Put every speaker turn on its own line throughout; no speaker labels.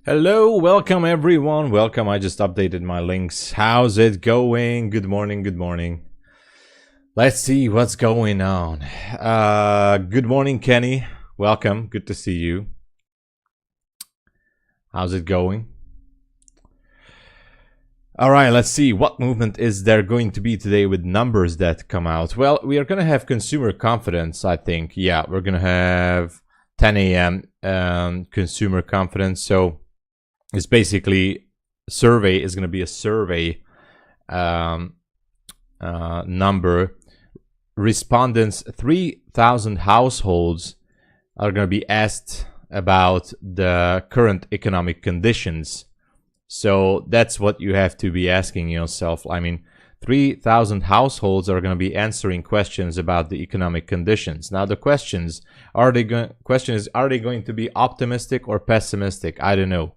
Hello, welcome everyone. Welcome. I just updated my links. How's it going? Good morning. Good morning. Let's see what's going on. Good morning, Kenny. Welcome. Good to see you. How's it going? All right, let's see. What movement is there going to be today with numbers that come out? Well, we are going to have consumer confidence, I think. Yeah, we're going to have 10 a.m. Consumer confidence. So it's basically survey is going to be a survey number. Respondents, 3,000 households are going to be asked about the current economic conditions. So that's what you have to be asking yourself. I mean, 3,000 households are going to be answering questions about the economic conditions. Now the questions, are they going to be optimistic or pessimistic? I don't know.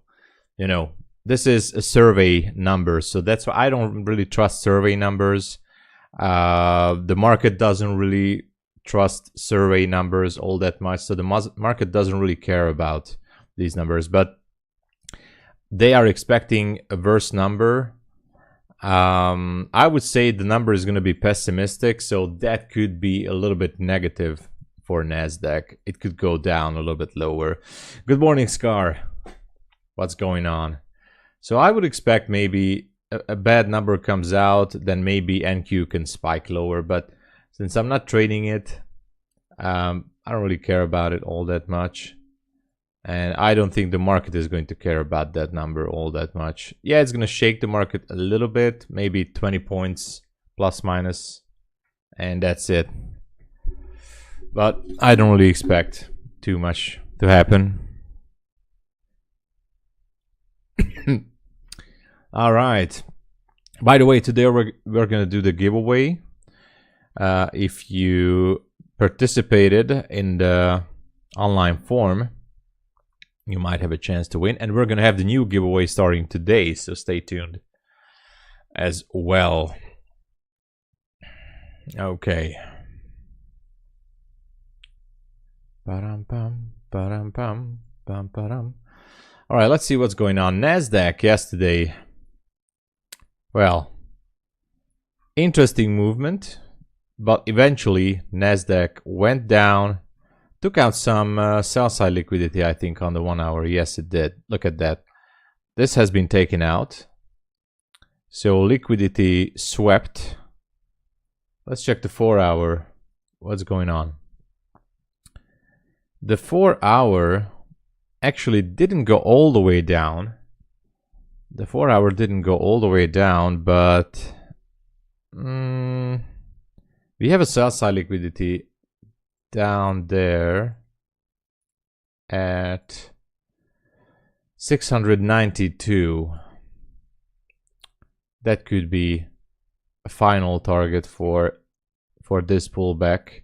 You know, this is a survey number, so that's why I don't really trust survey numbers. The market doesn't really trust survey numbers all that much, so the market doesn't really care about these numbers, but they are expecting a worse number. I would say the number is going to be pessimistic, so that could be a little bit negative for Nasdaq. It could go down a little bit lower. Good morning, Scar. What's going on? So I would expect maybe a bad number comes out, then maybe NQ can spike lower, but since I'm not trading it, I don't really care about it all that much, and I don't think the market is going to care about that number all that much. Yeah, it's going to shake the market a little bit, maybe 20 points plus minus, and that's it. But I don't really expect too much to happen. All right. By the way, today we're going to do the giveaway. If you participated in the online form, you might have a chance to win. And we're going to have the new giveaway starting today, so stay tuned as well. Okay. Ba-dum-bum, ba-dum-bum, bum-ba-dum. All right, let's see what's going on. Nasdaq yesterday. Well, interesting movement, but eventually Nasdaq went down, took out some sell side liquidity, I think, on the 1 hour. Yes, it did. Look at that. This has been taken out. So liquidity swept. Let's check the 4 hour. What's going on? The 4 hour actually didn't go all the way down. The 4 hour didn't go all the way down, but we have a sell side liquidity down there at 692. That could be a final target for this pullback.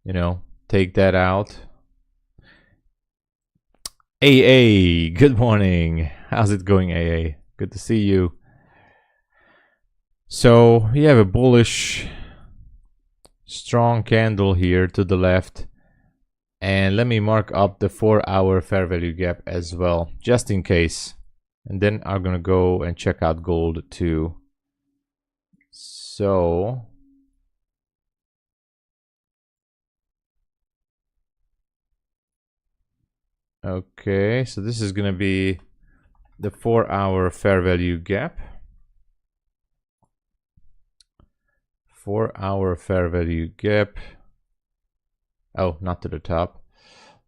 You know, take that out. AA, good morning. How's it going, AA? Good to see you. So we have a bullish, strong candle here to the left. And let me mark up the 4 hour fair value gap as well, just in case. And then I'm going to go and check out gold too. So okay, so this is going to be the 4 hour fair value gap. 4 hour fair value gap. Oh, not to the top.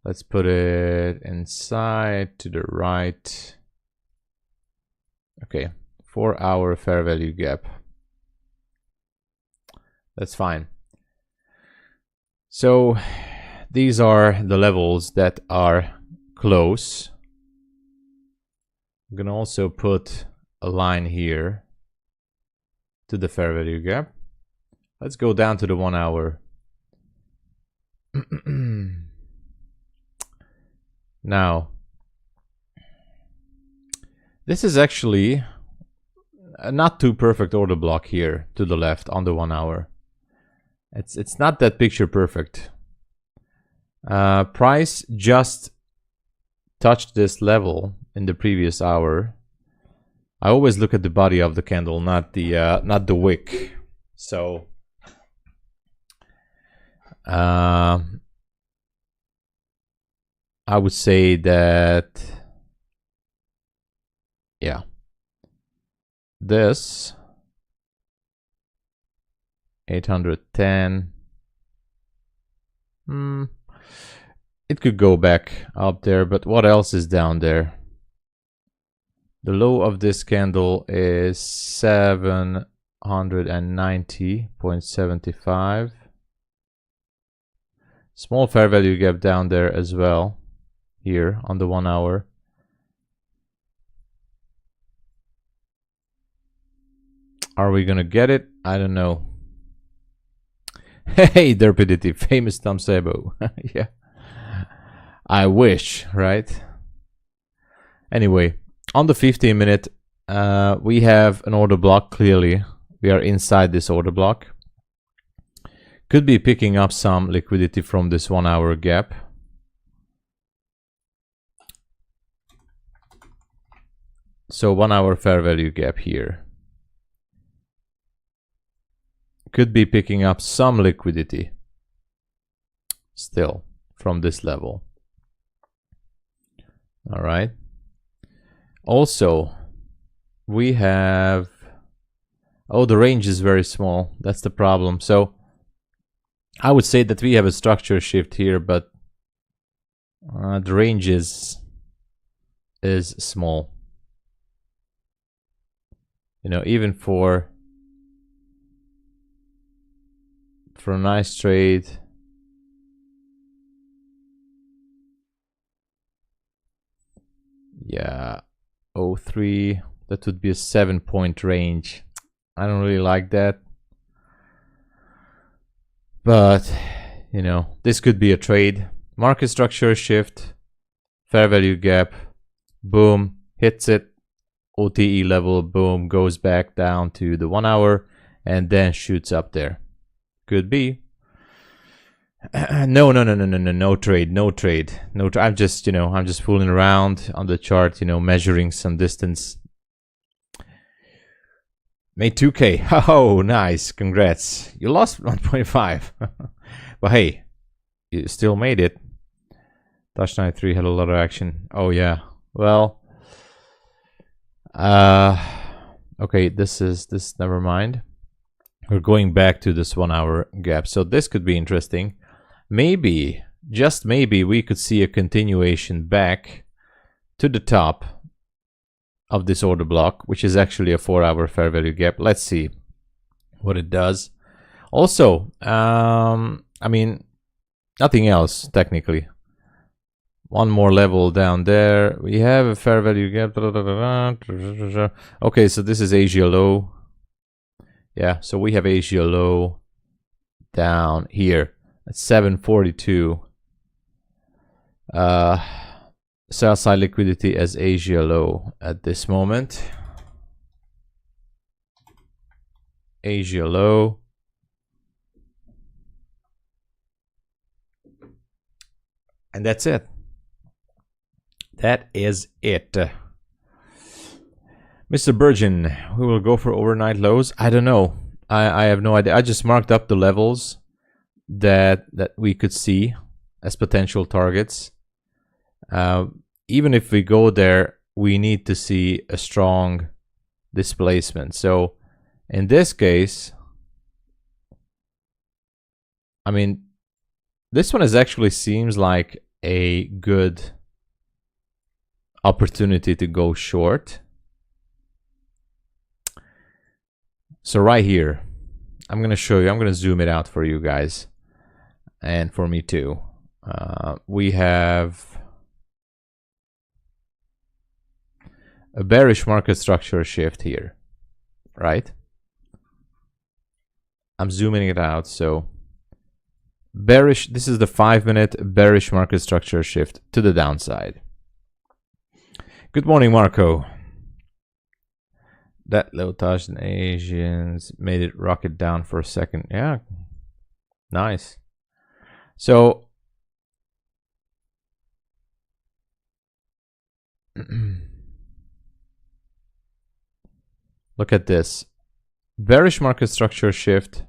Let's put it inside to the right. Okay, 4 hour fair value gap. That's fine. So these are the levels that are close. I'm gonna also put a line here to the fair value gap. Let's go down to the 1 hour. Now, this is actually a not too perfect order block here to the left on the 1 hour. It's not that picture perfect. Price just touched this level in the previous hour. I always look at the body of the candle, not the wick. So I would say that, yeah, this 810, it could go back up there, but what else is down there? The low of this candle is 790.75. Small fair value gap down there as well, here on the 1 hour. Are we gonna get it? I don't know. Hey, Derpidity, famous Tom Sabo. Yeah. I wish, right? Anyway, on the 15-minute, we have an order block. Clearly, we are inside this order block. Could be picking up some liquidity from this 1 hour gap. So 1 hour fair value gap here. Could be picking up some liquidity still from this level. All right. Also, we have, oh, the range is very small. That's the problem. So I would say that we have a structure shift here, but the range is small. You know, even for a nice trade, yeah, 03, that would be a 7-point range. I don't really like that, but you know, this could be a trade. Market structure shift, fair value gap, boom, hits it, OTE level, boom, goes back down to the 1 hour and then shoots up there. Could be. No trade. I'm just, you know, I'm just fooling around on the chart, you know, measuring some distance. Made 2K. Oh, nice. Congrats. You lost 1.5. But hey, you still made it. Touch 93 had a lot of action. Oh yeah. Well, okay, this never mind. We're going back to this 1 hour gap. So this could be interesting. Maybe, just maybe, we could see a continuation back to the top of this order block, which is actually a 4 hour fair value gap. Let's see what it does. Also, I mean, nothing else technically. One more level down there. We have a fair value gap. Okay, so this is Asia low. Yeah, so we have Asia low down here at 742. Sell side liquidity as Asia low at this moment. Asia low. And that's it. That is it. Mr. Burgeon, we will go for overnight lows. I don't know. I have no idea. I just marked up the levels that we could see as potential targets. Even if we go there, we need to see a strong displacement. So in this case, I mean, this one is actually seems like a good opportunity to go short. So right here, I'm going to show you, I'm going to zoom it out for you guys and for me too. We have a bearish market structure shift here, right? I'm zooming it out. So bearish, this is the 5-minute bearish market structure shift to the downside. Good morning, Marco. That low touch and Asians made it rocket down for a second. Yeah, nice. So Look at this. Bearish market structure shift.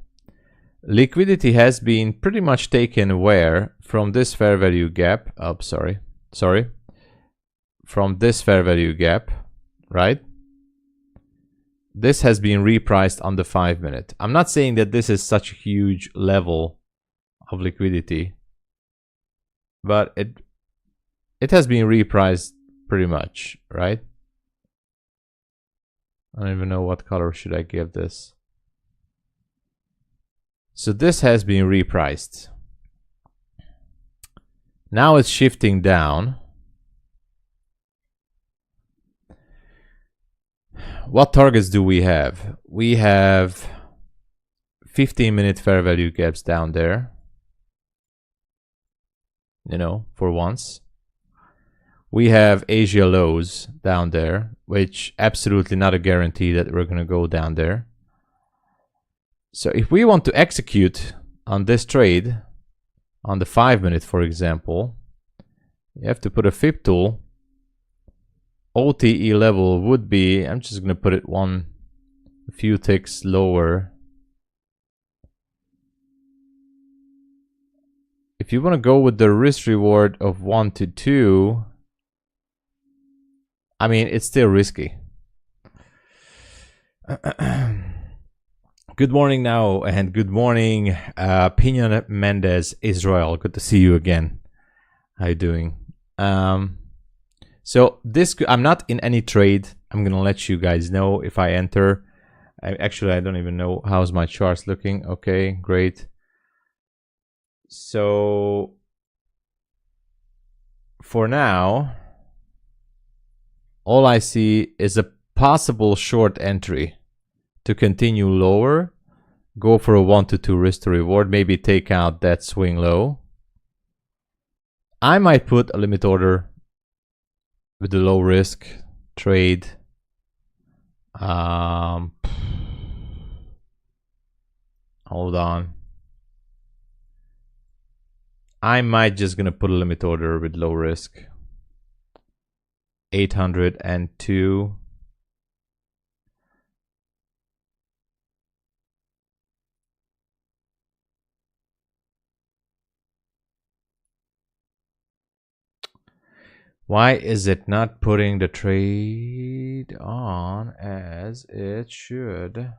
Liquidity has been pretty much taken where? From this fair value gap. Oh, sorry. From this fair value gap, right? This has been repriced on the 5-minute. I'm not saying that this is such a huge level of liquidity, but it has been repriced pretty much, right? I don't even know what color should I give this. So this has been repriced. Now it's shifting down. What targets do we have? We have 15-minute fair value gaps down there. You know, for once. We have Asia lows down there, which absolutely not a guarantee that we're going to go down there. So if we want to execute on this trade, on the 5-minute, for example, you have to put a fib tool. OTE level would be, I'm just going to put it a few ticks lower. If you want to go with the risk reward of 1 to 2, I mean, it's still risky. Good morning now, and good morning, Pinion Mendez, Israel. Good to see you again. How you doing? So this, I'm not in any trade. I'm gonna let you guys know if I enter. Actually, I don't even know how's my charts looking. Okay, great. So for now, all I see is a possible short entry to continue lower, go for a 1 to 2 risk to reward, maybe take out that swing low. I might put a limit order with the low risk trade. Hold on. I might just gonna put a limit order with low risk. 802. Why is it not putting the trade on as it should?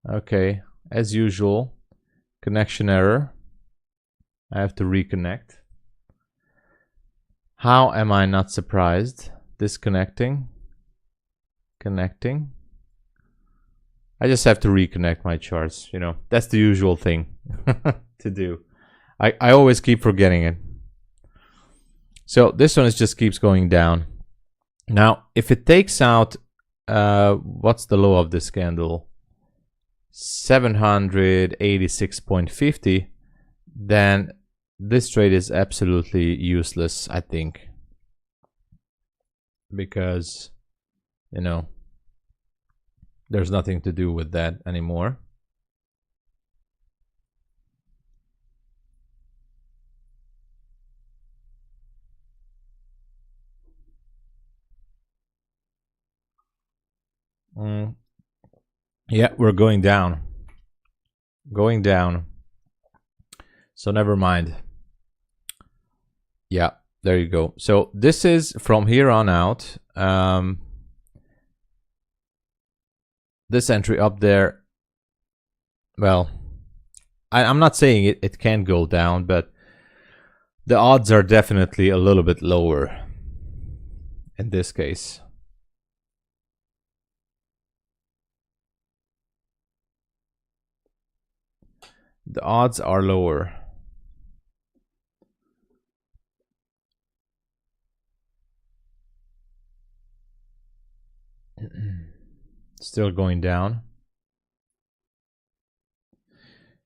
Okay, as usual, connection error. I have to reconnect. How am I not surprised? Disconnecting. Connecting. I just have to reconnect my charts, you know. That's the usual thing to do. I always keep forgetting it. So this one just keeps going down. Now, if it takes out, what's the low of this candle? 786.50, then this trade is absolutely useless, I think. Because, you know, there's nothing to do with that anymore. Yeah, we're going down. Going down. So never mind. Yeah, there you go. So this is from here on out. This entry up there, well, I'm not saying it can go down, but the odds are definitely a little bit lower in this case. The odds are lower. Still going down.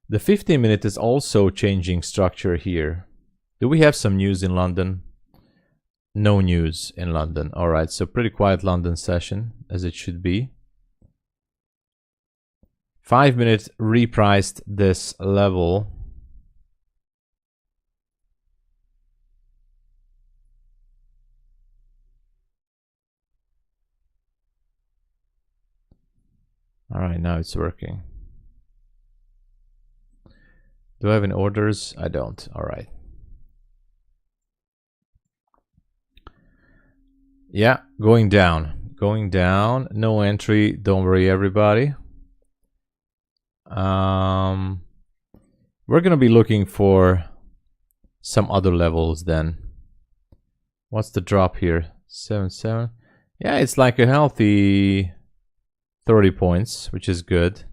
The 15-minute is also changing structure here. Do we have some news in London? No news in London. All right, so pretty quiet London session, as it should be. 5 minutes repriced this level. All right, now it's working. Do I have any orders? I don't. All right. Yeah, going down. Going down. No entry. Don't worry, everybody. We're gonna be looking for some other levels then. What's the drop here? 7.7. Yeah, it's like a healthy 30 points, which is good.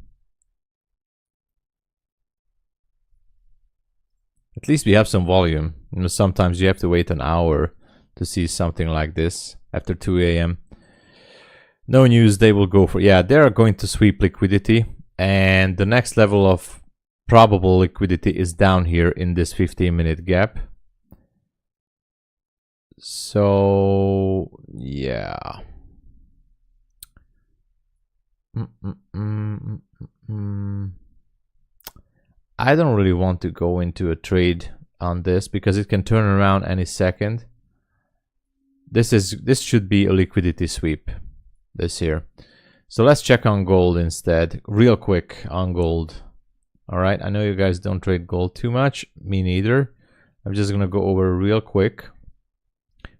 At least we have some volume. You know, sometimes you have to wait an hour to see something like this after 2 a.m. No news, they will go for, yeah, they are going to sweep liquidity. And the next level of probable liquidity is down here in this 15-minute gap. So, yeah. I don't really want to go into a trade on this because it can turn around any second. This should be a liquidity sweep this here. So let's check on gold instead, real quick on gold. All right, I know you guys don't trade gold too much, me neither. I'm just gonna go over real quick.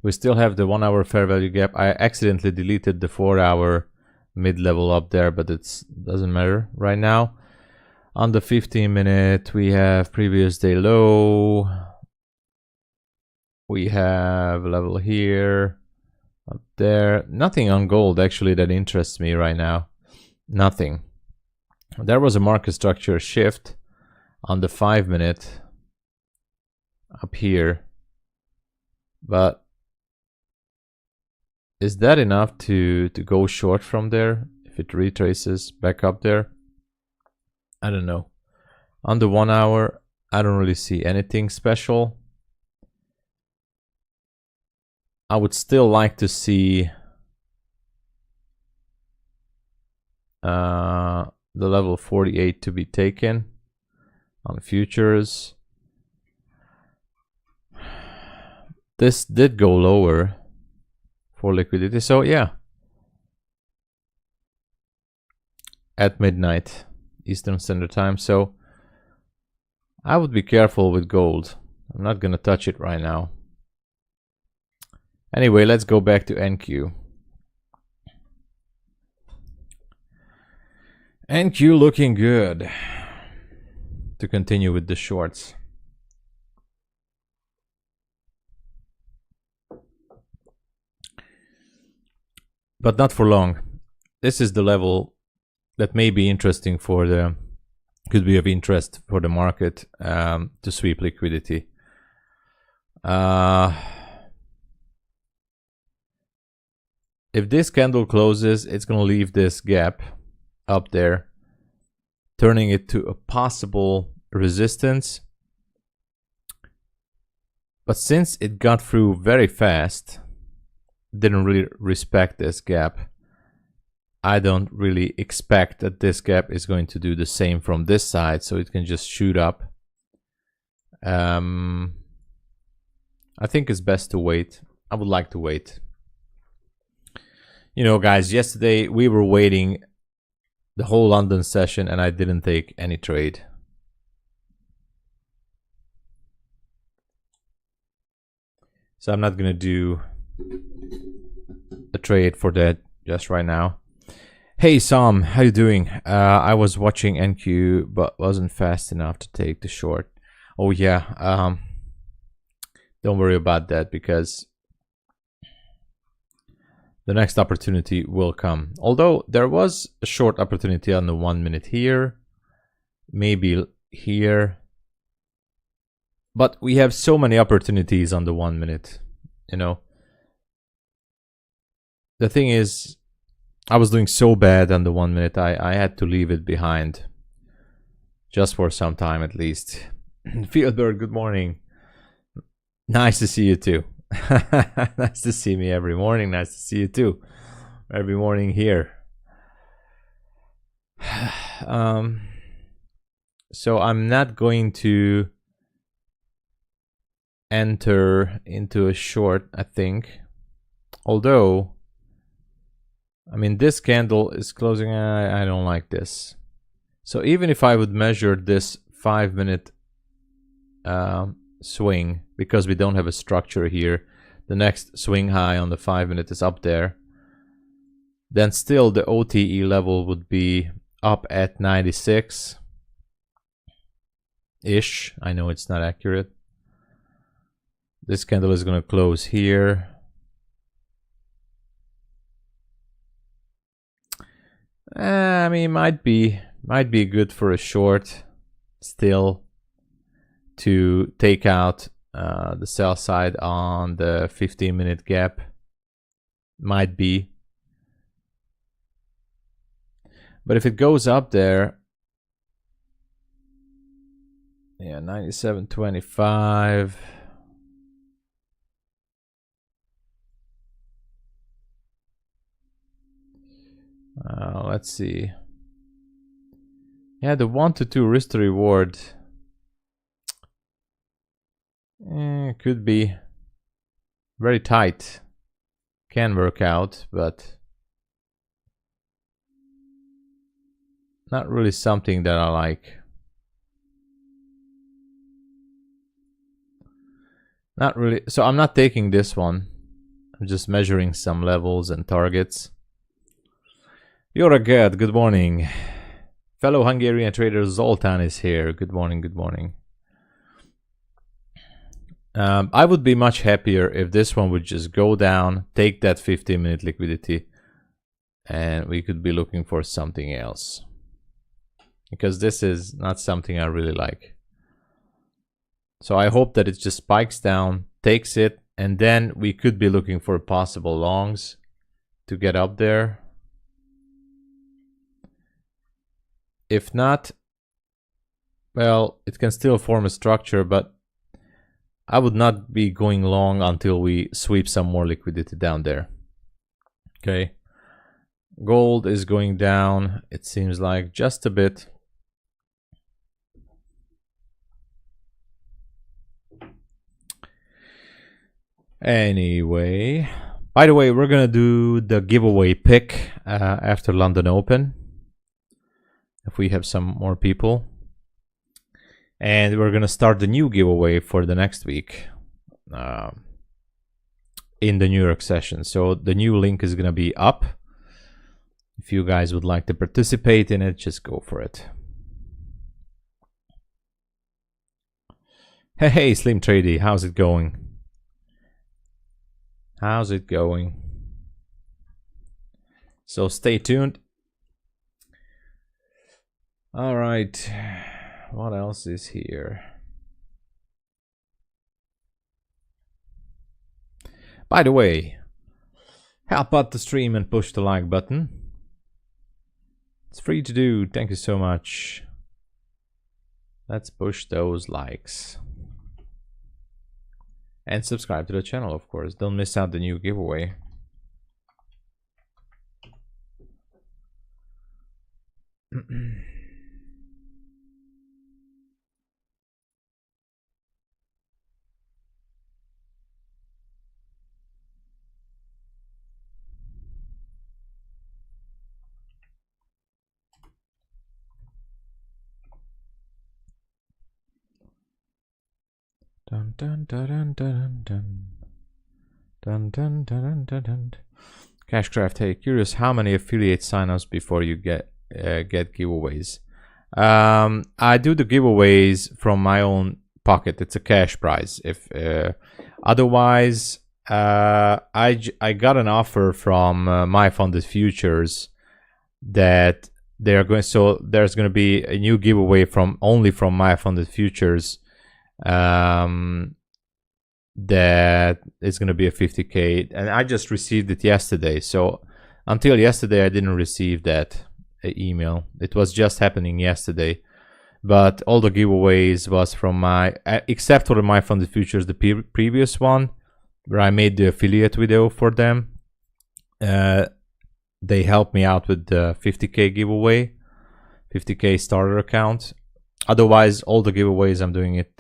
We still have the 1 hour fair value gap. I accidentally deleted the 4 hour mid-level up there, but it doesn't matter right now. On the 15-minute, we have previous day low. We have level here, up there. Nothing on gold actually that interests me right now. Nothing. There was a market structure shift on the 5-minute up here, but is that enough to go short from there if it retraces back up there? I don't know. On the 1 hour, I don't really see anything special. I would still like to see the level 48 to be taken on futures. This did go lower for liquidity, so yeah. At midnight Eastern Standard Time, so I would be careful with gold. I'm not gonna touch it right now. Anyway, let's go back to NQ. NQ looking good to continue with the shorts. But not for long. This is the level that may be interesting for the, could be of interest for the market to sweep liquidity. If this candle closes, it's going to leave this gap up there, turning it to a possible resistance. But since it got through very fast, didn't really respect this gap, I don't really expect that this gap is going to do the same from this side, so it can just shoot up. I think it's best to wait. I would like to wait. You know, guys, yesterday we were waiting the whole London session and I didn't take any trade. So I'm not gonna do a trade for that just right now. Hey Sam, how you doing? I was watching NQ but wasn't fast enough to take the short. Oh yeah, don't worry about that because the next opportunity will come. Although there was a short opportunity on the 1 minute here, maybe here, but we have so many opportunities on the 1 minute, you know. The thing is, I was doing so bad on the 1 minute, I had to leave it behind just for some time at least. Fieldberg, good morning. Nice to see you too. Nice to see me every morning. Nice to see you too every morning here. So I'm not going to enter into a short, I think. Although, I mean, this candle is closing. I don't like this. So even if I would measure this 5-minute swing, because we don't have a structure here, the next swing high on the 5-minute is up there, then still the OTE level would be up at 96 ish. I know it's not accurate. This candle is going to close here. I mean, might be good for a short still to take out the sell side on the 15-minute gap. Might be. But if it goes up there, yeah, 97.25. Let's see. Yeah, the 1 to 2 risk to reward could be very tight. Can work out, but not really something that I like. Not really. So I'm not taking this one. I'm just measuring some levels and targets. You're a good morning. Fellow Hungarian trader Zoltan is here. Good morning, good morning. I would be much happier if this one would just go down, take that 15-minute liquidity, and we could be looking for something else. Because this is not something I really like. So I hope that it just spikes down, takes it, and then we could be looking for possible longs to get up there. If not, well, it can still form a structure, but I would not be going long until we sweep some more liquidity down there. Okay. Gold is going down, it seems like, just a bit. Anyway, by the way, we're gonna do the giveaway pick after London Open, if we have some more people, and we're gonna start the new giveaway for the next week in the New York session. So the new link is gonna be up. If you guys would like to participate in it, just go for it. Hey, Slim Trady, how's it going? How's it going? So stay tuned. All right, what else is here? By the way, help out the stream and push the like button. It's free to do. Thank you so much. Let's push those likes. And subscribe to the channel, of course. Don't miss out the new giveaway. Dun dun dun dun dun dun dun dun dun dun. Cashcraft, hey, curious how many affiliate signups before you get giveaways? I do the giveaways from my own pocket. It's a cash prize. If otherwise, I got an offer from MyFundedFutures that they're going. So there's going to be a new giveaway only from MyFundedFutures. That is going to be a 50K, and I just received it yesterday. So until yesterday I didn't receive that email. It was just happening yesterday, but all the giveaways was from my except for the MyFundedFutures, the previous one where I made the affiliate video for them. They helped me out with the 50K giveaway, 50K starter account. Otherwise, all the giveaways I'm doing it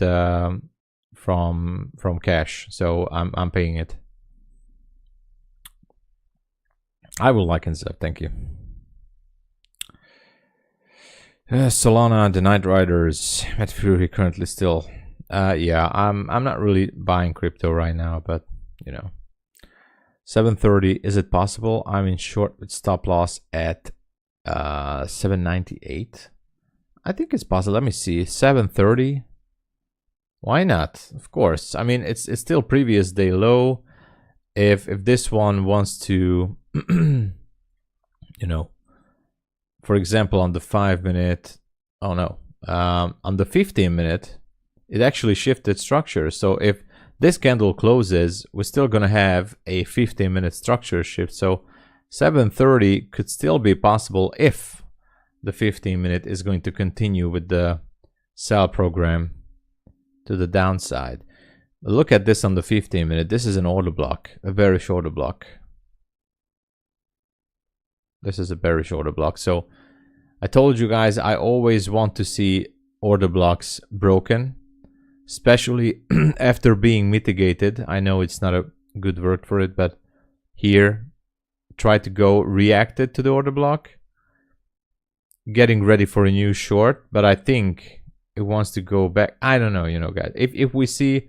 from cash, so I'm paying it. I will like and sub, thank you. Solana, the Night Riders, Matt Fury currently still. Yeah, I'm not really buying crypto right now, but you know, 730. Is it possible? I'm in short with stop loss at 798. I think it's possible. Let me see. 730. Why not? Of course. I mean, it's still previous day low. If this one wants to, you know, for example, on the 5-minute, oh no, on the 15-minute, it actually shifted structure. So if this candle closes, we're still gonna have a 15-minute structure shift. So 730 could still be possible if the 15-minute is going to continue with the sell program to the downside. Look at this on the 15-minute. This is an order block, a bearish order block. This is a bearish order block. So I told you guys I always want to see order blocks broken, especially after being mitigated. I know it's not a good word for it, but here, try to go reacted to the order block, getting ready for a new short, but I think it wants to go back. I don't know, you know, guys. If we see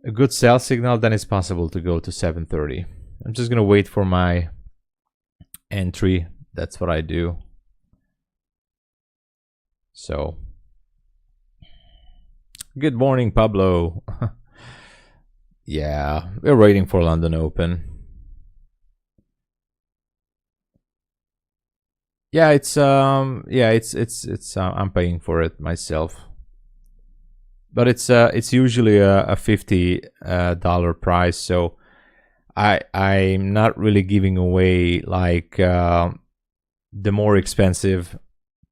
a good sell signal, then it's possible to go to 730. I'm just gonna wait for my entry. That's what I do. So, good morning, Pablo. Yeah, we're waiting for London Open. Yeah, it's I'm paying for it myself. But it's usually a $50 price, so I'm not really giving away like the more expensive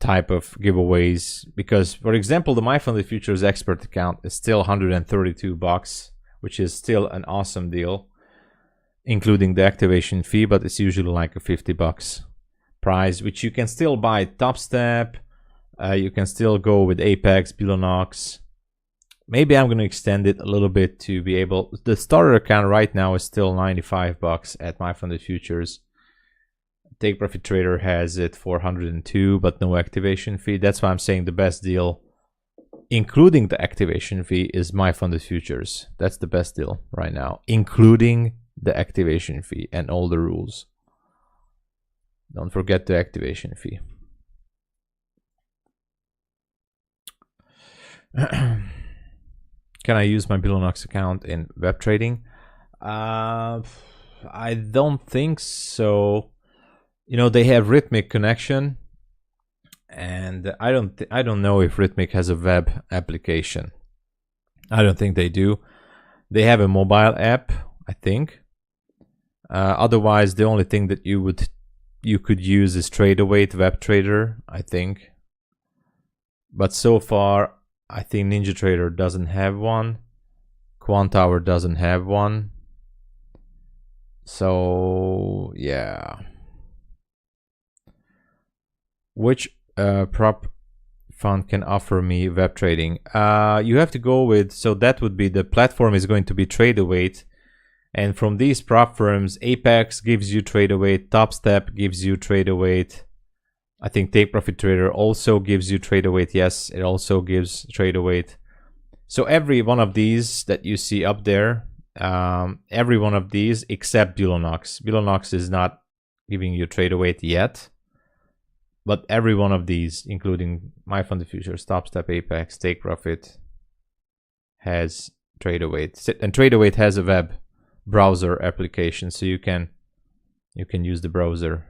type of giveaways, because for example the MyFundedFutures expert account is still $132, which is still an awesome deal, including the activation fee, but it's usually like a $50 price, which you can still buy TopStep, you can still go with Apex, BULENOX. Maybe I'm going to extend it a little bit to be able. The starter account right now is still $95 at MyFundedFutures. Take Profit Trader has it for $102, but no activation fee. That's why I'm saying the best deal, including the activation fee, is MyFundedFutures. That's the best deal right now, including the activation fee and all the rules. Don't forget the activation fee. Can I use my BULENOX account in web trading? I don't think so. You know, they have Rhythmic connection, and I don't know if Rhythmic has a web application. I don't think they do. They have a mobile app, I think. Otherwise, the only thing that you could use is TradeAway Web Trader, I think. But so far, I think NinjaTrader doesn't have one. Quantower doesn't have one. So yeah. Which prop fund can offer me web trading? You have to go with, so that would be, the platform is going to be TradeAway. And from these prop firms, Apex gives you TradeAway, TopStep gives you TradeAway. I think Take Profit Trader also gives you TradeAway. Yes, it also gives TradeAway. So every one of these that you see up there, every one of these except BULENOX. BULENOX is not giving you TradeAway yet. But every one of these, including MyFundedFutures, TopStep, Apex, Take Profit, has TradeAway. And TradeAway has a web browser application, so you can use the browser.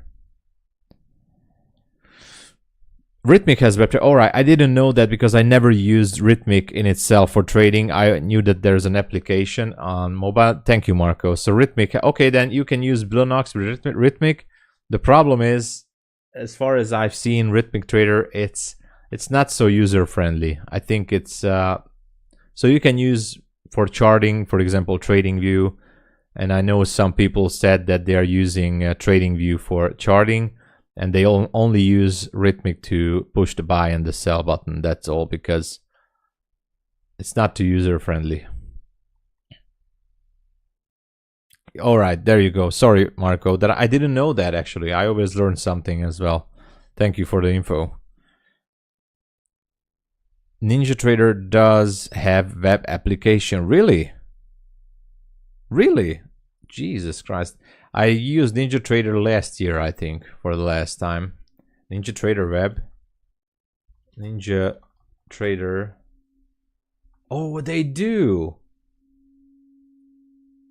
Rhythmic has web trading. All right, I didn't know that because I never used Rhythmic in itself for trading. I knew that there's an application on mobile. Thank you, Marco. So Rhythmic, okay, then you can use BULENOX with Rhythmic. The problem is, as far as I've seen Rhythmic Trader, it's not so user friendly. I think it's so you can use for charting, for example, TradingView, and I know some people said that they are using TradingView for charting. And they only use Rhythmic to push the buy and the sell button. That's all, because it's not too user friendly. All right, there you go. Sorry, Marco, that I didn't know that actually. I always learn something as well. Thank you for the info. NinjaTrader does have web application. Really? Really? Jesus Christ. I used NinjaTrader last year, I think, for the last time. NinjaTrader web. NinjaTrader. Oh, they do.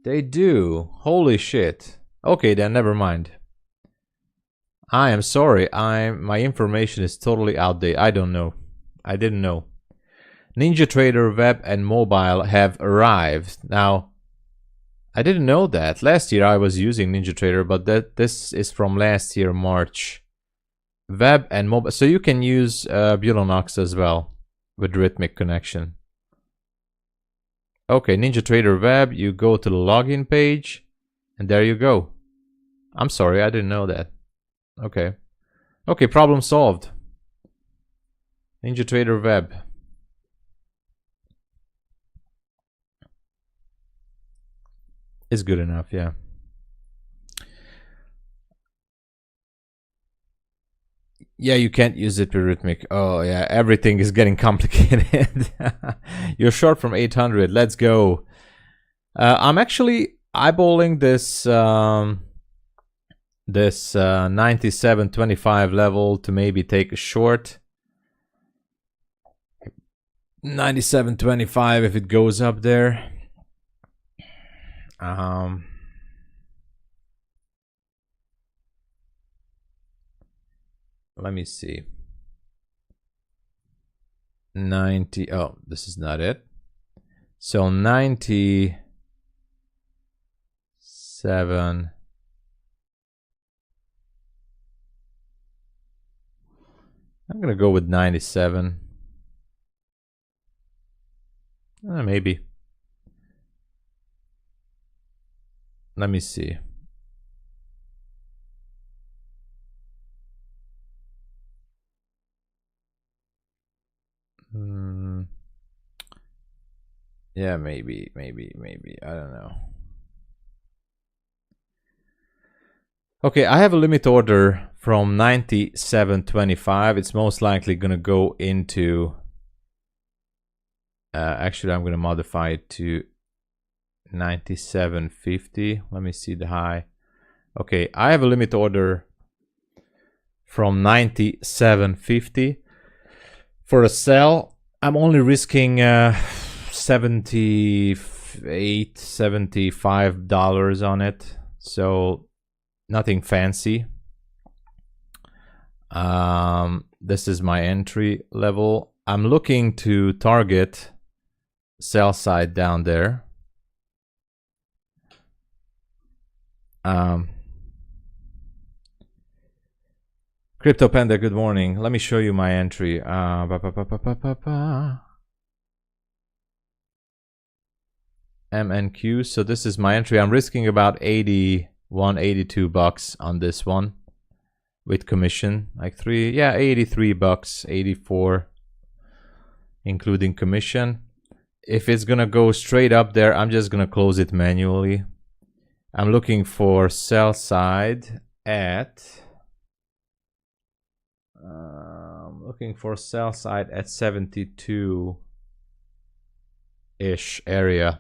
They do. Holy shit. Okay, then never mind. I am sorry. My information is totally outdated. I don't know. I didn't know. NinjaTrader web and mobile have arrived. Now, I didn't know that. Last year I was using NinjaTrader, but this is from last year, March. Web and mobile. So you can use Buleanox as well with Rhythmic connection. Okay, NinjaTrader web, you go to the login page, and there you go. I'm sorry, I didn't know that. Okay. Okay, problem solved. NinjaTrader web. Is good enough, yeah. Yeah, you can't use it with Rhythmic. Oh yeah, everything is getting complicated. You're short from 800. Let's go. I'm actually eyeballing this 97.25 level to maybe take a short. 97.25 if it goes up there. Let me see. 90. Oh, this is not it. So 97. I'm gonna go with 97. Maybe. Let me see. Yeah, maybe. I don't know. Okay, I have a limit order from 97.25. It's most likely gonna go into. Actually, I'm gonna modify it to 97.50. Let me see the high. Okay, I have a limit order from 97.50. For a sell, I'm only risking $78, $75 on it. So nothing fancy. This is my entry level. I'm looking to target sell side down there. Crypto Panda, good morning. Let me show you my entry. MNQ. So this is my entry. I'm risking about 81, 82 bucks on this one with commission. Like 83 bucks, 84 including commission. If it's gonna go straight up there, I'm just gonna close it manually. I'm looking for sell side at 72-ish area.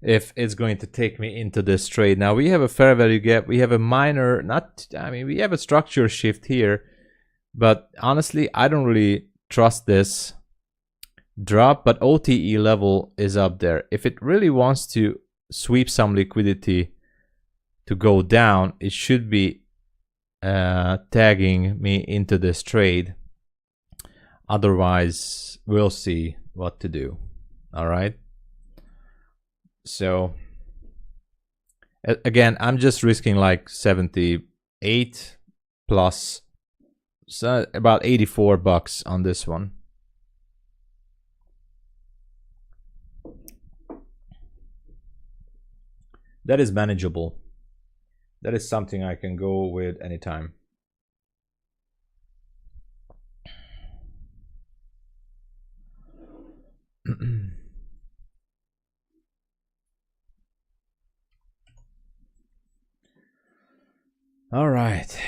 If it's going to take me into this trade. Now we have a fair value gap. We have a minor, we have a structure shift here, but honestly, I don't really trust this drop, but OTE level is up there. If it really wants to sweep some liquidity to go down, it should be tagging me into this trade. Otherwise, we'll see what to do. All right. So again, I'm just risking like 78 plus, so about 84 bucks on this one. That is manageable. That is something I can go with anytime. All right.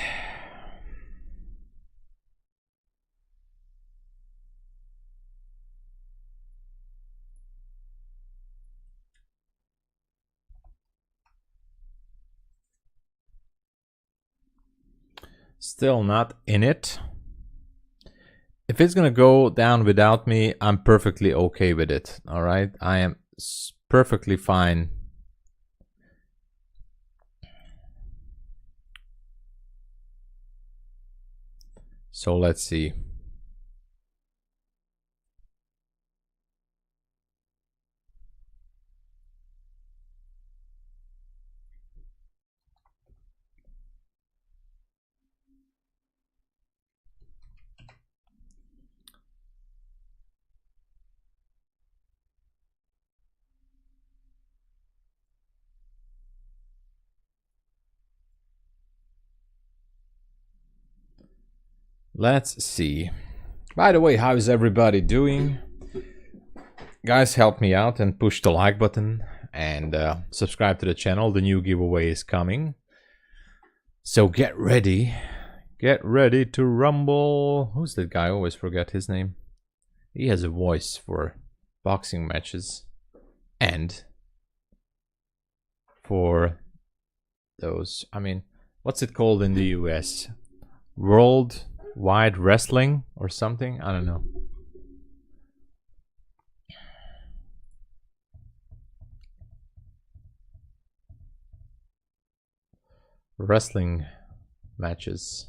Still not in it. If it's gonna go down without me, I'm perfectly okay with it. All right, I am perfectly fine. So let's see. Let's see. By the way, how is everybody doing? Guys, help me out and push the like button and subscribe to the channel. The new giveaway is coming. So get ready. Get ready to rumble. Who's that guy? I always forget his name. He has a voice for boxing matches and for those, I mean, what's it called in the US? Worldwide Wrestling or something? I don't know. Wrestling matches.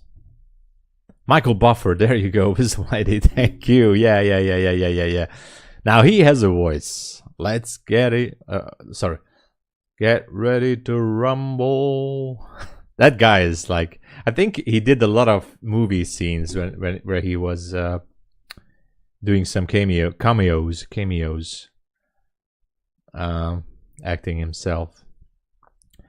Michael Buffer, there you go, Whitey, thank you. Yeah. Now he has a voice. Let's get it. Sorry. Get ready to rumble. That guy is like, I think he did a lot of movie scenes where he was doing some cameos, acting himself.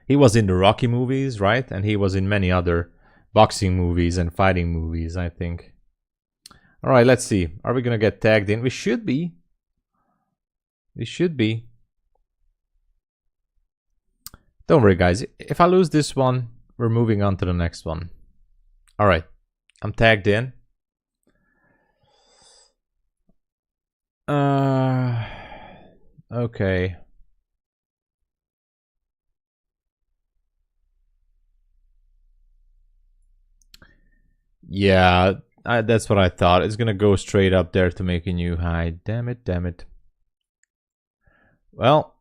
He was in the Rocky movies, right? And he was in many other boxing movies and fighting movies, I think. All right, let's see. Are we gonna get tagged in? We should be. We should be. Don't worry, guys. If I lose this one, we're moving on to the next one. All right, I'm tagged in. Okay. Yeah, that's what I thought. It's gonna go straight up there to make a new high. Damn it, damn it. Well,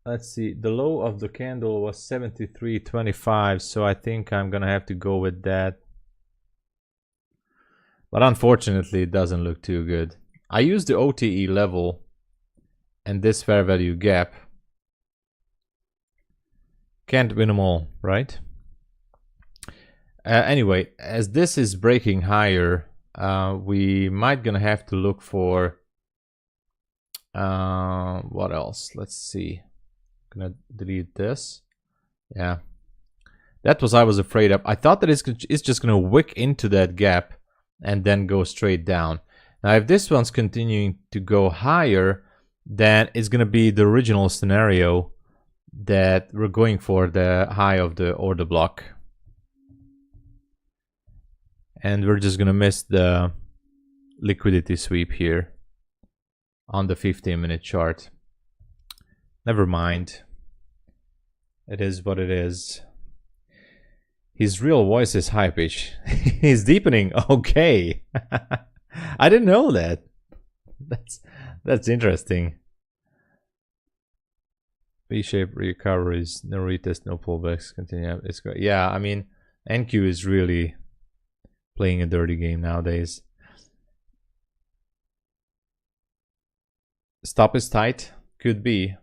let's see. The low of the candle was 73.25, so I think I'm gonna have to go with that. But unfortunately, it doesn't look too good. I used the OTE level and this fair value gap. Can't win them all, right? Anyway, as this is breaking higher, we might gonna have to look for what else? Let's see. Gonna delete this. Yeah, that was I was afraid of. I thought that it's just gonna wick into that gap and then go straight down. Now, if this one's continuing to go higher, then it's gonna be the original scenario that we're going for, the high of the order block. And we're just gonna miss the liquidity sweep here on the 15-minute chart. Never mind. It is what it is. His real voice is high pitch. He's deepening. Okay. I didn't know that. That's interesting. V-shaped recoveries, no retest, no pullbacks, continue. It's great. Yeah, I mean, NQ is really playing a dirty game nowadays. Stop is tight. Could be.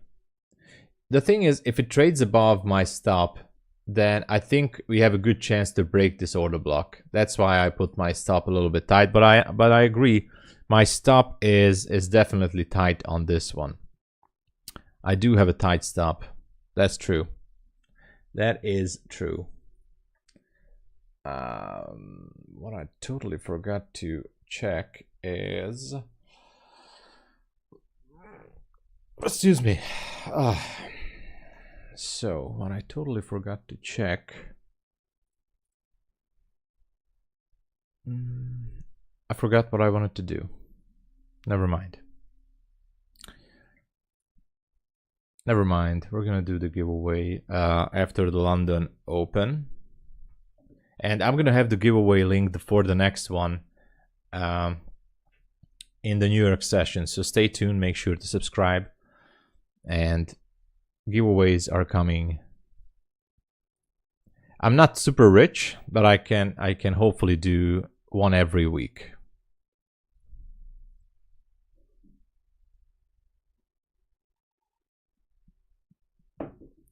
The thing is, if it trades above my stop, then I think we have a good chance to break this order block. That's why I put my stop a little bit tight. But I agree, my stop is definitely tight on this one. I do have a tight stop. That's true. That is true. What I totally forgot to check is, excuse me, So what I totally forgot to check. I forgot what I wanted to do. Never mind. Never mind. We're gonna do the giveaway after the London Open, and I'm gonna have the giveaway link for the next one in the New York session. So stay tuned. Make sure to subscribe, and giveaways are coming. I'm not super rich, but I can hopefully do one every week.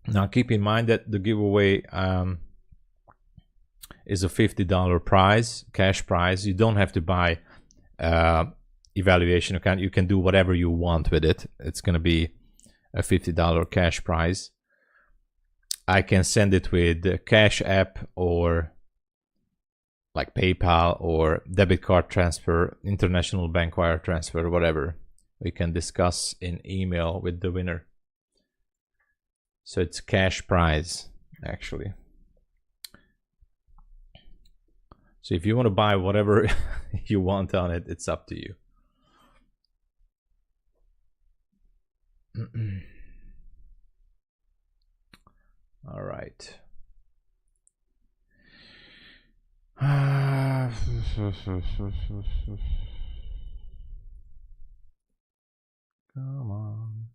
Now keep in mind that the giveaway is a $50 prize, cash prize. You don't have to buy evaluation account. You can do whatever you want with it. It's going to be a $50 cash prize. I can send it with Cash App or like PayPal or debit card transfer, international bank wire transfer, whatever. We can discuss in email with the winner. So it's cash prize, actually. So if you want to buy whatever you want on it, it's up to you. All right. Come on.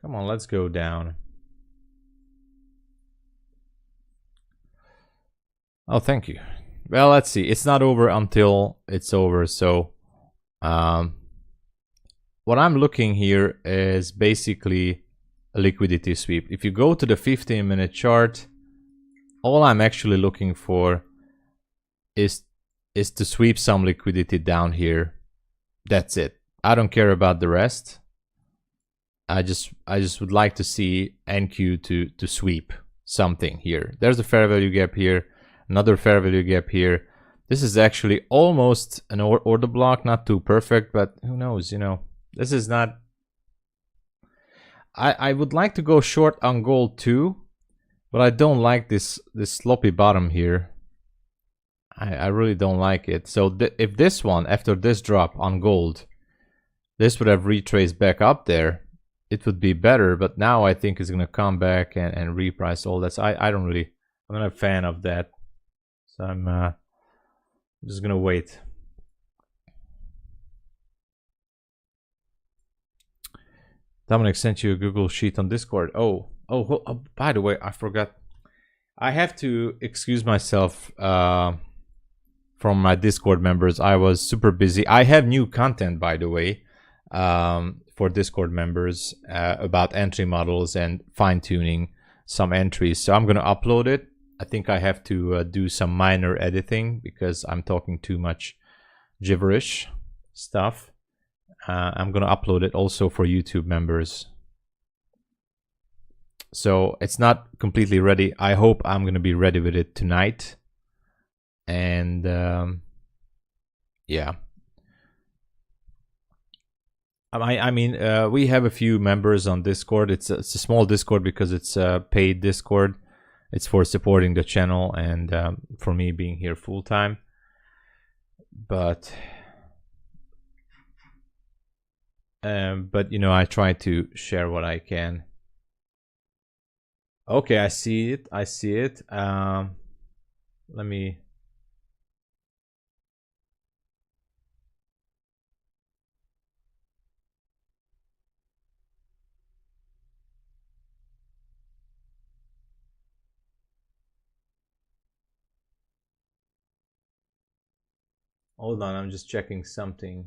Come on, let's go down. Oh, thank you. Well, let's see. It's not over until it's over. So what I'm looking here is basically a liquidity sweep. If you go to the 15-minute chart, all I'm actually looking for is to sweep some liquidity down here. That's it. I don't care about the rest. I just would like to see NQ to sweep something here. There's a fair value gap here, another fair value gap here. This is actually almost an order block, not too perfect, but who knows, you know. This is not... I would like to go short on gold too, but I don't like this sloppy bottom here. I really don't like it. So if this one, after this drop on gold, this would have retraced back up there, it would be better, but now I think it's gonna come back and reprice all that. So I'm not a fan of that. So I'm just gonna wait. Dominic sent you a Google Sheet on Discord. Oh, by the way, I forgot. I have to excuse myself from my Discord members. I was super busy. I have new content, by the way, for Discord members about entry models and fine-tuning some entries. So I'm going to upload it. I think I have to do some minor editing because I'm talking too much gibberish stuff. I'm going to upload it also for YouTube members. So it's not completely ready. I hope I'm going to be ready with it tonight. And yeah. I mean, we have a few members on Discord. It's a small Discord because it's a paid Discord. It's for supporting the channel and for me being here full time. But you know, I try to share what I can. Okay, I see it. I see it. Let me. Hold on, I'm just checking something.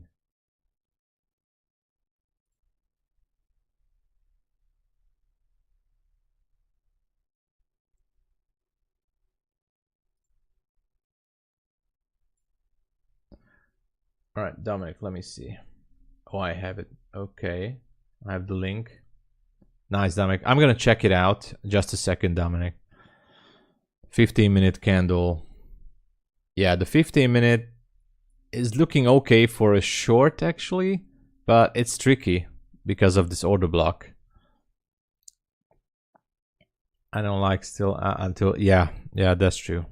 All right, Dominic, let me see. Oh, I have it. Okay, I have the link. Nice, Dominic. I'm gonna check it out. Just a second, Dominic. 15-minute candle. yeah, the 15-minute is looking okay for a short actually, but it's tricky because of this order block. I don't like still until, yeah, that's true.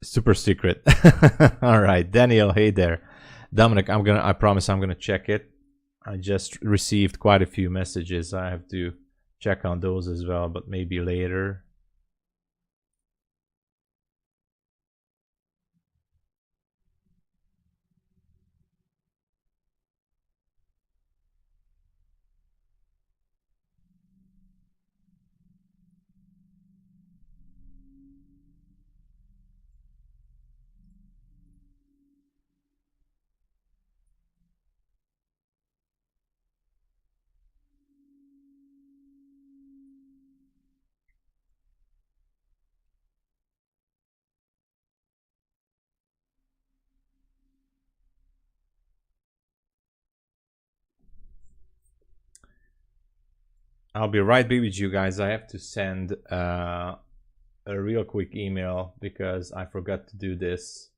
Super secret. All right, Daniel, hey there. Dominic, I promise I'm gonna check it. I just received quite a few messages. I have to check on those as well, but maybe later. I'll be right back with you guys. I have to send a real quick email because I forgot to do this.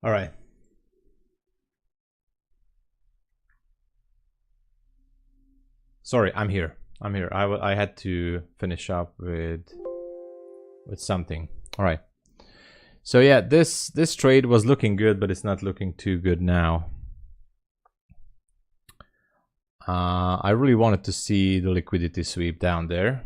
All right. Sorry, I'm here. I had to finish up with something. All right. So yeah, this trade was looking good, but it's not looking too good now. I really wanted to see the liquidity sweep down there.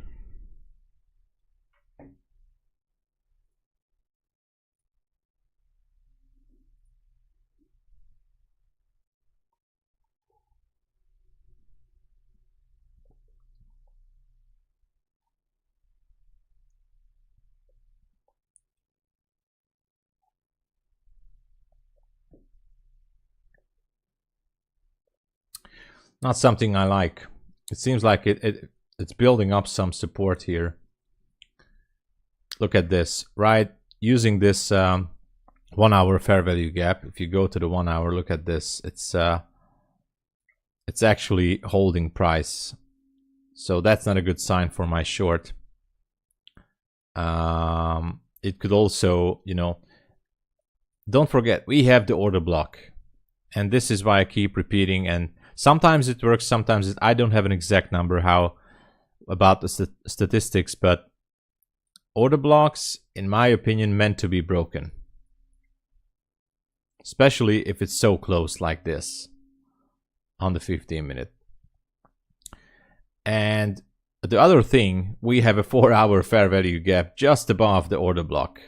Not something I like. It seems like it's building up some support here. Look at this, right? Using this 1 hour fair value gap. If you go to the 1 hour, look at this. It's actually holding price. So that's not a good sign for my short. It could also, you know, don't forget, we have the order block. And this is why I keep repeating, and sometimes it works, sometimes I don't have an exact number about the statistics, but order blocks, in my opinion, meant to be broken. Especially if it's so close like this on the 15-minute. And the other thing, we have a 4 hour fair value gap just above the order block.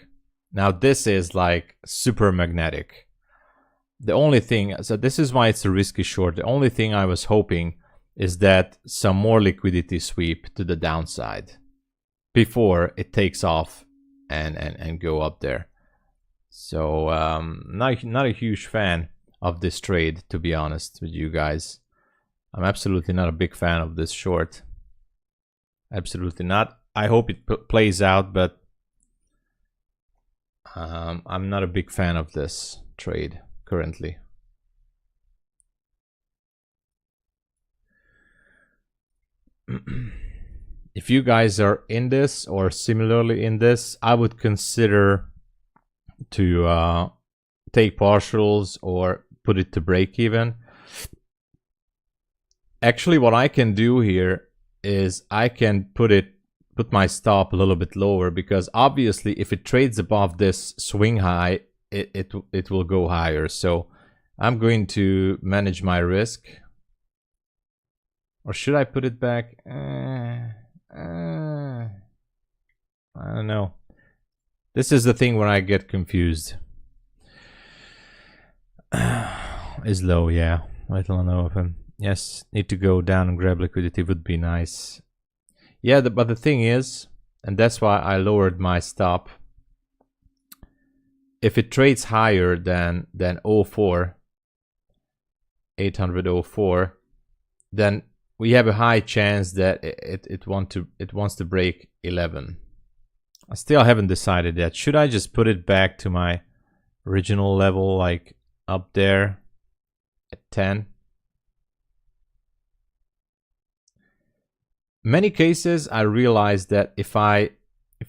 Now this is like super magnetic. The only thing, so this is why it's a risky short. The only thing I was hoping is that some more liquidity sweep to the downside before it takes off and go up there. So not a huge fan of this trade, to be honest with you guys. I'm absolutely not a big fan of this short. Absolutely not. I hope it plays out, but I'm not a big fan of this trade currently. If you guys are in this or similarly in this, I would consider to take partials or put it to break even. Actually, what I can do here is I can put my stop a little bit lower, because obviously if it trades above this swing high, it will go higher. So I'm going to manage my risk. Or should I put it back? don't know. This is the thing where I get confused. Is low, yeah. Little unopened. Yes, need to go down and grab liquidity would be nice. Yeah, but the thing is, and that's why I lowered my stop. If it trades higher than 04, 800.04, then we have a high chance that it wants to break 11. I still haven't decided yet. Should I just put it back to my original level, like up there at 10? Many cases I realize that if I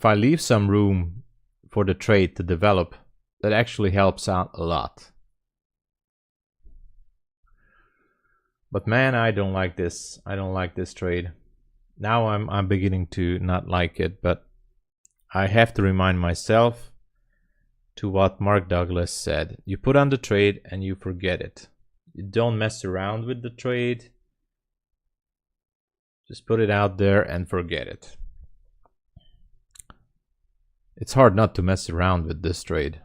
leave some room for the trade to develop, that actually helps out a lot. But man, I don't like this. I don't like this trade. Now I'm beginning to not like it, but I have to remind myself to what Mark Douglas said. You put on the trade and you forget it. You don't mess around with the trade. Just put it out there and forget it. It's hard not to mess around with this trade.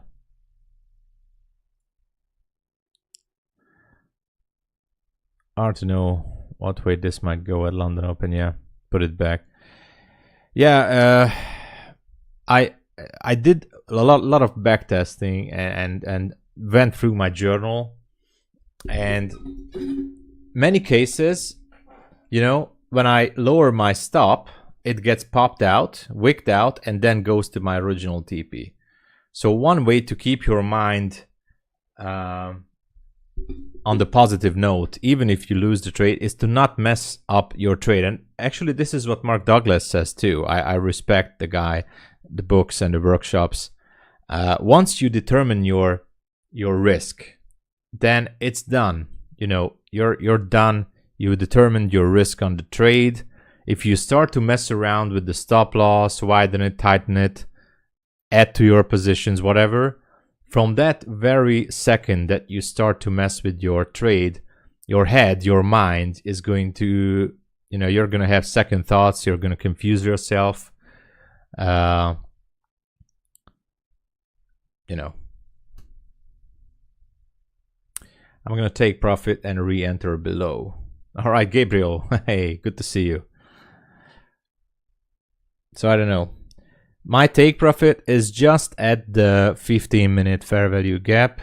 Hard to know what way this might go at London Open. Yeah, put it back. Yeah, I did a lot of back testing and went through my journal, and many cases, you know, when I lower my stop, it gets popped out, wicked out, and then goes to my original TP. So one way to keep your mind on the positive note, even if you lose the trade, is to not mess up your trade. And actually, this is what Mark Douglas says too. I respect the guy, the books and the workshops. Once you determine your risk, then it's done. You know, you're done. You determined your risk on the trade. If you start to mess around with the stop loss, widen it, tighten it, add to your positions, whatever, from that very second that you start to mess with your trade, your head, your mind is going to, you know, you're going to have second thoughts. You're going to confuse yourself. You know, I'm going to take profit and re-enter below. All right, Gabriel. Hey, good to see you. So I don't know. My take profit is just at the 15-minute fair value gap.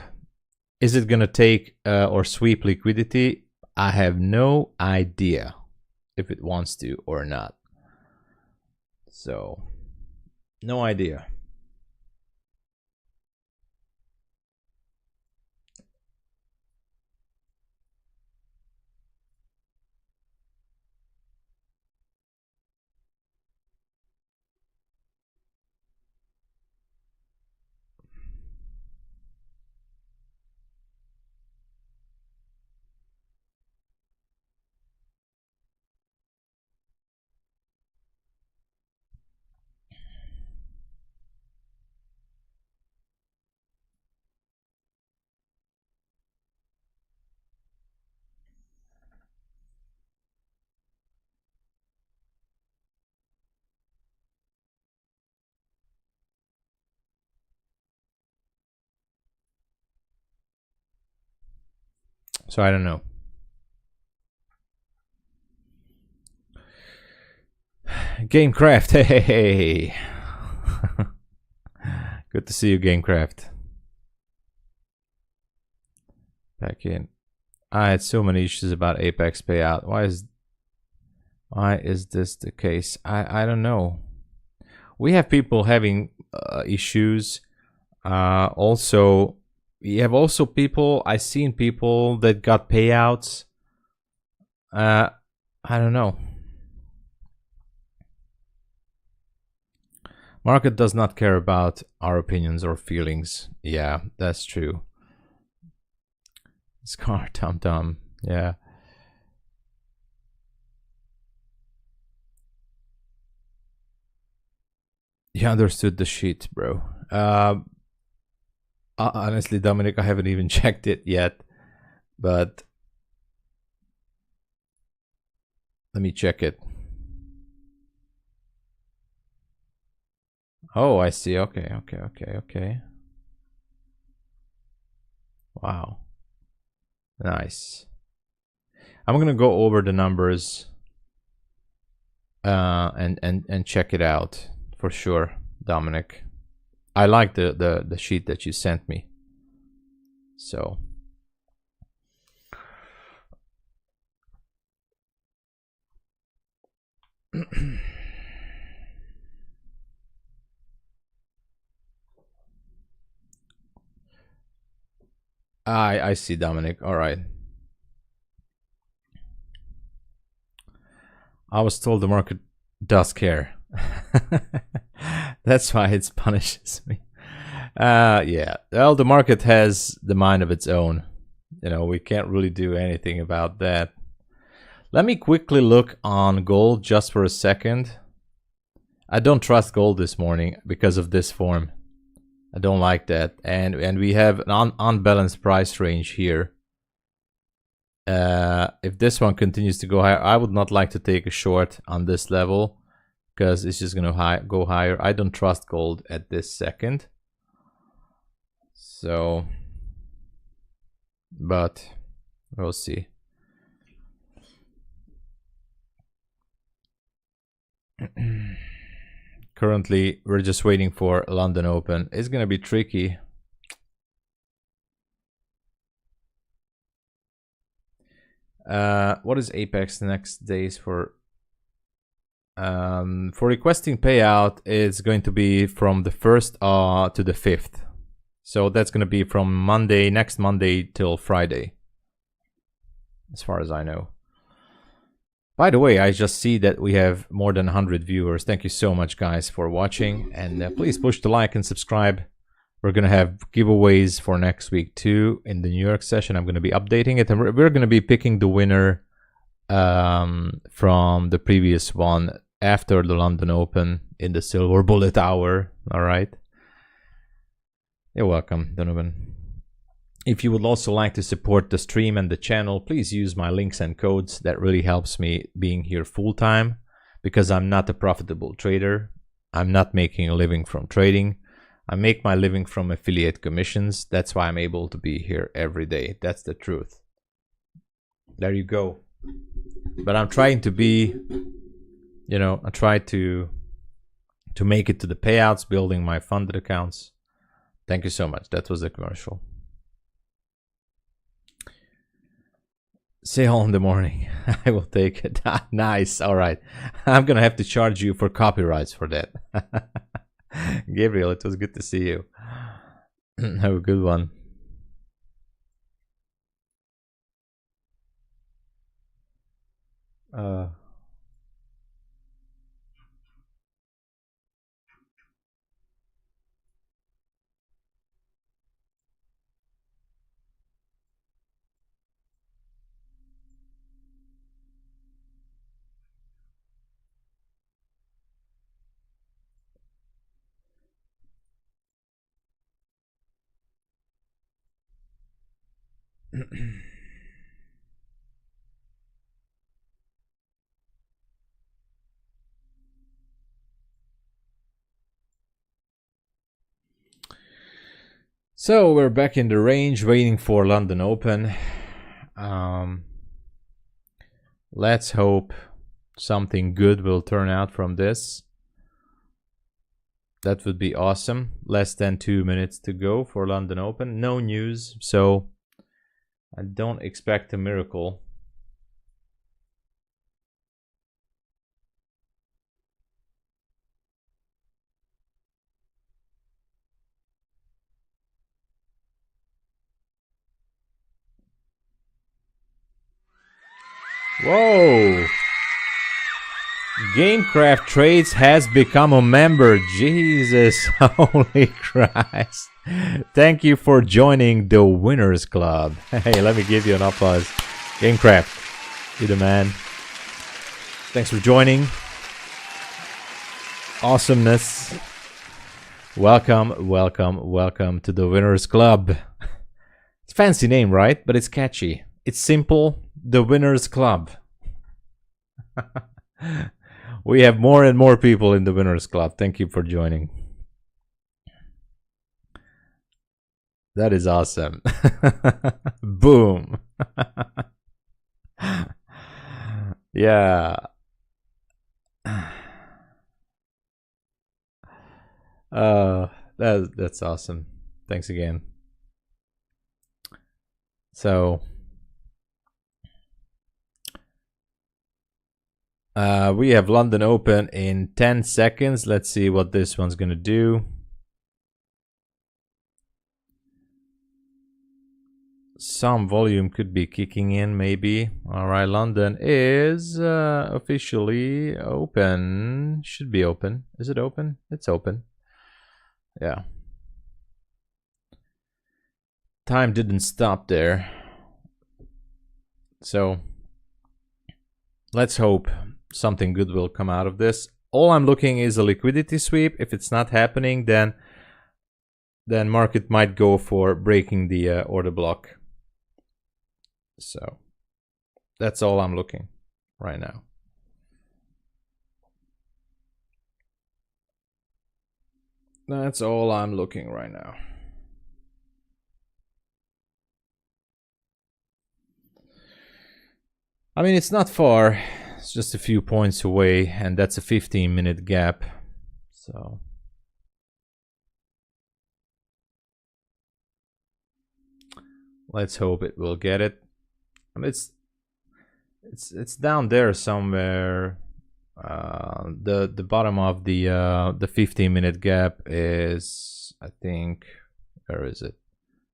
Is it going to take or sweep liquidity? I have no idea if it wants to or not. So, no idea. So I don't know. Gamecraft, hey. Good to see you, Gamecraft. Back in. I had so many issues about Apex payout. Why is this the case? I don't know. We have people having issues. Also, we have also people. I've seen people that got payouts. I don't know. Market does not care about our opinions or feelings. Yeah, that's true. Scar Tom Tom. Yeah. You understood the sheet, bro. Honestly, Dominic, I haven't even checked it yet, but let me check it. Oh, I see. Okay. Wow. Nice. I'm gonna go over the numbers and check it out for sure, Dominic. I like the sheet that you sent me. So I see, Dominic. All right. I was told the market does care. That's why it punishes me. Yeah. Well, the market has the mind of its own. You know, we can't really do anything about that. Let me quickly look on gold just for a second. I don't trust gold this morning because of this form. I don't like that. And we have an unbalanced price range here. If this one continues to go higher, I would not like to take a short on this level because it's just gonna go higher. I don't trust gold at this second. So, but we'll see. Currently, we're just waiting for London Open. It's gonna be tricky. What is Apex next days for requesting payout? Is going to be from the 1st to the 5th. So that's going to be from Monday, next Monday till Friday, as far as I know. By the way, I just see that we have more than 100 viewers. Thank you so much, guys, for watching. And please push the like and subscribe. We're going to have giveaways for next week, too. In the New York session, I'm going to be updating it. And we're going to be picking the winner from the previous one after the London Open in the Silver Bullet Hour. All right. You're welcome, Donovan. If you would also like to support the stream and the channel, please use my links and codes. That really helps me being here full time because I'm not a profitable trader. I'm not making a living from trading. I make my living from affiliate commissions. That's why I'm able to be here every day. That's the truth. There you go. But I'm trying to be, you know, I try to make it to the payouts, building my funded accounts. Thank you so much. That was the commercial. Sale in the morning. I will take it. Nice. All right. I'm going to have to charge you for copyrights for that. Gabriel, it was good to see you. Have a good one. So we're back in the range, waiting for London Open. Let's hope something good will turn out from this. That would be awesome. Less than 2 minutes to go for London Open. No news, so I don't expect a miracle. Whoa! Gamecraft Trades has become a member. Jesus, holy Christ. Thank you for joining the Winners Club. Hey, let me give you an applause. Gamecraft, you're the man. Thanks for joining. Awesomeness. Welcome, welcome, welcome to the Winners Club. It's a fancy name, right? But it's catchy. It's simple. The Winners Club. We have more and more people in the Winners Club. Thank you for joining. That is awesome. Boom. Yeah. That's awesome. Thanks again. So we have London open in 10 seconds. Let's see what this one's gonna do. Some volume could be kicking in, maybe. All right, London is officially open. Should be open. Is it open? It's open. Yeah. Time didn't stop there. So let's hope something good will come out of this. All I'm looking is a liquidity sweep. If it's not happening, then market might go for breaking the order block. So that's all I'm looking right now. That's all I'm looking right now. I mean, it's not far. It's just a few points away, and that's a 15-minute gap. So let's hope it will get it. I mean, it's down there somewhere. The bottom of the 15-minute gap is, I think, where is it?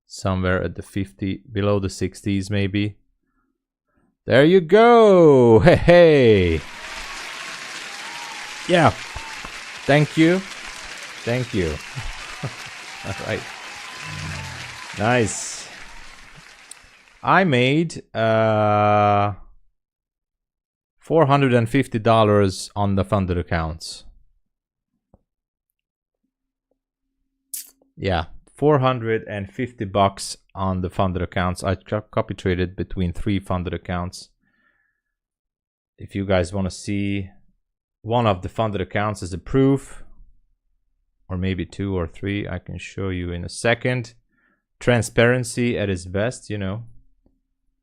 Somewhere at the 50, below the 60s maybe. There you go. Hey. Yeah. Thank you. Thank you. All right. Nice. I made $450 on the funded accounts. Yeah, $450 on the funded accounts. I copy traded between 3 funded accounts. If you guys want to see one of the funded accounts as a proof, or maybe 2 or 3, I can show you in a second. Transparency at its best, you know.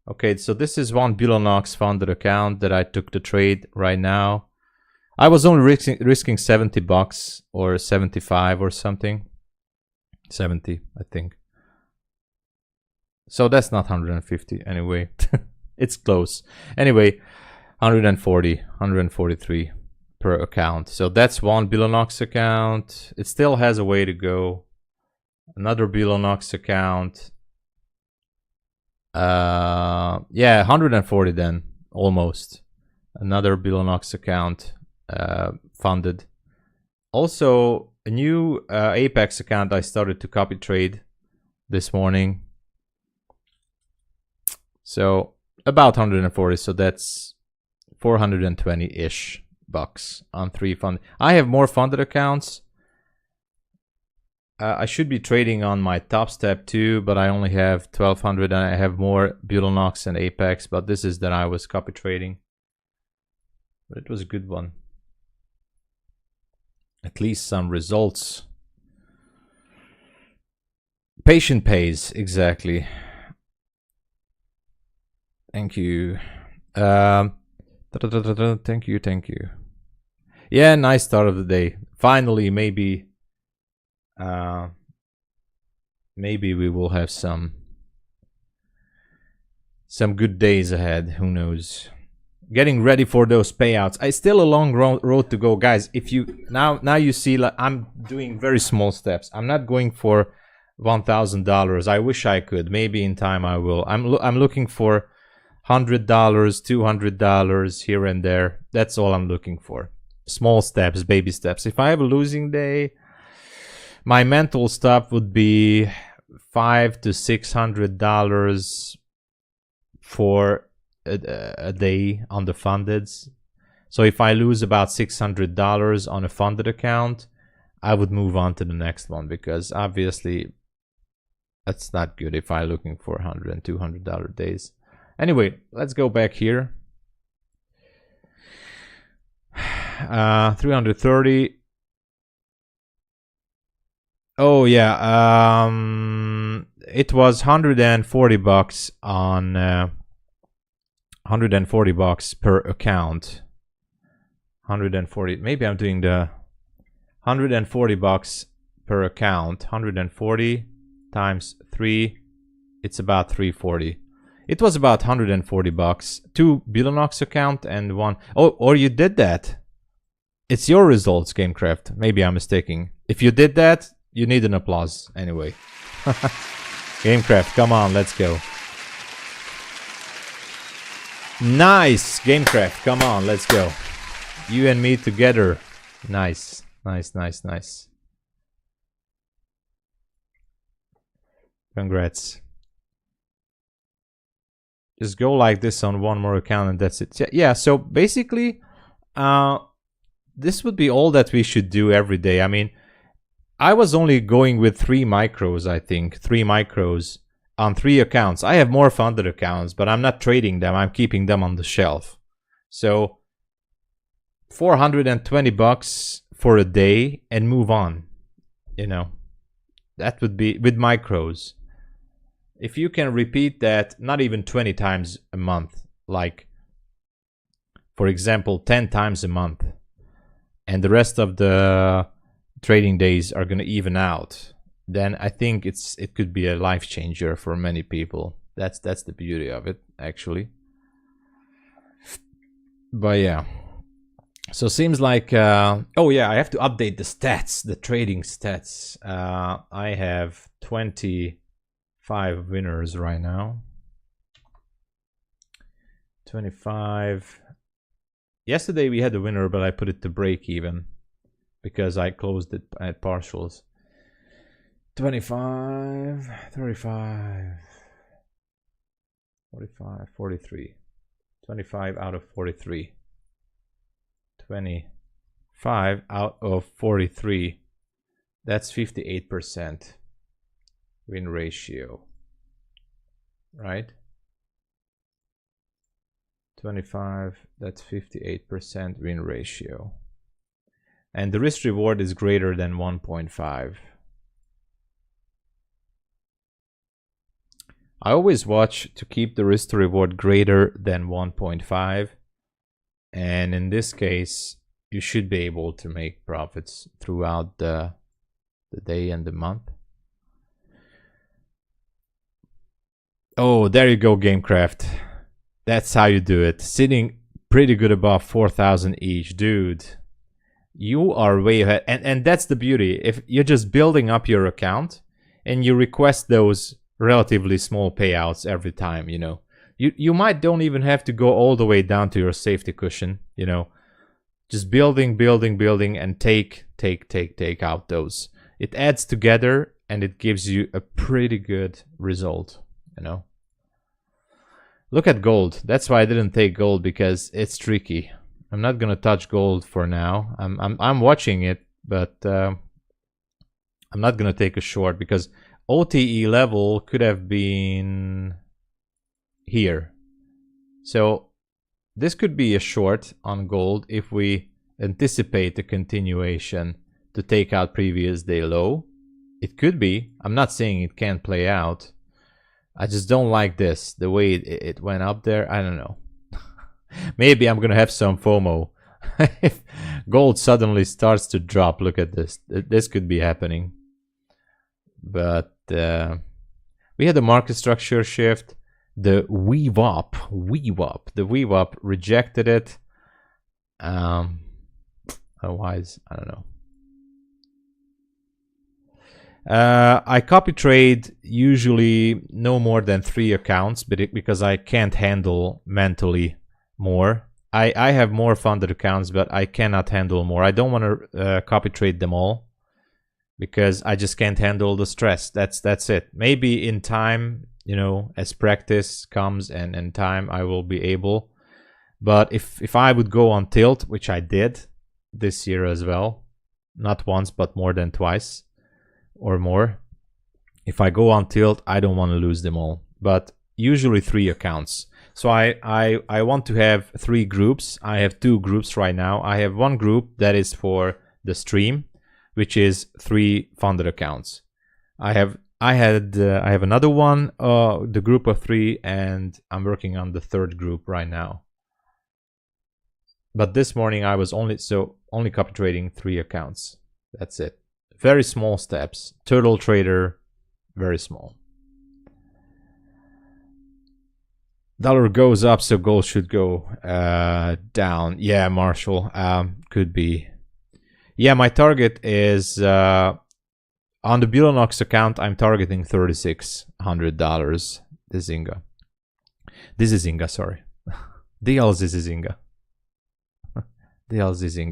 Okay, so this is one BULENOX funded account that I took the trade right now. I was only risking $70 or 75 or something. 70, I think. So that's not 150 anyway. It's close. Anyway, 140, 143 per account. So that's one BULENOX account. It still has a way to go. Another BULENOX account. Yeah, 140 then, almost. Another BULENOX account funded. Also, a new Apex account I started to copy trade this morning. So about 140, so that's 420-ish bucks on 3 funded. I have more funded accounts. I should be trading on my TOPSTEP too, but I only have 1200 and I have more BULENOX and Apex, but this is that I was copy trading. But it was a good one. At least some results. Patient pays, exactly. Thank you. Thank you, thank you. Yeah, nice start of the day. Finally, maybe we will have some good days ahead. Who knows? Getting ready for those payouts. I still a long road to go, guys. If you now you see, like, I'm doing very small steps. I'm not going for $1,000. I wish I could. Maybe in time I will. I'm looking for $100, $200 here and there. That's all I'm looking for. Small steps, baby steps. If I have a losing day, my mental stop would be $500 to $600 for a day on the fundeds. So if I lose about $600 on a funded account, I would move on to the next one, because obviously that's not good if I'm looking for $100 and $200 days. Anyway, let's go back here. 330. Oh yeah, it was $140 on $140 per account. 140. Maybe I'm doing the $140 per account. 140 times 3. It's about 340. It was about $140. 2 Buleanox account and 1. Oh, or you did that. It's your results, Gamecraft. Maybe I'm mistaken. If you did that, you need an applause anyway. Gamecraft, come on, let's go. Nice, Gamecraft, come on, let's go. You and me together. Nice, nice, nice, nice. Congrats. Just go like this on one more account and that's it. Yeah, so basically, this would be all that we should do every day. I mean, I was only going with 3 micros, I think. 3 micros on 3 accounts. I have more funded accounts, but I'm not trading them. I'm keeping them on the shelf. So $420 for a day and move on. You know, that would be with micros. If you can repeat that, not even 20 times a month, like, for example, 10 times a month, and the rest of the trading days are going to even out, then I think it could be a life changer for many people. That's the beauty of it, actually. But yeah, so seems like oh yeah, I have to update the stats, the trading stats. I have 25 winners right now. 25. Yesterday we had a winner, but I put it to break even because I closed it at partials. 25, 35, 45, 43. 25 out of 43. 25 out of 43. That's 58% win ratio, right? 25, that's 58% win ratio. And the risk reward is greater than 1.5. I always watch to keep the risk to reward greater than 1.5. And in this case, you should be able to make profits throughout the day and the month. Oh, there you go, Gamecraft. That's how you do it. Sitting pretty good above 4,000 each. Dude, you are way ahead. And that's the beauty. If you're just building up your account and you request those relatively small payouts every time, you know, you might don't even have to go all the way down to your safety cushion, you know, just building and take out those. It adds together and it gives you a pretty good result, you know. Look at gold. That's why I didn't take gold, because it's tricky. I'm not gonna touch gold for now. I'm watching it, but I'm not gonna take a short because OTE level could have been here. So this could be a short on gold if we anticipate the continuation to take out previous day low. It could be. I'm not saying it can't play out. I just don't like this, the way it went up there. I don't know. Maybe I'm gonna have some FOMO. If gold suddenly starts to drop, look at this. This could be happening. But we had a market structure shift. The VWAP rejected it. Otherwise, I don't know. I copy trade usually no more than 3 accounts, but because I can't handle mentally more. I have more funded accounts, but I cannot handle more. I don't want to copy trade them all because I just can't handle the stress. That's it. Maybe in time, you know, as practice comes and in time, I will be able. But if I would go on tilt, which I did this year as well, not once but more than twice or more, if I go on tilt, I don't want to lose them all. But usually 3 accounts. So I want to have 3 groups. I have 2 groups right now. I have one group that is for the stream, which is 3 funded accounts. I have I have another one, the group of 3, and I'm working on the third group right now. But this morning I was only copy trading 3 accounts. That's it. Very small steps. Turtle trader, very small. Dollar goes up, so gold should go down. Yeah, Marshall, could be. Yeah, my target is on the Buleanox account. I'm targeting $3,600. This is Inga. Sorry, this is Inga.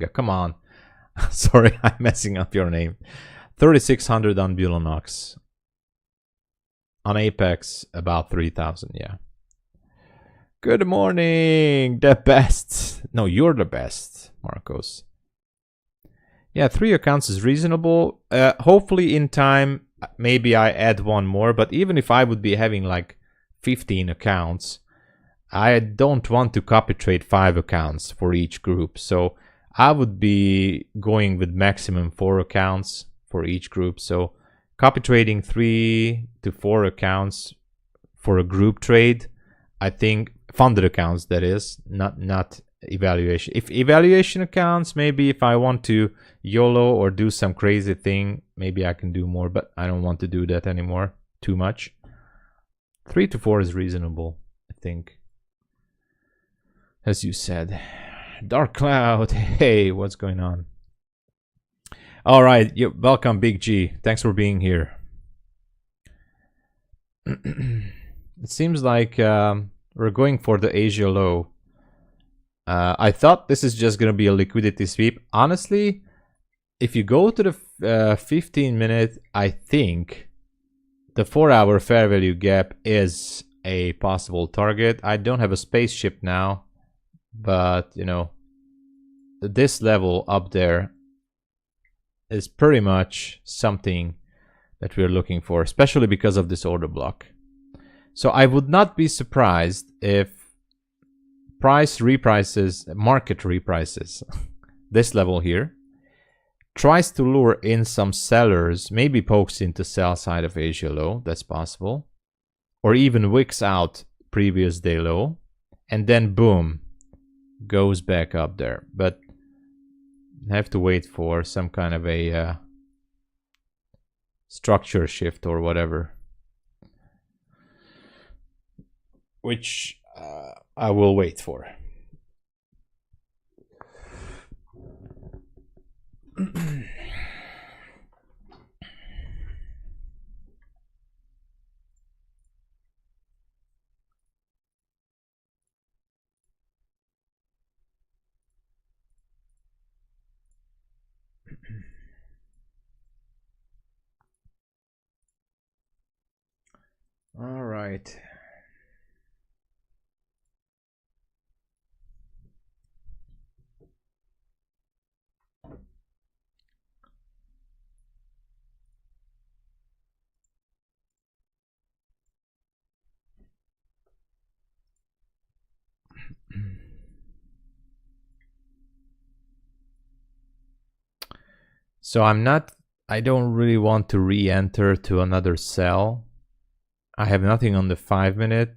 Come on. Sorry, I'm messing up your name. 3,600 on Buleanox. On Apex, about 3,000. Yeah. Good morning, the best. No, you're the best, Marcos. Yeah, 3 accounts is reasonable. Hopefully in time, maybe I add one more. But even if I would be having like 15 accounts, I don't want to copy trade 5 accounts for each group. So I would be going with maximum 4 accounts for each group. So copy trading 3 to 4 accounts for a group trade. I think funded accounts, that is, not evaluation. If evaluation accounts, maybe if I want to YOLO or do some crazy thing, maybe I can do more, but I don't want to do that anymore too much. 3 to 4 is reasonable, I think. As you said. Dark Cloud, hey, what's going on? All right, welcome, Big G. Thanks for being here. It seems like we're going for the Asia low. I thought this is just going to be a liquidity sweep. Honestly, if you go to the 15-minute, I think the 4-hour fair value gap is a possible target. I don't have a spaceship now, but you know, this level up there is pretty much something that we're looking for, especially because of this order block. So I would not be surprised if market reprices this level here, tries to lure in some sellers, maybe pokes into sell side of Asia low, that's possible, or even wicks out previous day low, and then boom, goes back up there. But I have to wait for some kind of a structure shift or whatever, which I will wait for. All right. So I don't really want to re-enter to another sell. I have nothing on the 5-minute,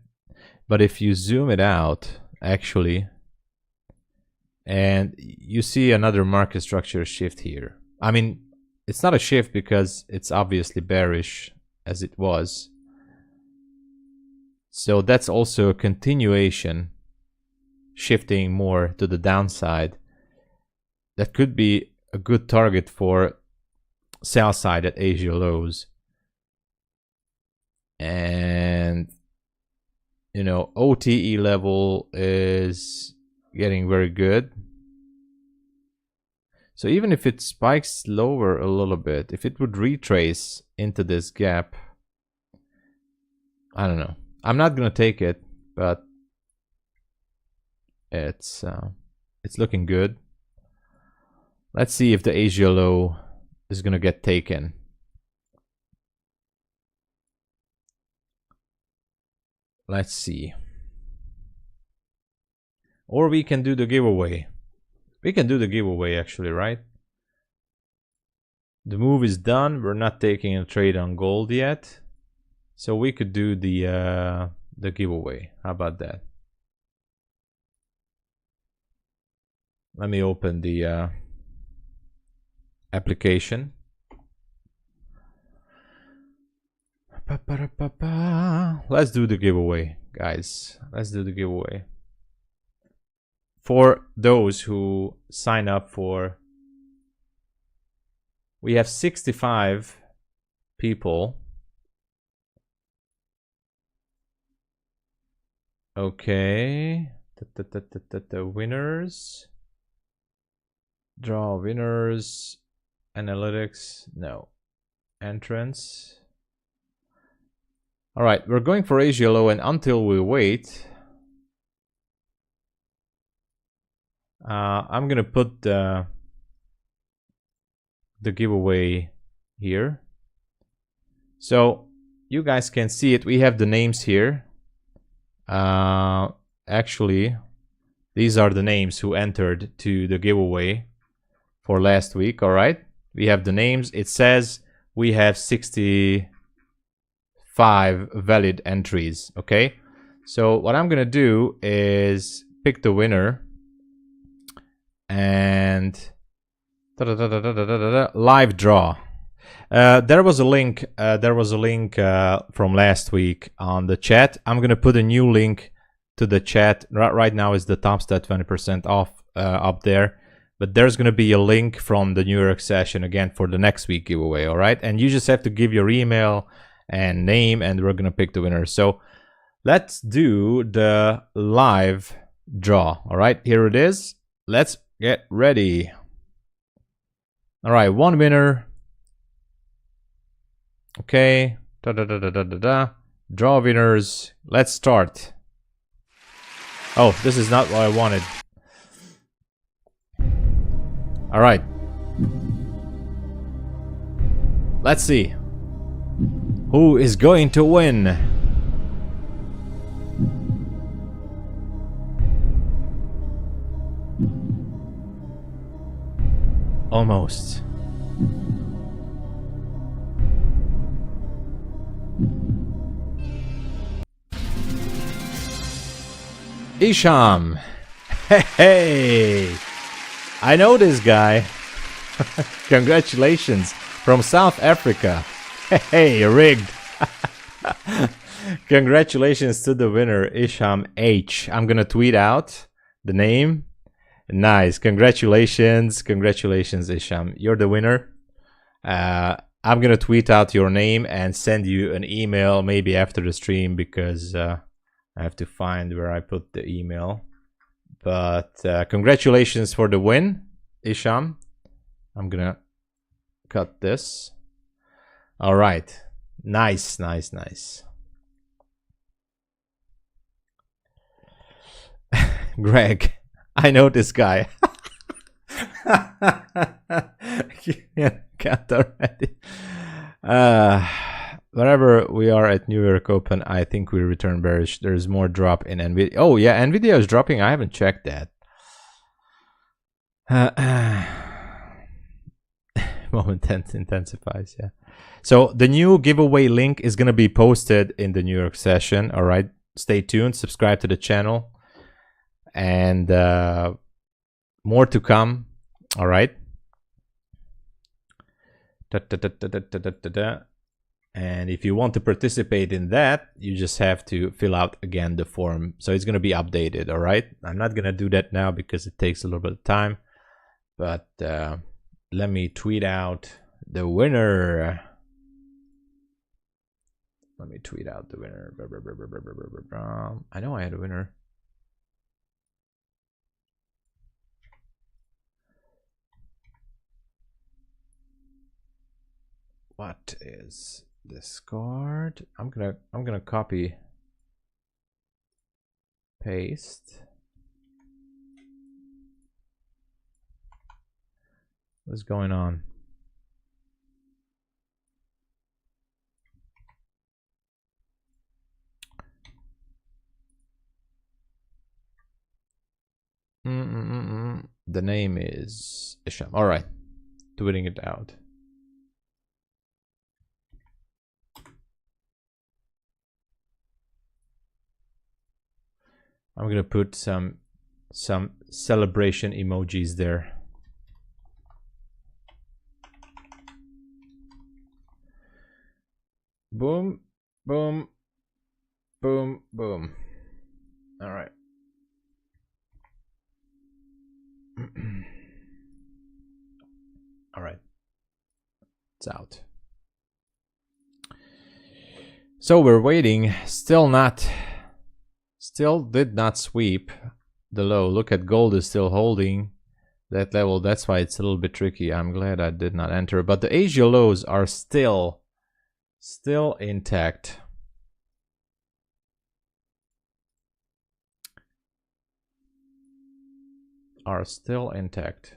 but if you zoom it out, actually, and you see another market structure shift here. I mean, it's not a shift because it's obviously bearish as it was. So that's also a continuation, shifting more to the downside. That could be a good target for sell side at Asia lows. And you know, OTE level is getting very good. So even if it spikes lower a little bit, if it would retrace into this gap, I don't know. I'm not gonna take it, but it's looking good. Let's see if the Asia low is gonna get taken. Let's see. Or we can do the giveaway. We can do the giveaway actually, right? The move is done. We're not taking a trade on gold yet. So we could do the giveaway. How about that? Let me open the application. Let's do the giveaway, guys. Let's do the giveaway. For those who sign up for, we have 65 people. Okay. The winners. Draw winners. Analytics. No. Entrance. All right, we're going for Asia low, and until we wait, I'm gonna put the giveaway here, so you guys can see it. We have the names here. Actually, these are the names who entered to the giveaway for last week. All right, we have the names. It says we have 65 valid entries. Okay, so what I'm gonna do is pick the winner and live draw. There was a link from last week on the chat. I'm gonna put a new link to the chat. Right now is the TOPSTEP 20% off up there, but there's gonna be a link from the New York session again for the next week giveaway. All right, and you just have to give your email and name, and we're gonna pick the winner. So let's do the live draw. All right, here it is. Let's get ready. All right, one winner. Okay, draw winners. Let's start. Oh, this is not what I wanted. All right, let's see who is going to win. Almost. Isham. Hey, I know this guy. Congratulations, from South Africa. Hey, rigged. Congratulations to the winner, Isham H. I'm gonna tweet out the name. Nice. Congratulations. Congratulations, Isham. You're the winner. I'm gonna tweet out your name and send you an email maybe after the stream, because I have to find where I put the email. But congratulations for the win, Isham. I'm gonna cut this. All right. Nice, nice, nice. Greg, I know this guy. Can't already. Whenever we are at New York Open, I think we return bearish. There's more drop in NVIDIA. Oh yeah, NVIDIA is dropping. I haven't checked that. Moment intensifies. Yeah. So the new giveaway link is gonna be posted in the New York session. All right. Stay tuned. Subscribe to the channel. And more to come. All right. And if you want to participate in that, you just have to fill out again the form. So it's going to be updated. All right. I'm not going to do that now because it takes a little bit of time. But let me tweet out the winner. Let me tweet out the winner. I know I had a winner. What is this card? I'm gonna copy, paste. What's going on? The name is Isham. All right, tweeting it out. I'm gonna put some celebration emojis there. Boom, boom, boom, boom. All right. All right. It's out. So we're waiting. Still did not sweep the low. Look at gold is still holding that level. That's why it's a little bit tricky. I'm glad I did not enter. But the Asia lows are still intact. Are still intact.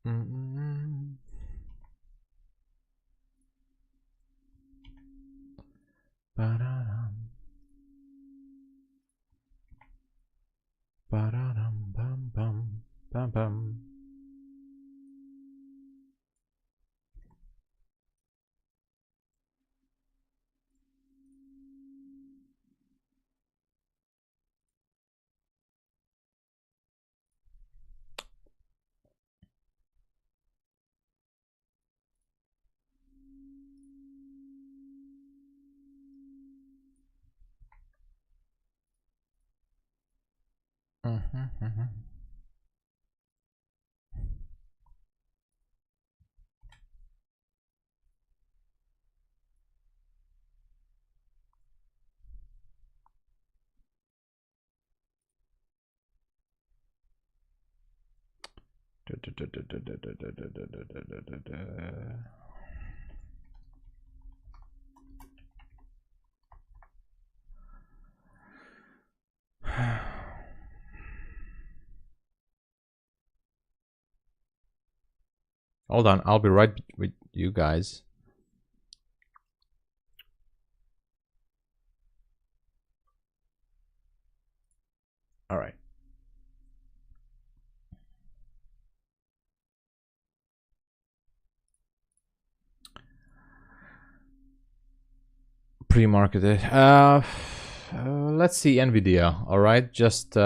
Mm-hmm. Ba-da-dum. Ba-da-dum, bum, bum, bum, bum. Mm-hmm. Hold on, I'll be right with you guys. All right. Pre-marketed. Let's see Nvidia. All right, just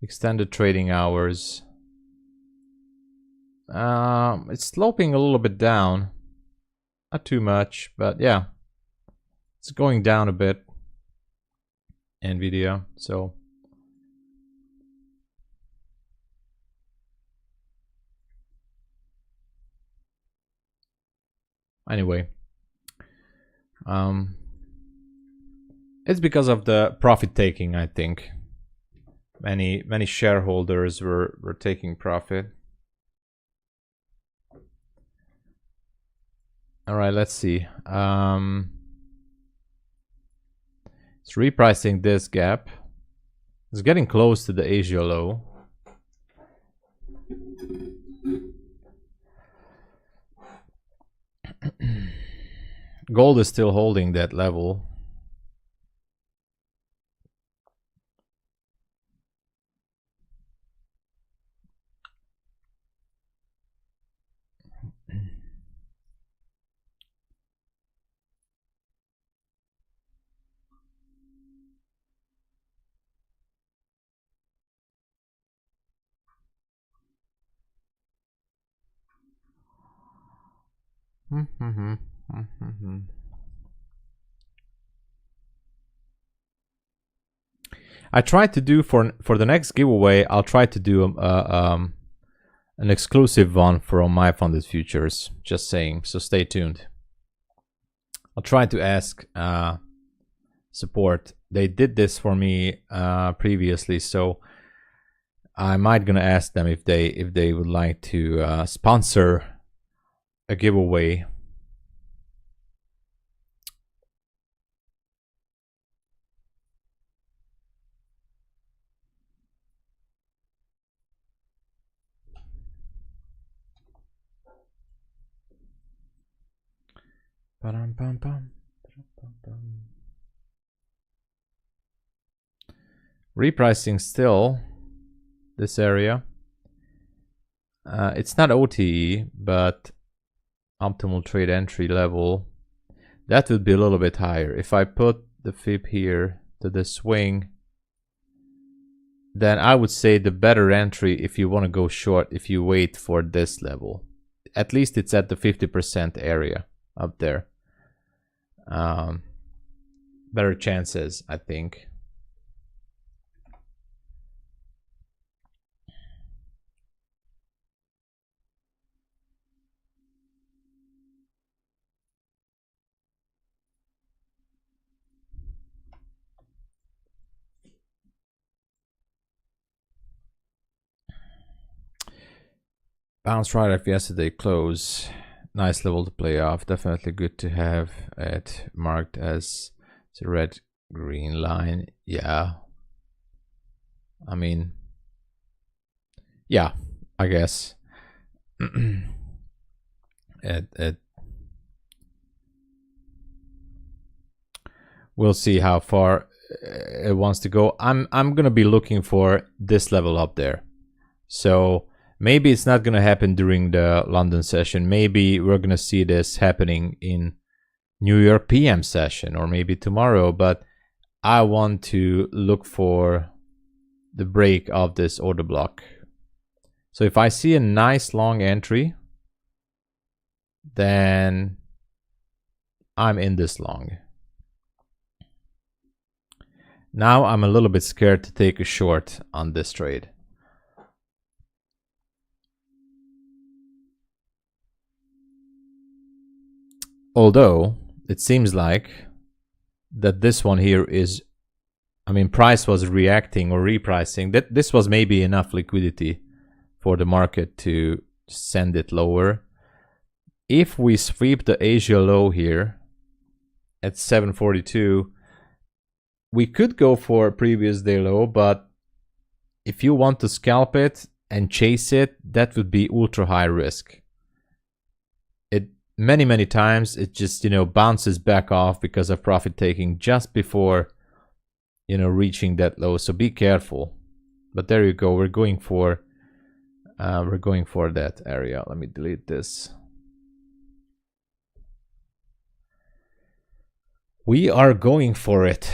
extended trading hours. It's sloping a little bit down, not too much, but yeah, it's going down a bit. Nvidia, so anyway, it's because of the profit taking. I think many shareholders were taking profit. All right, let's see. It's repricing this gap. It's getting close to the Asia low. Gold is still holding that level. I tried to do for the next giveaway. I'll try to do an exclusive one from MyFundedFutures. Just saying. So stay tuned. I'll try to ask support. They did this for me previously, so I might gonna ask them if they would like to sponsor a giveaway. Repricing still this area. It's not OTE, but optimal trade entry level. That would be a little bit higher. If I put the fib here to the swing, then I would say the better entry if you want to go short, if you wait for this level. At least it's at the 50% area up there. Better chances, I think. Bounced right off yesterday close. Nice level to play off. Definitely good to have it marked as the red green line. Yeah. I mean, yeah, I guess. We'll see how far it wants to go. I'm gonna be looking for this level up there. So maybe it's not gonna happen during the London session. Maybe we're gonna see this happening in New York PM session or maybe tomorrow. But I want to look for the break of this order block. So if I see a nice long entry, then I'm in this long. Now I'm a little bit scared to take a short on this trade. Although it seems like that this one here is, I mean, price was reacting or repricing. That this was maybe enough liquidity for the market to send it lower. If we sweep the Asia low here at 742, we could go for a previous day low, but if you want to scalp it and chase it, that would be ultra high risk. It many times it just, you know, bounces back off because of profit taking just before, you know, reaching that low. So be careful. But there you go. We're going for that area. Let me delete this. We are going for it.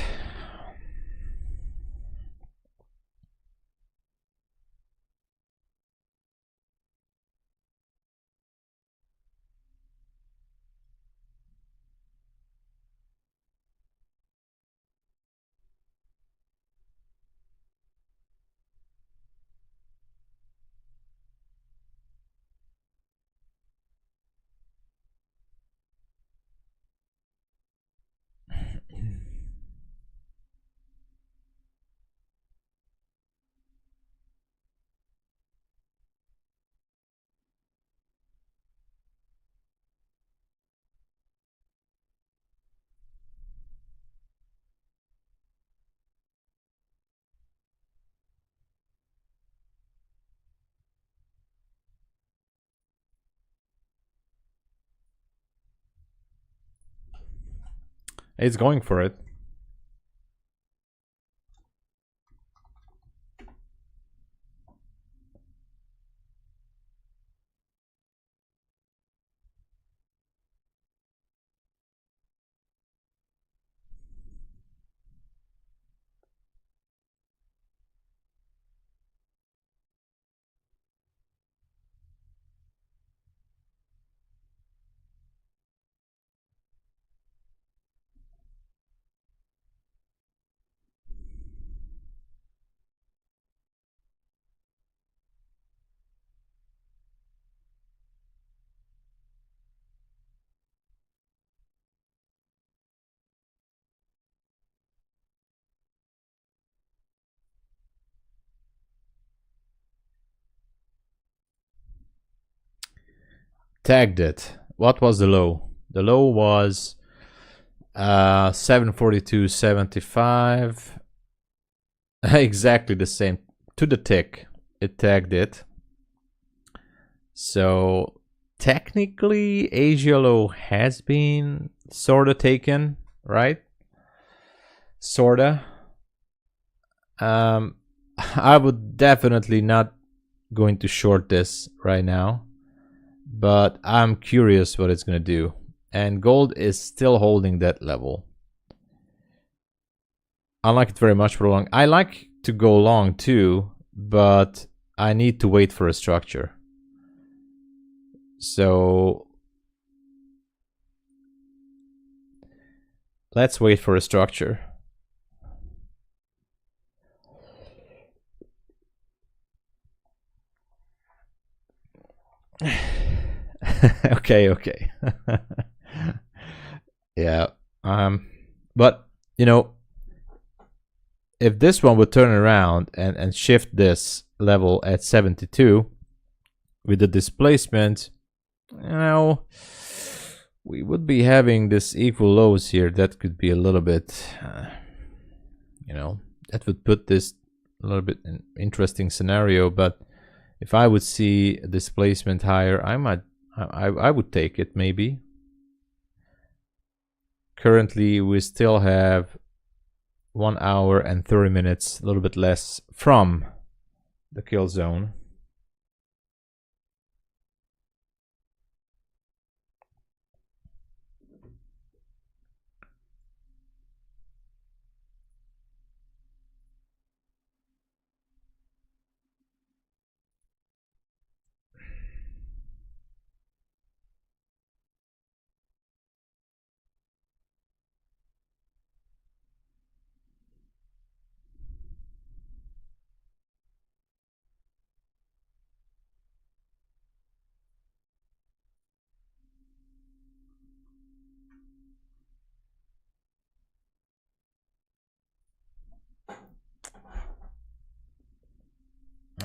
It's going for it. Tagged it. What was the low? The low was 742.75. Exactly the same to the tick. It tagged it. So technically Asia low has been sort of taken, right? Sorta. I would definitely not going to short this right now, but I'm curious what it's going to do. And gold is still holding that level. I like it very much for long. I like to go long too, but I need to wait for a structure. So let's wait for a structure. Okay. Yeah. But you know, if this one would turn around and shift this level at 72 with the displacement, you know, we would be having this equal lows here. That could be a little bit, you know, that would put this a little bit in interesting scenario. But if I would see a displacement higher, I would take it maybe. Currently, we still have 1 hour and 30 minutes, a little bit less from the kill zone.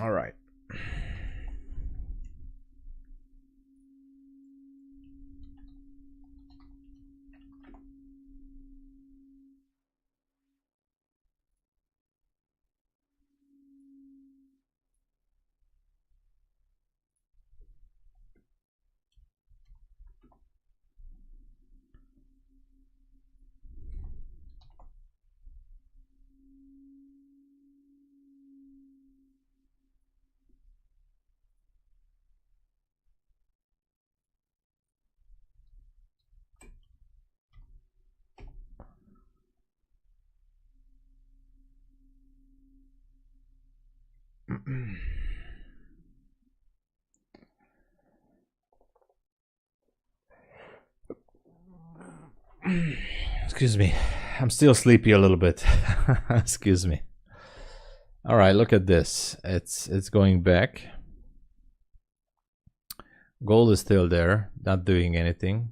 All right. Excuse me. I'm still sleepy a little bit. Excuse me. All right, look at this. It's going back. Gold is still there, not doing anything.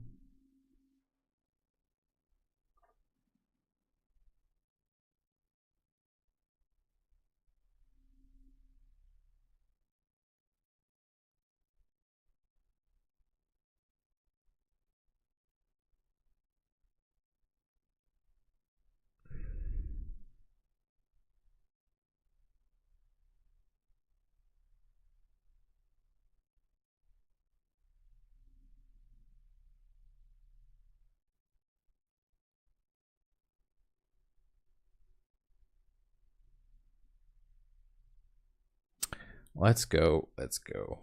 Let's go. Let's go.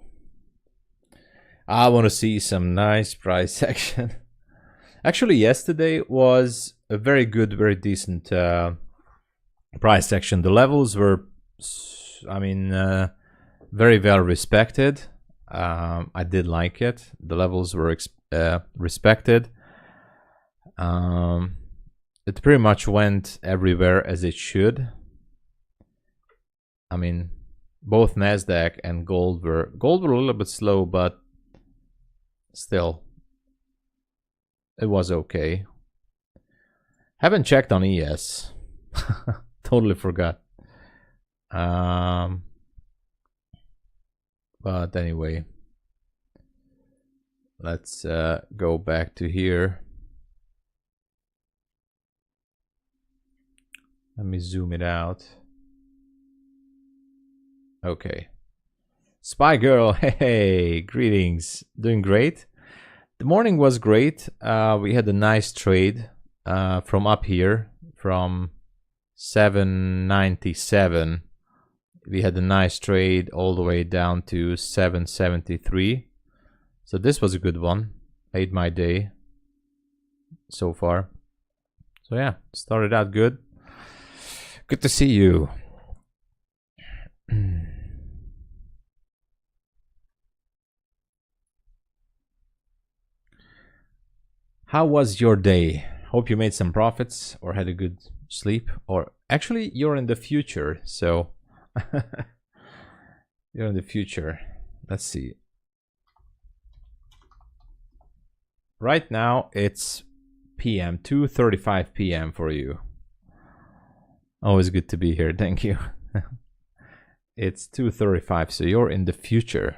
I want to see some nice price action. Actually, yesterday was a very good, very decent price action. The levels were, I mean, very well respected. I did like it. The levels were respected. It pretty much went everywhere as it should. I mean, both Nasdaq and gold were a little bit slow, but still, it was okay. Haven't checked on ES. Totally forgot. But anyway, let's go back to here. Let me zoom it out. Okay. Spy Girl, hey, greetings. Doing great. The morning was great. We had a nice trade from up here, from 797. We had a nice trade all the way down to 773. So this was a good one. Made my day so far. So yeah, started out good. Good to see you. How was your day? Hope you made some profits or had a good sleep, or actually you're in the future, so you're in the future. Let's see. Right now it's PM, 2:35 PM for you. Always good to be here. Thank you. It's 2:35, so you're in the future.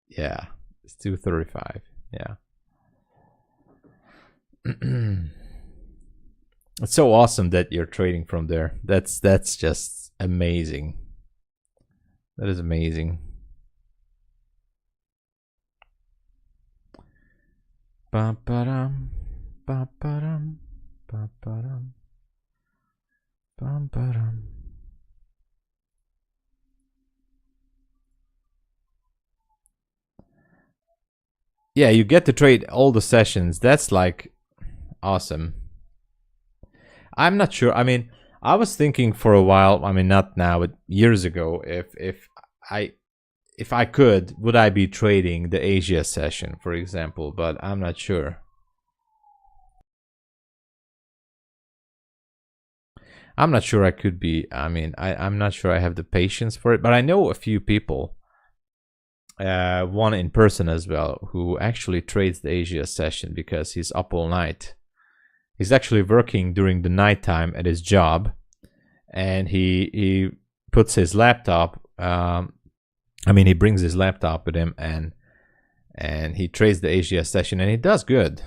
Yeah, it's 2:35. Yeah. It's so awesome that you're trading from there. That's just amazing. That is amazing. Ba-ba-dum, ba-ba-dum, ba-ba-dum, ba-ba-dum. Yeah, you get to trade all the sessions. That's like awesome. I'm not sure. I mean, I was thinking for a while, I mean not now, but years ago, if I could, would I be trading the Asia session, for example, but I'm not sure. I'm not sure I could be. I mean, I'm not sure I have the patience for it, but I know a few people, one in person as well, who actually trades the Asia session because he's up all night. He's actually working during the nighttime at his job, and he puts his laptop, I mean, he brings his laptop with him, and he trades the Asia session, and he does good.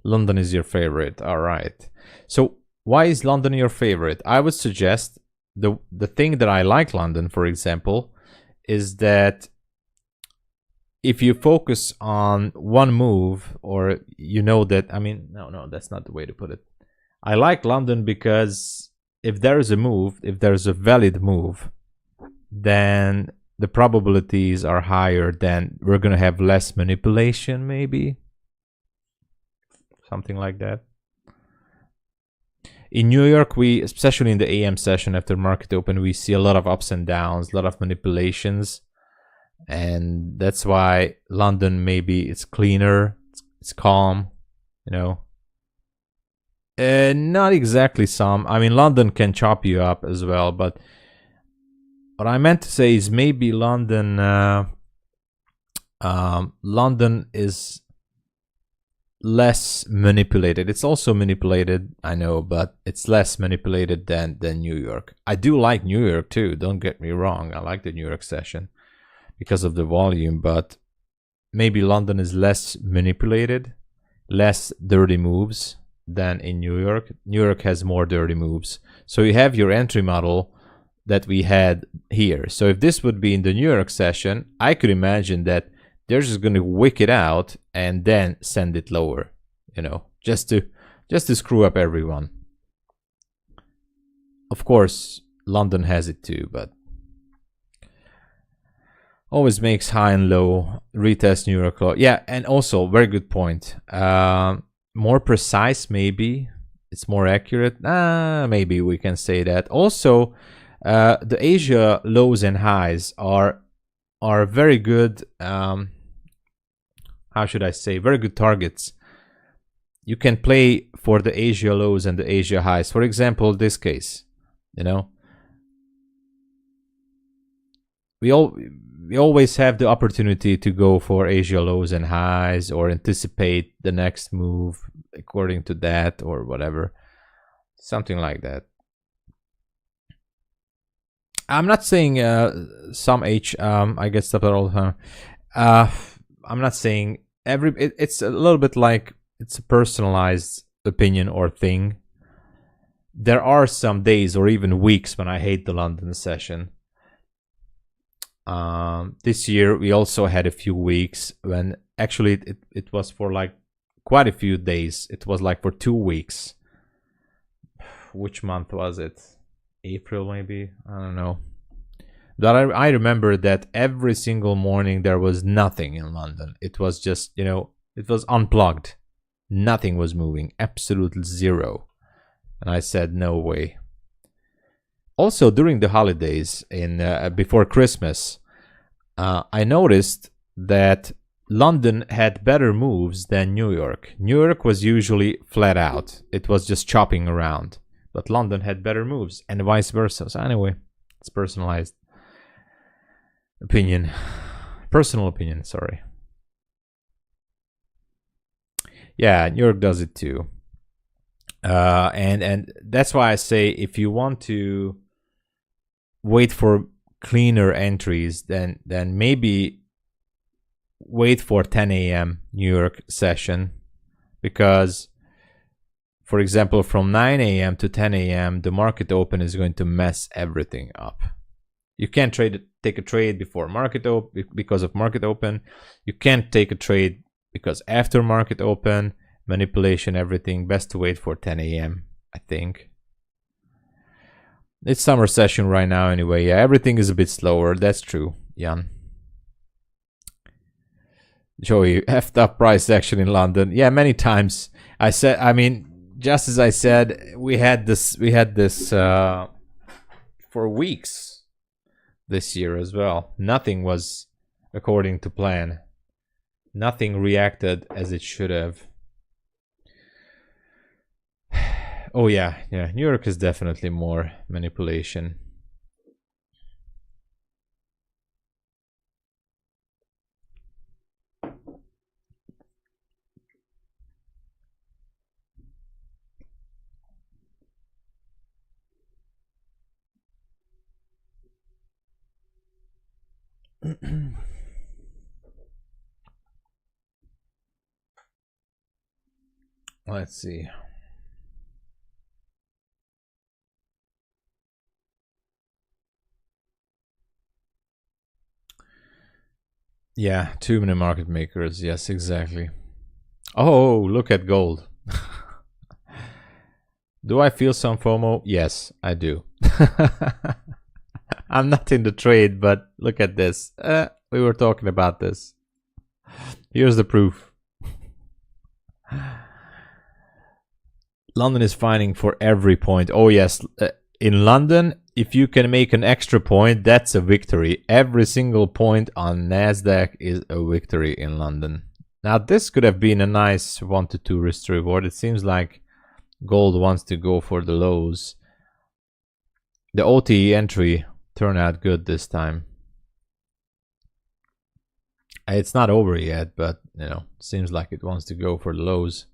London is your favorite. All right. So why is London your favorite? I would suggest the thing that I like London, for example, is that if you focus on one move, or you know that, I mean, no, that's not the way to put it. I like London because if there is a move, if there's a valid move, then the probabilities are higher, then we're going to have less manipulation, maybe. Something like that. In New York, we, especially in the AM session after market open, we see a lot of ups and downs, a lot of manipulations. And that's why London, maybe it's cleaner, it's calm, you know. Not exactly some. I mean, London can chop you up as well, but what I meant to say is maybe London, London is less manipulated. It's also manipulated, I know, but it's less manipulated than New York. I do like New York too, don't get me wrong. I like the New York session because of the volume, but maybe London is less manipulated, less dirty moves than in New York. New York has more dirty moves. So you have your entry model that we had here. So if this would be in the New York session, I could imagine that they're just going to wick it out and then send it lower, you know, just to screw up everyone. Of course, London has it too, but always makes high and low, retest New York low. Yeah, and also very good point. More precise, maybe it's more accurate. Maybe we can say that. Also, the Asia lows and highs are very good. How should I say? Very good targets. You can play for the Asia lows and the Asia highs. For example, this case, you know, we always have the opportunity to go for Asia lows and highs, or anticipate the next move according to that, or whatever, something like that. I'm not saying some I get stuff all the time. I'm not saying it's a little bit like it's a personalized opinion or thing. there are some days or even weeks when I hate the London session. This year we also had a few weeks when actually it was for like quite a few days. It was like for 2 weeks. Which month was it? April maybe? I don't know. But I remember that every single morning there was nothing in London. It was just, you know, it was unplugged. Nothing was moving. Absolutely zero. And I said, no way. Also, during the holidays, before Christmas, I noticed that London had better moves than New York. New York was usually flat out. It was just chopping around. But London had better moves, and vice versa. So anyway, it's personalized opinion. Personal opinion, sorry. Yeah, New York does it too. And that's why I say if you want to wait for cleaner entries, then maybe wait for 10 a.m. New York session, because for example from 9 a.m. to 10 a.m. the market open is going to mess everything up. You can't take a trade before market open because of market open. You can't take a trade because after market open, manipulation, everything. Best to wait for 10 a.m. I think. It's summer session right now anyway. Yeah, everything is a bit slower. That's true, Jan. Joey, effed up price action in London. Yeah, many times. I mean, just as I said, we had this for weeks this year as well. Nothing was according to plan. Nothing reacted as it should have. Oh yeah, New York is definitely more manipulation. Let's see. Yeah, too many market makers. Yes, exactly. Oh, look at gold. Do I feel some FOMO? Yes, I do. I'm not in the trade, but look at this. We were talking about this. Here's the proof. London is fighting for every point. Oh yes, in London, if you can make an extra point, that's a victory. Every single point on Nasdaq is a victory in London. Now this could have been a nice 1 to 2 risk to reward. It seems like gold wants to go for the lows. The OTE entry turned out good this time. It's not over yet, but you know, seems like it wants to go for the lows.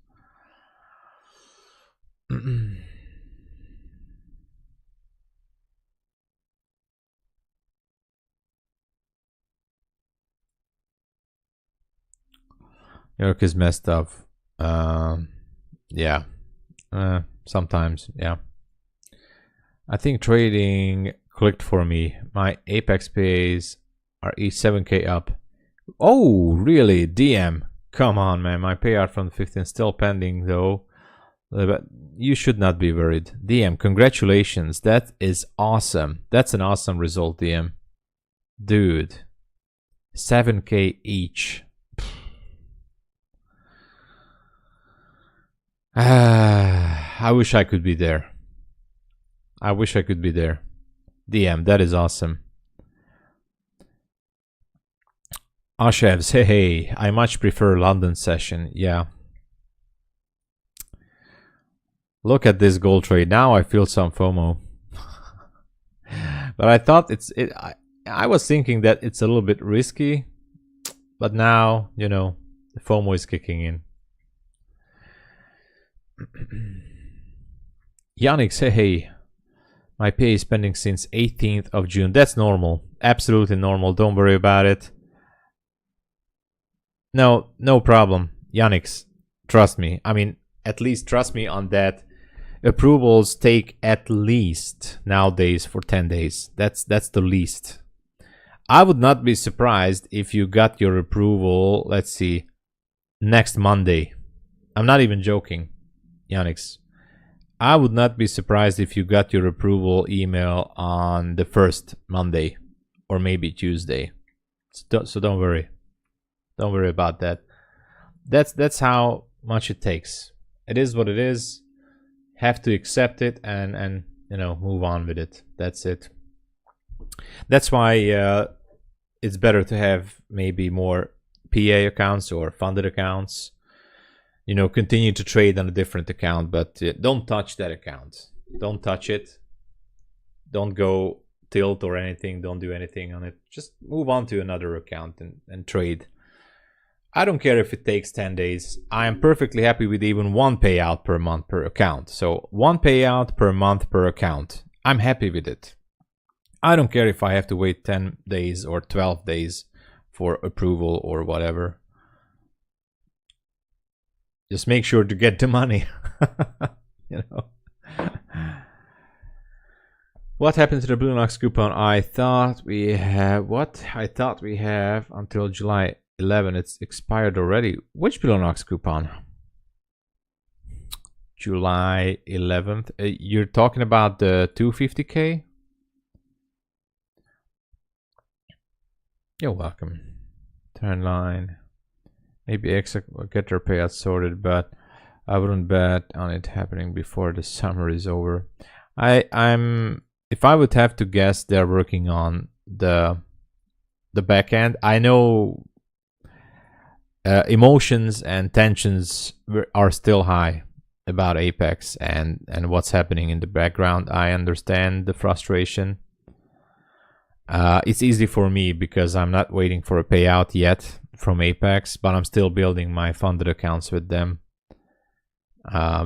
New York is messed up. Yeah. Sometimes, yeah. I think trading clicked for me. My Apex pays are each 7k up. Oh, really? DM? Come on, man. My payout from the 15 still pending, though. But you should not be worried. DM, congratulations. That is awesome. That's an awesome result, DM. Dude. 7k each. I wish I could be there. I wish I could be there. DM, that is awesome. Ashevs, hey, I much prefer London session. Yeah. Look at this gold trade. Now I feel some FOMO. But I thought I was thinking that it's a little bit risky. But now, you know, the FOMO is kicking in. Yannick, say hey. My pay is pending since 18th of June. That's normal. Absolutely normal. Don't worry about it. No problem. Yannick, trust me. I mean, at least trust me on that. approvals take at least nowadays for 10 days. That's the least. I would not be surprised if you got your approval, let's see, next Monday. I'm not even joking, Yannick. I would not be surprised if you got your approval email on the first Monday or maybe Tuesday. So don't worry. Don't worry about that. That's how much it takes. It is what it is. Have to accept it and you know, move on with it. That's it. That's why it's better to have maybe more PA accounts or funded accounts. You know, continue to trade on a different account, but don't touch that account. Don't touch it. Don't go tilt or anything. Don't do anything on it. Just move on to another account and trade. I don't care if it takes 10 days. I am perfectly happy with even one payout per month per account. So one payout per month per account. I'm happy with it. I don't care if I have to wait 10 days or 12 days for approval or whatever. Just make sure to get the money. You know. What happened to the BULENOX coupon? I thought we have what? I thought we have until July 11. It's expired already. Which BULENOX coupon? July 11th. You're talking about the 250K? You're welcome. Turn line. Maybe X will get their payouts sorted, but I wouldn't bet on it happening before the summer is over. If I would have to guess, they're working on the back end. I know emotions and tensions are still high about Apex and what's happening in the background. I understand the frustration. It's easy for me because I'm not waiting for a payout yet from Apex, but I'm still building my funded accounts with them.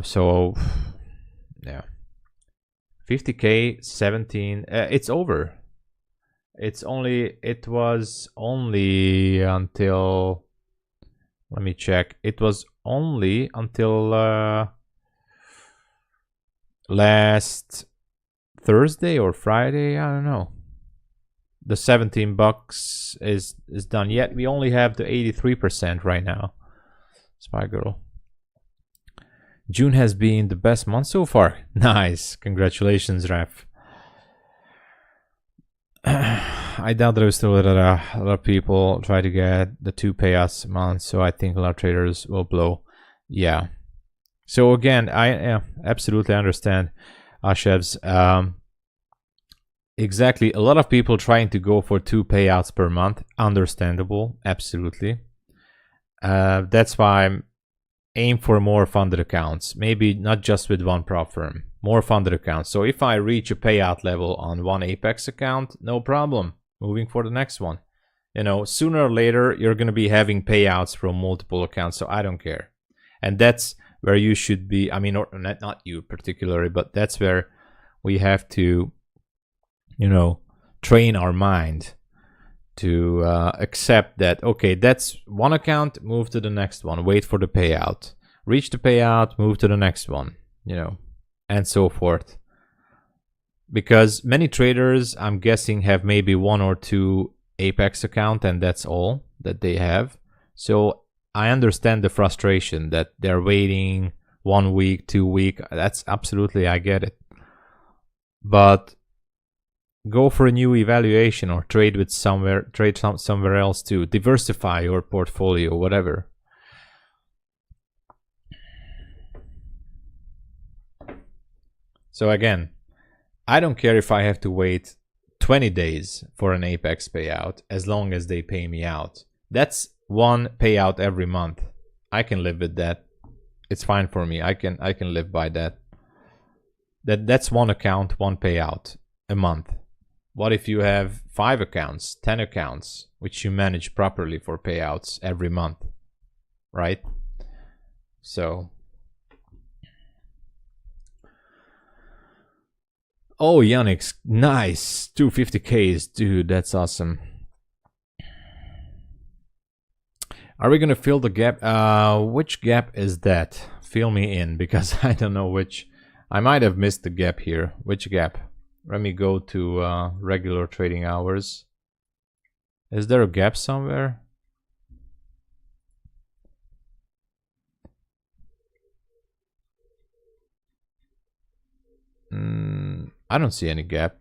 So yeah, 50K 17. It's over. It was only until, let me check. It was only until last Thursday or Friday. I don't know. The 17 bucks is done yet. We only have the 83% right now. Spy Girl. June has been the best month so far. Nice. Congratulations, Raf. I doubt there is still a lot of people try to get the 2 payouts a month, so I think a lot of traders will blow. Yeah. So again, I absolutely understand Ashev's. Exactly. A lot of people trying to go for 2 payouts per month. Understandable. Absolutely. That's why I'm aim for more funded accounts. Maybe not just with one prop firm. More funded accounts. So if I reach a payout level on one Apex account, no problem. Moving for the next one. You know, sooner or later, you're going to be having payouts from multiple accounts. So I don't care. And that's where you should be. I mean, or not you particularly, but that's where we have to, you know, train our mind to accept that, okay, that's one account, move to the next one, wait for the payout, reach the payout, move to the next one, you know, and so forth. Because many traders, I'm guessing, have maybe 1 or 2 Apex account and that's all that they have. So I understand the frustration that they're waiting 1 week, 2 weeks. That's absolutely, I get it. But go for a new evaluation or trade with somewhere else too. Diversify your portfolio, whatever. So again, I don't care if I have to wait 20 days for an Apex payout as long as they pay me out. That's 1 payout every month. I can live with that. It's fine for me. I can live by that. That's 1 account, 1 payout a month. What if you have 5 accounts, 10 accounts, which you manage properly for payouts every month, right? So, oh, Yannick, nice, 250Ks, dude, that's awesome. Are we gonna fill the gap? Which gap is that? Fill me in, because I don't know which. I might have missed the gap here. Which gap? Let me go to regular trading hours. Is there a gap somewhere? I don't see any gap.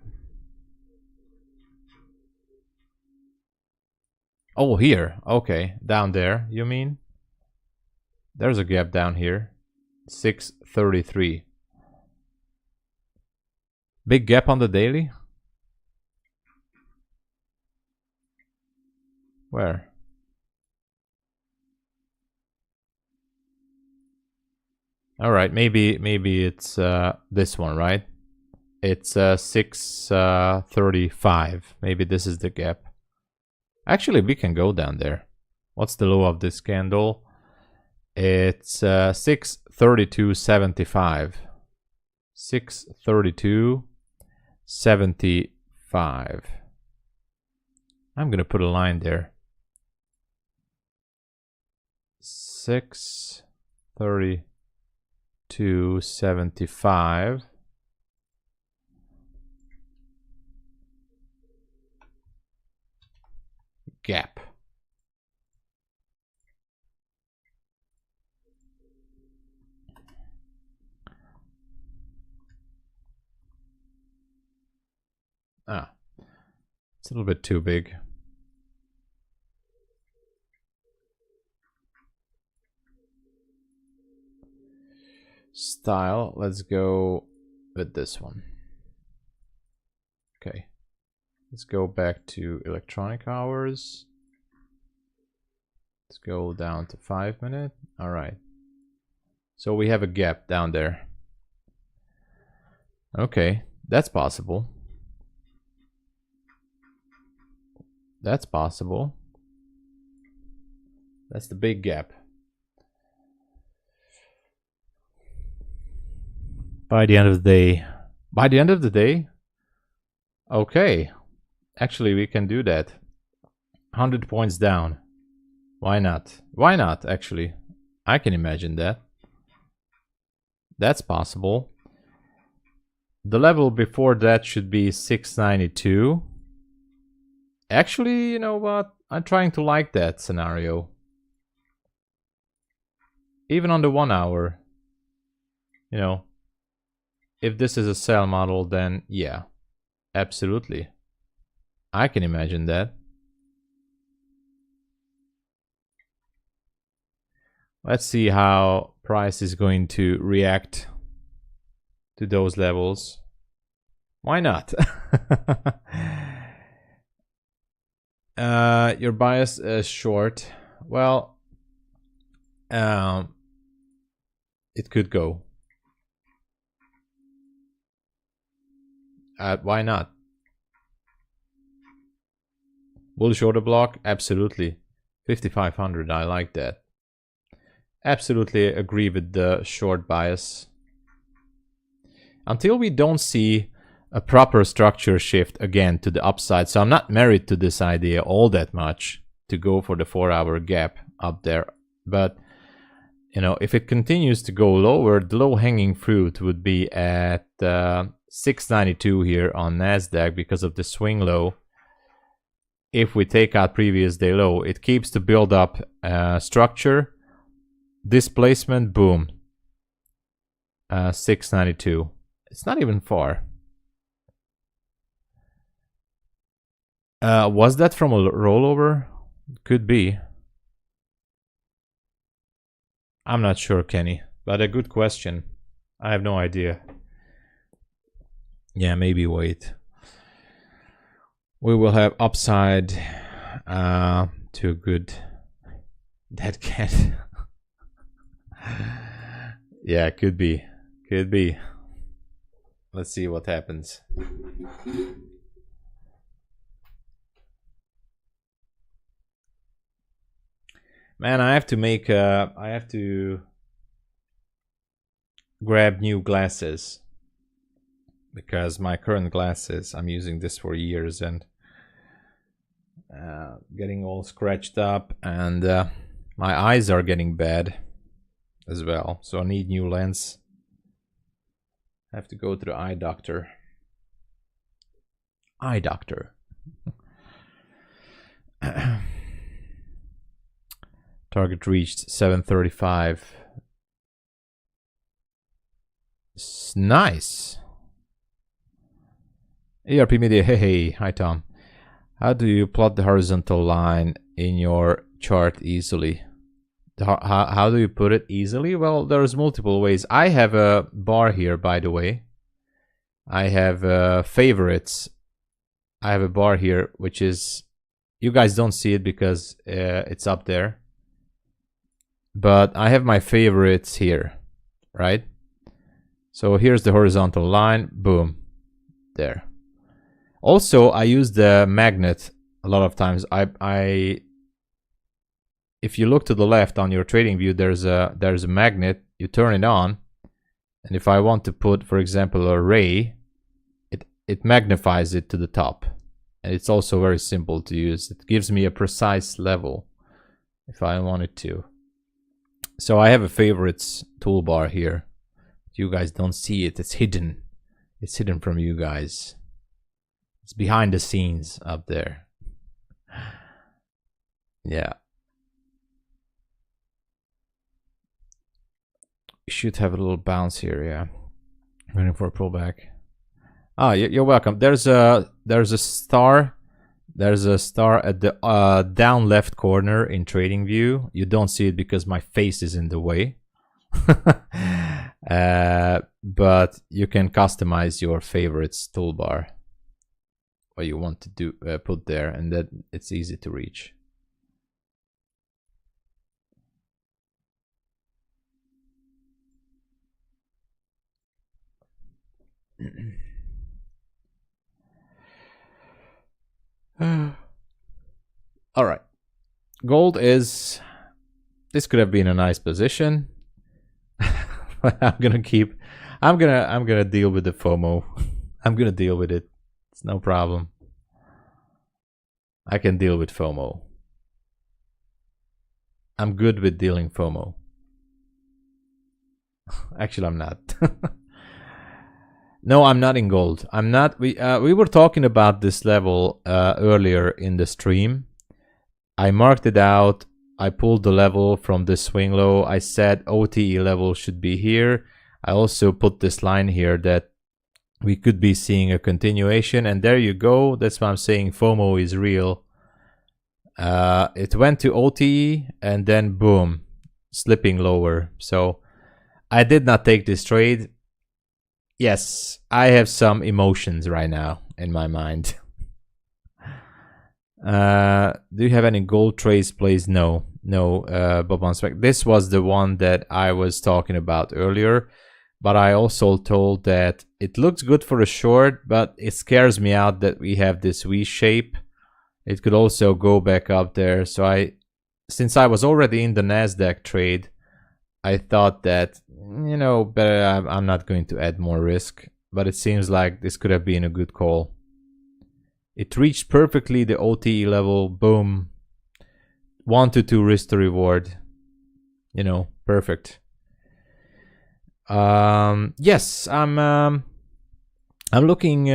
Oh, here. Okay, down there, you mean? There's a gap down here. 633. Big gap on the daily? Where? All right, maybe it's this one, right? It's 635. Maybe this is the gap. Actually, we can go down there. What's the low of this candle? It's 632.75. 632.75. I'm gonna put a line there. 632.75. Gap. It's a little bit too big. Style, let's go with this one. Okay, let's go back to electronic hours. Let's go down to 5 minute. All right, so we have a gap down there. Okay, that's possible. That's possible. That's the big gap. By the end of the day, okay, actually we can do that. 100 points down. Why not? Why not, actually? I can imagine that. That's possible. The level before that should be 692. Actually, you know what? I'm trying to like that scenario. Even on the 1 hour. You know, if this is a sell model, then yeah, absolutely. I can imagine that. Let's see how price is going to react to those levels. Why not? Your bias is short. Well, it could go. Why not? Bullish order block? Absolutely. 5,500, I like that. Absolutely agree with the short bias. Until we don't see a proper structure shift again to the upside. So I'm not married to this idea all that much to go for the 4-hour gap up there. But, you know, if it continues to go lower, the low-hanging fruit would be at 692 here on Nasdaq because of the swing low. If we take out previous day low, it keeps the build up structure. Displacement, boom. 692. It's not even far. Was that from a rollover? Could be. I'm not sure, Kenny, but a good question. I have no idea. Yeah, maybe wait. We will have upside to good. That can. Yeah, could be. Could be. Let's see what happens. Man, I have to grab new glasses because my current glasses, I'm using this for years and getting all scratched up, and my eyes are getting bad as well, so I need new lens. I have to go to the eye doctor. Eye doctor. Target reached 735. Nice. ERP Media, hey, hi Tom. How do you plot the horizontal line in your chart easily? How do you put it easily? Well, there's multiple ways. I have a bar here, by the way. I have favorites. I have a bar here, which is, you guys don't see it because it's up there. But I have my favorites here, right? So here's the horizontal line, boom, there. Also, I use the magnet a lot of times. If you look to the left on your trading view, there's a magnet. You turn it on, and if I want to put, for example, a ray, it magnifies it to the top, and it's also very simple to use. It gives me a precise level if I wanted to. So I have a favorites toolbar here. You guys don't see it. It's hidden. It's hidden from you guys. It's behind the scenes up there. Yeah. You should have a little bounce here, yeah. Waiting for a pullback. Ah, you're welcome. There's a star. There's a star at the down left corner in trading view. You don't see it because my face is in the way. But you can customize your favorites toolbar. What you want to do, put there, and that it's easy to reach. All right, gold is, this could have been a nice position. But I'm gonna deal with the FOMO. I'm gonna deal with it. It's no problem. I can deal with FOMO. I'm good with dealing FOMO. Actually, I'm not. No, I'm not in gold. I'm not. We were talking about this level earlier in the stream. I marked it out. I pulled the level from the swing low. I said OTE level should be here. I also put this line here that we could be seeing a continuation, and there you go. That's why I'm saying FOMO is real. It went to OTE and then boom, slipping lower. So I did not take this trade. Yes, I have some emotions right now in my mind. Do you have any gold trades, please? No, Bob on spec. This was the one that I was talking about earlier, but I also told that it looks good for a short, but it scares me out that we have this V shape. It could also go back up there. So since I was already in the Nasdaq trade, I thought that, you know, better, I'm not going to add more risk, but it seems like this could have been a good call. It reached perfectly the OTE level, boom. 1 to 2 risk to reward, you know, perfect. Yes, I'm looking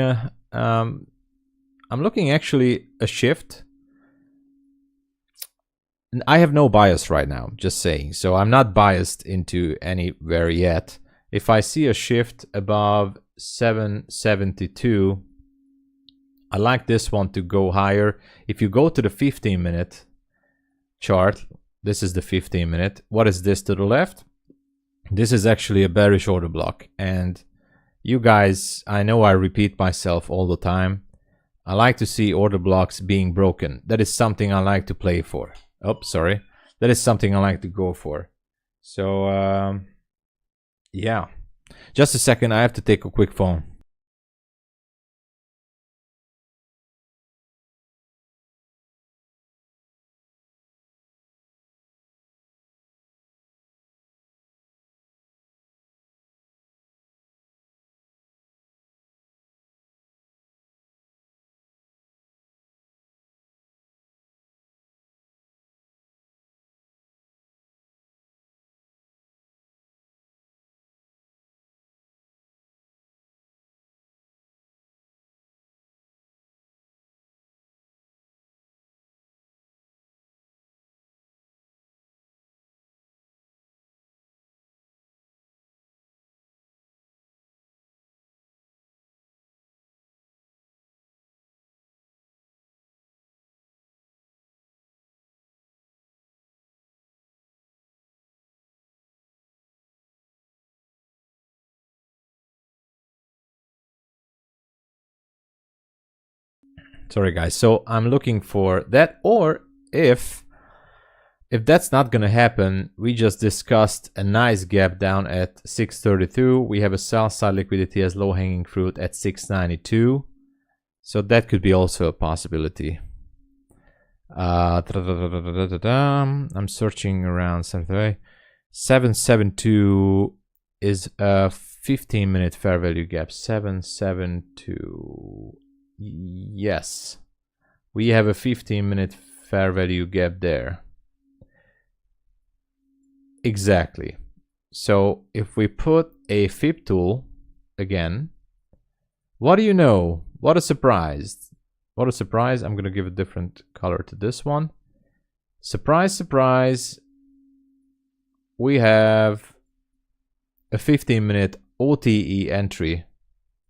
actually a shift. I have no bias right now, just saying. So I'm not biased into anywhere yet. If I see a shift above 772, I like this one to go higher. If you go to the 15-minute chart, this is the 15-minute. What is this to the left? This is actually a bearish order block. And you guys, I know I repeat myself all the time. I like to see order blocks being broken. That is something I like to play for. Oh, sorry. That is something I like to go for. So, yeah. Just a second, I have to take a quick phone. Sorry guys. So I'm looking for that, or if that's not going to happen, we just discussed a nice gap down at 632. We have a sell side liquidity as low hanging fruit at 692. So that could be also a possibility. I'm searching around 772 is a 15-minute fair value gap. 772. Yes. We have a 15-minute fair value gap there. Exactly. So if we put a fib tool again, what do you know? What a surprise. What a surprise. I'm going to give a different color to this one. Surprise, surprise. We have a 15-minute OTE entry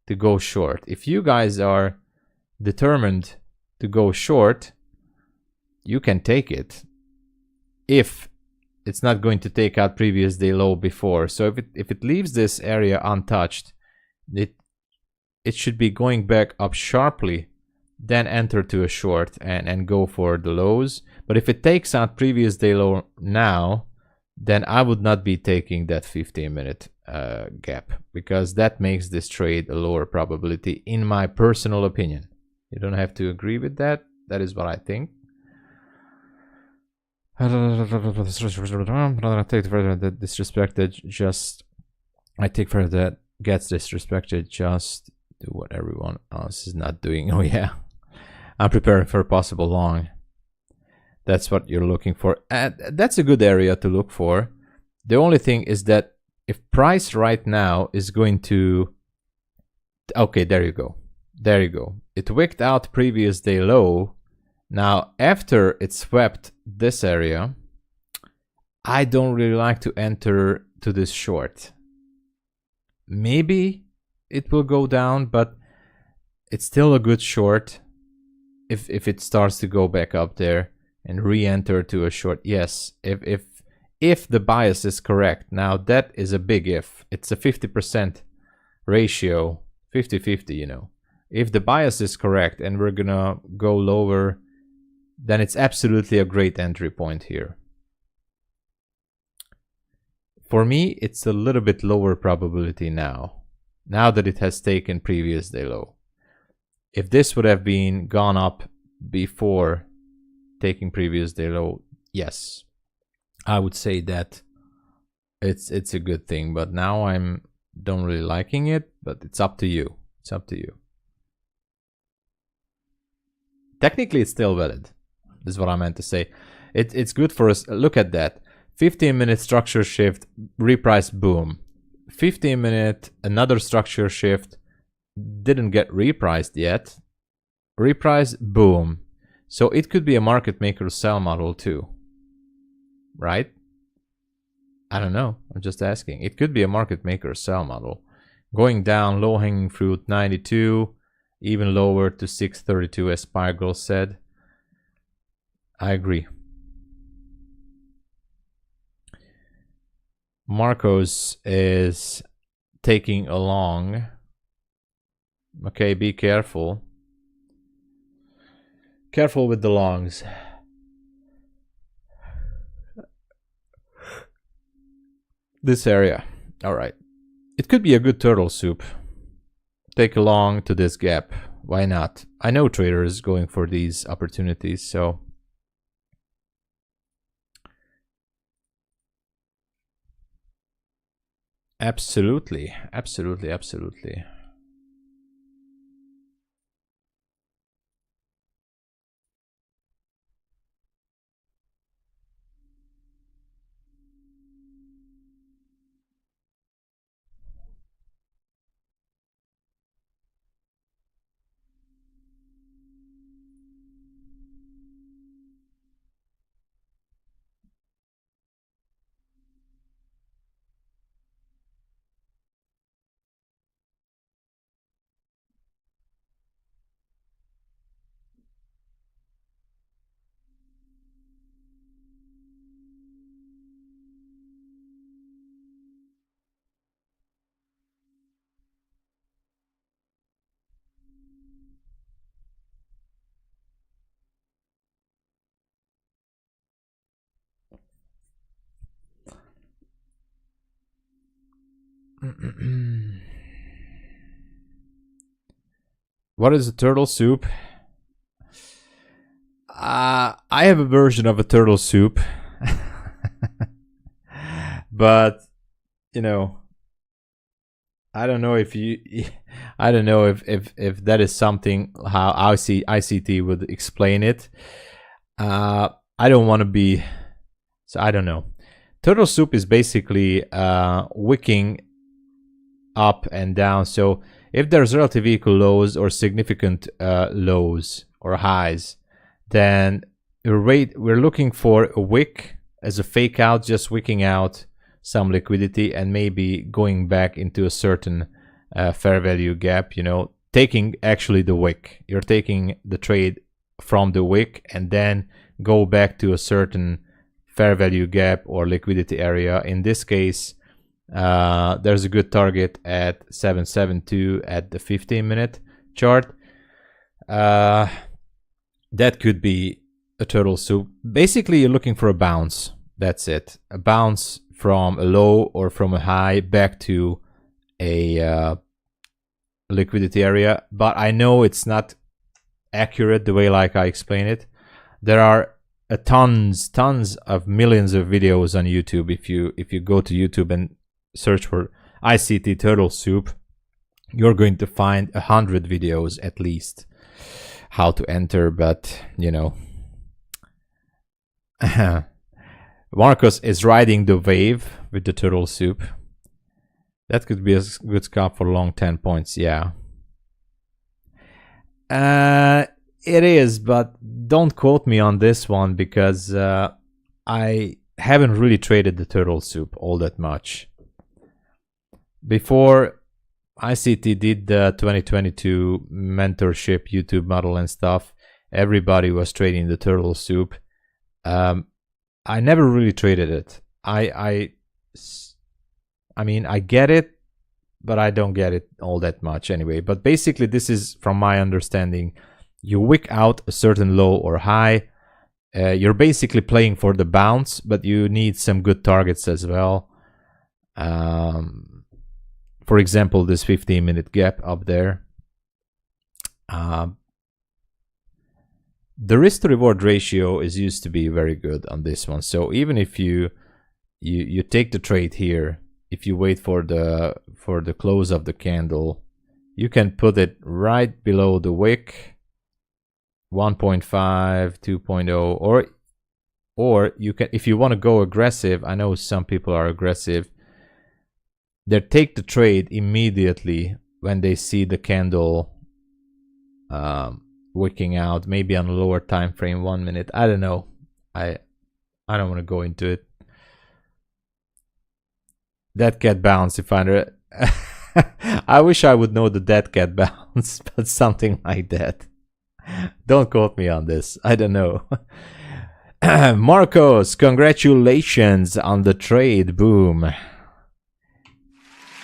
to go short. If you guys are determined to go short, you can take it. If it's not going to take out previous day low before. So if it leaves this area untouched, it should be going back up sharply, then enter to a short and go for the lows. But if it takes out previous day low now, then I would not be taking that 15-minute gap, because that makes this trade a lower probability, in my personal opinion. You don't have to agree with that. That is what I think. I take further that disrespected, just I take further that gets disrespected, just do what everyone else is not doing. Oh yeah, I'm preparing for a possible long. That's what you're looking for. That's a good area to look for. The only thing is that if price right now is going to, okay, there you go. There you go. It wicked out previous day low. Now, after it swept this area, I don't really like to enter to this short. Maybe it will go down, but it's still a good short if it starts to go back up there and re-enter to a short. Yes, if the bias is correct. Now, that is a big if. It's a 50% ratio, 50-50, you know. If the bias is correct and we're gonna go lower, then it's absolutely a great entry point here. For me, it's a little bit lower probability now that it has taken previous day low. If this would have been gone up before taking previous day low, yes, I would say that it's a good thing. But now I'm don't really liking it, but it's up to you. It's up to you. Technically, it's still valid. This is what I meant to say. It's good for us. Look at that. 15-minute structure shift, reprice, boom. 15-minute, another structure shift, didn't get repriced yet. Reprice, boom. So it could be a market maker sell model too, right? I don't know. I'm just asking. It could be a market maker sell model. Going down, low hanging fruit, 92, even lower to 632, as Spygirl said. I agree. Marcos is taking along. Okay, be careful. Careful with the longs. This area. All right. It could be a good turtle soup. Take along to this gap. Why not? I know traders going for these opportunities, so absolutely, absolutely, absolutely. What is a turtle soup? I have a version of a turtle soup. But, you know, I don't know if I don't know if that is something how ICT would explain it. I don't want to be, so I don't know. Turtle soup is basically wicking up and down. So if there's relative equal lows or significant lows or highs, then we're looking for a wick as a fake out, just wicking out some liquidity and maybe going back into a certain fair value gap, you know, taking actually the wick. You're taking the trade from the wick and then go back to a certain fair value gap or liquidity area. In this case, there's a good target at 772 at the 15-minute chart. That could be a turtle soup. Basically, you're looking for a bounce. That's it. A bounce from a low or from a high back to a liquidity area. But I know it's not accurate the way like I explain it. There are tons of millions of videos on YouTube. If you go to YouTube and search for ICT turtle soup, you're going to find 100 videos at least how to enter. But you know, Marcos is riding the wave with the turtle soup. That could be a good scalp for long 10 points. Yeah, it is, but don't quote me on this one because I haven't really traded the turtle soup all that much. Before ICT did the 2022 mentorship YouTube model and stuff, everybody was trading the turtle soup. I never really traded it. I mean, I get it, but I don't get it all that much anyway. But basically, this is from my understanding. You wick out a certain low or high. You're basically playing for the bounce, but you need some good targets as well. For example, this 15-minute gap up there. The risk to reward ratio is used to be very good on this one. So even if you take the trade here, if you wait for the close of the candle, you can put it right below the wick, 1.5, 2.0, or you can, if you want to go aggressive. I know some people are aggressive. They take the trade immediately when they see the candle wicking out, maybe on a lower time frame, 1 minute. I don't know. I don't want to go into it. Dead cat bounce. If I I wish I would know the dead cat bounce, but something like that. Don't quote me on this. I don't know. Marcos, congratulations on the trade. Boom.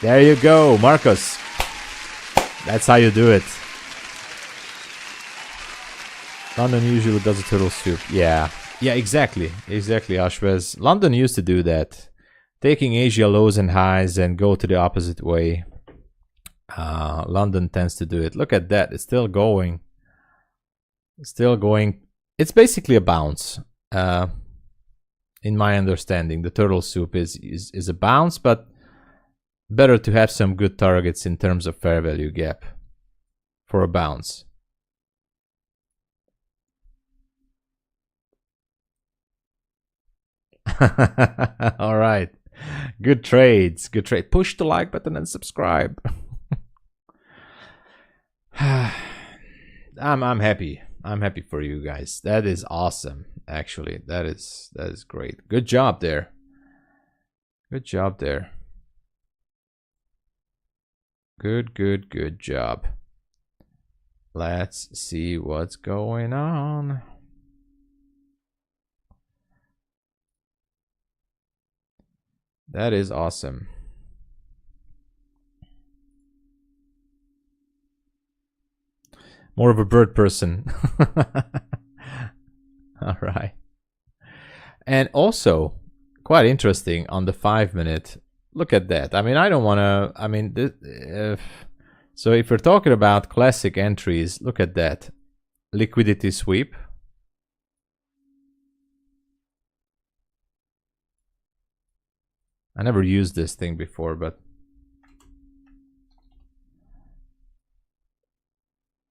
There you go, Marcos. That's how you do it. London usually does a turtle soup. Yeah, exactly, Ashwez. London used to do that, taking Asia lows and highs and go to the opposite way. London tends to do it. Look at that, it's still going. It's basically a bounce. In my understanding, the turtle soup is a bounce, but better to have some good targets in terms of fair value gap for a bounce. All right, good trades, good trade. Push the like button and subscribe. I'm happy for you guys. That is awesome. Actually, that is great. Good job there. Good job. Let's see what's going on. That is awesome. More of a bird person. All right. And also, quite interesting on the 5 minute, Look at that. I mean, I don't want to, I mean, so if we're talking about classic entries, look at that. Liquidity sweep. I never used this thing before, but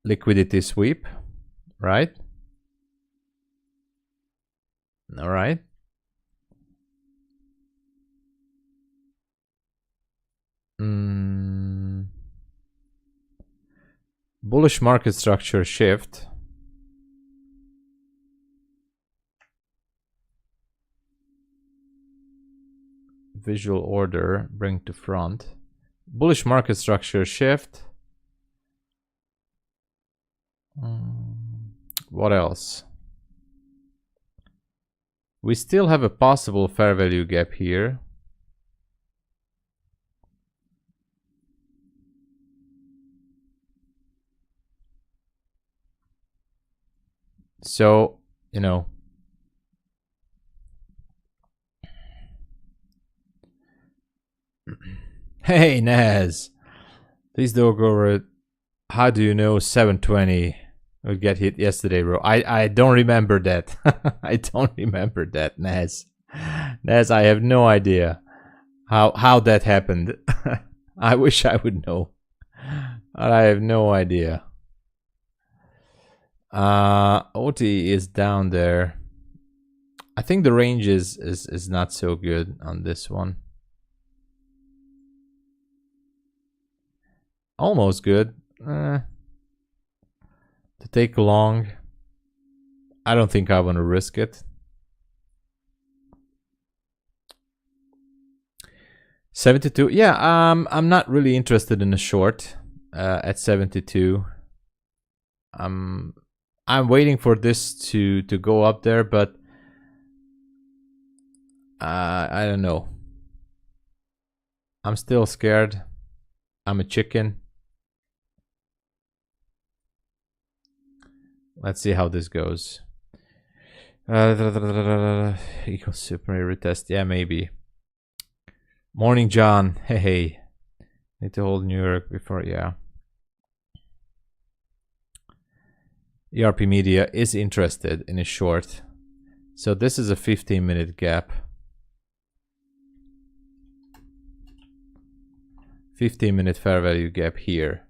liquidity sweep, right? All right. Bullish market structure shift. Visual order, bring to front. Bullish market structure shift. What else? We still have a possible fair value gap here. So, you know, hey Naz, please don't go over it. How do you know 720 will get hit yesterday, bro? I don't remember that. I don't remember that, Naz. Naz, I have no idea how that happened. I wish I would know, but I have no idea. OT is down there. I think the range is not so good on this one. Almost good. To take long, I don't think I want to risk it. 72. Yeah, I'm not really interested in a short at 72. I'm waiting for this to go up there, but I don't know. I'm still scared. I'm a chicken. Let's see how this goes. Equal super retest. Yeah, maybe. Morning, John. Hey. Need to hold New York before, yeah. ERP Media is interested in a short. So this is a 15-minute gap. 15-minute fair value gap here.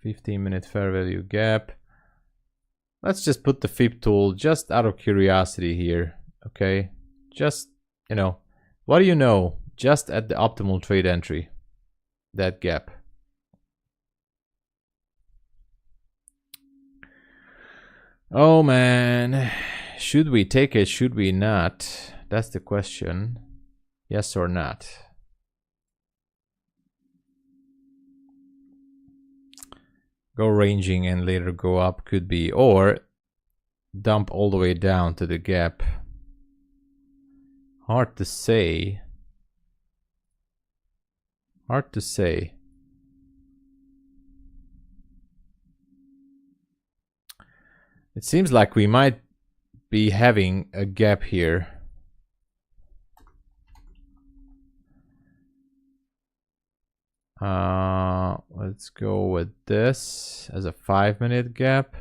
15-minute fair value gap. Let's just put the FIB tool just out of curiosity here. Okay. Just, you know, what do you know? Just at the optimal trade entry. That gap. Oh man, should we take it? Should we not? That's the question. Yes or not? Go ranging and later go up could be, or dump all the way down to the gap. Hard to say. Hard to say. It seems like we might be having a gap here. Let's go with this as a 5-minute gap.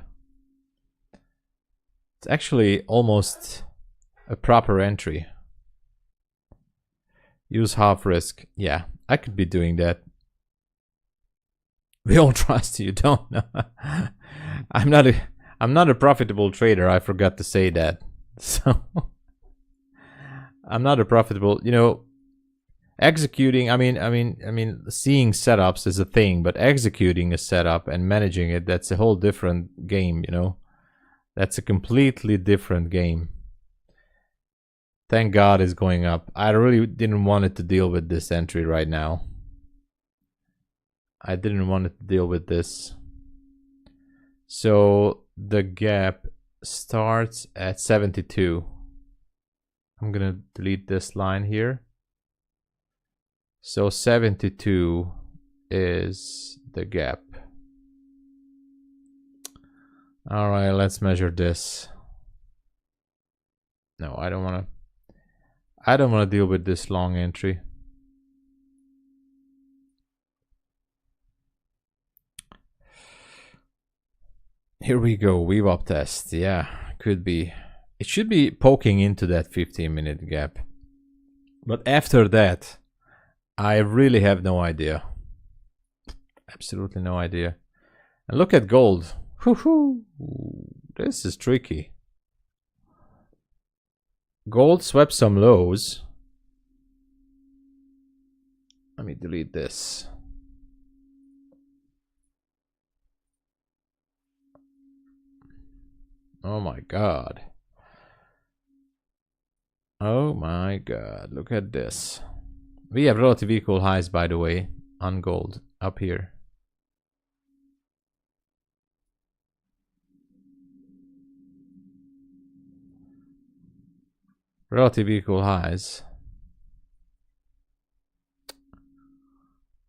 It's actually almost a proper entry. Use half risk. Yeah, I could be doing that. We all trust you, don't know. I'm not a profitable trader. I forgot to say that. So I'm not a profitable, you know, executing, I mean seeing setups is a thing, but executing a setup and managing it, that's a whole different game, you know. That's a completely different game. Thank God it's going up. I really didn't want it to deal with this entry right now. I didn't want it to deal with this. So the gap starts at 72. I'm gonna delete this line here. So 72 is the gap. All right, let's measure this. No, I don't want to. I don't want to deal with this long entry. Here we go, VWAP test. Yeah, could be. It should be poking into that 15-minute gap. But after that, I really have no idea. Absolutely no idea. And look at gold. Woohoo! This is tricky. Gold swept some lows. Let me delete this. Oh my god. Oh my god, look at this. We have relative equal highs, by the way, on gold up here. Relative equal highs.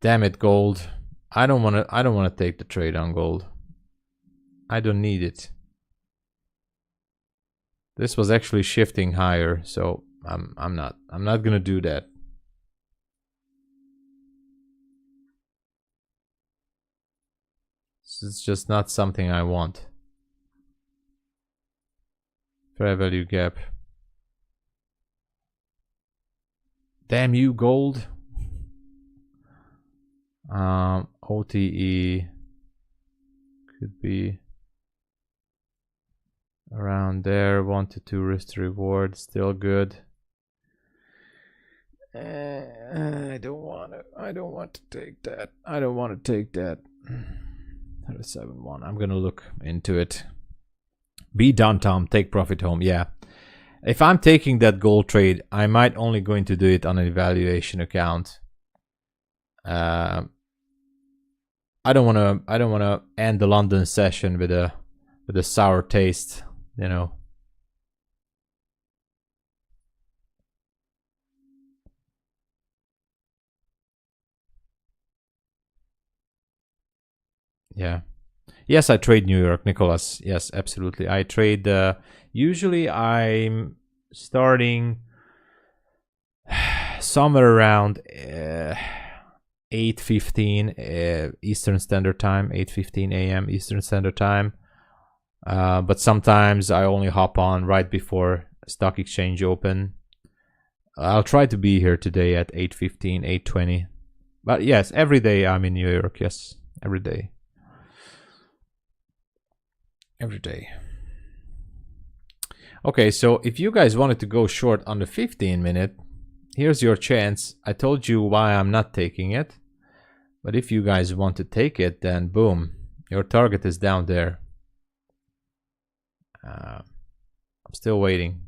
Damn it, gold. I don't want to take the trade on gold. I don't need it. This was actually shifting higher, so I'm not gonna do that. This is just not something I want. Fair value gap. Damn you, gold. OTE could be around there. 1 to 2 risk to reward, still good. I don't want to take that. I don't want to take that. 7-1. I'm gonna look into it. Be done, Tom. Take profit home. Yeah. If I'm taking that gold trade, I might only going to do it on an evaluation account. I don't wanna end the London session with a sour taste, you know. Yeah. Yes, I trade New York, Nicholas. Yes, absolutely. I trade. Usually, I'm starting somewhere around 8:15 Eastern Standard Time, 8:15 a.m. Eastern Standard Time. But sometimes I only hop on right before stock exchange open. I'll try to be here today at 8:15, 8:20. But yes, every day I'm in New York. Yes, every day. Every day. Okay, so if you guys wanted to go short on the 15-minute, here's your chance. I told you why I'm not taking it. But if you guys want to take it, then boom, your target is down there. I'm still waiting.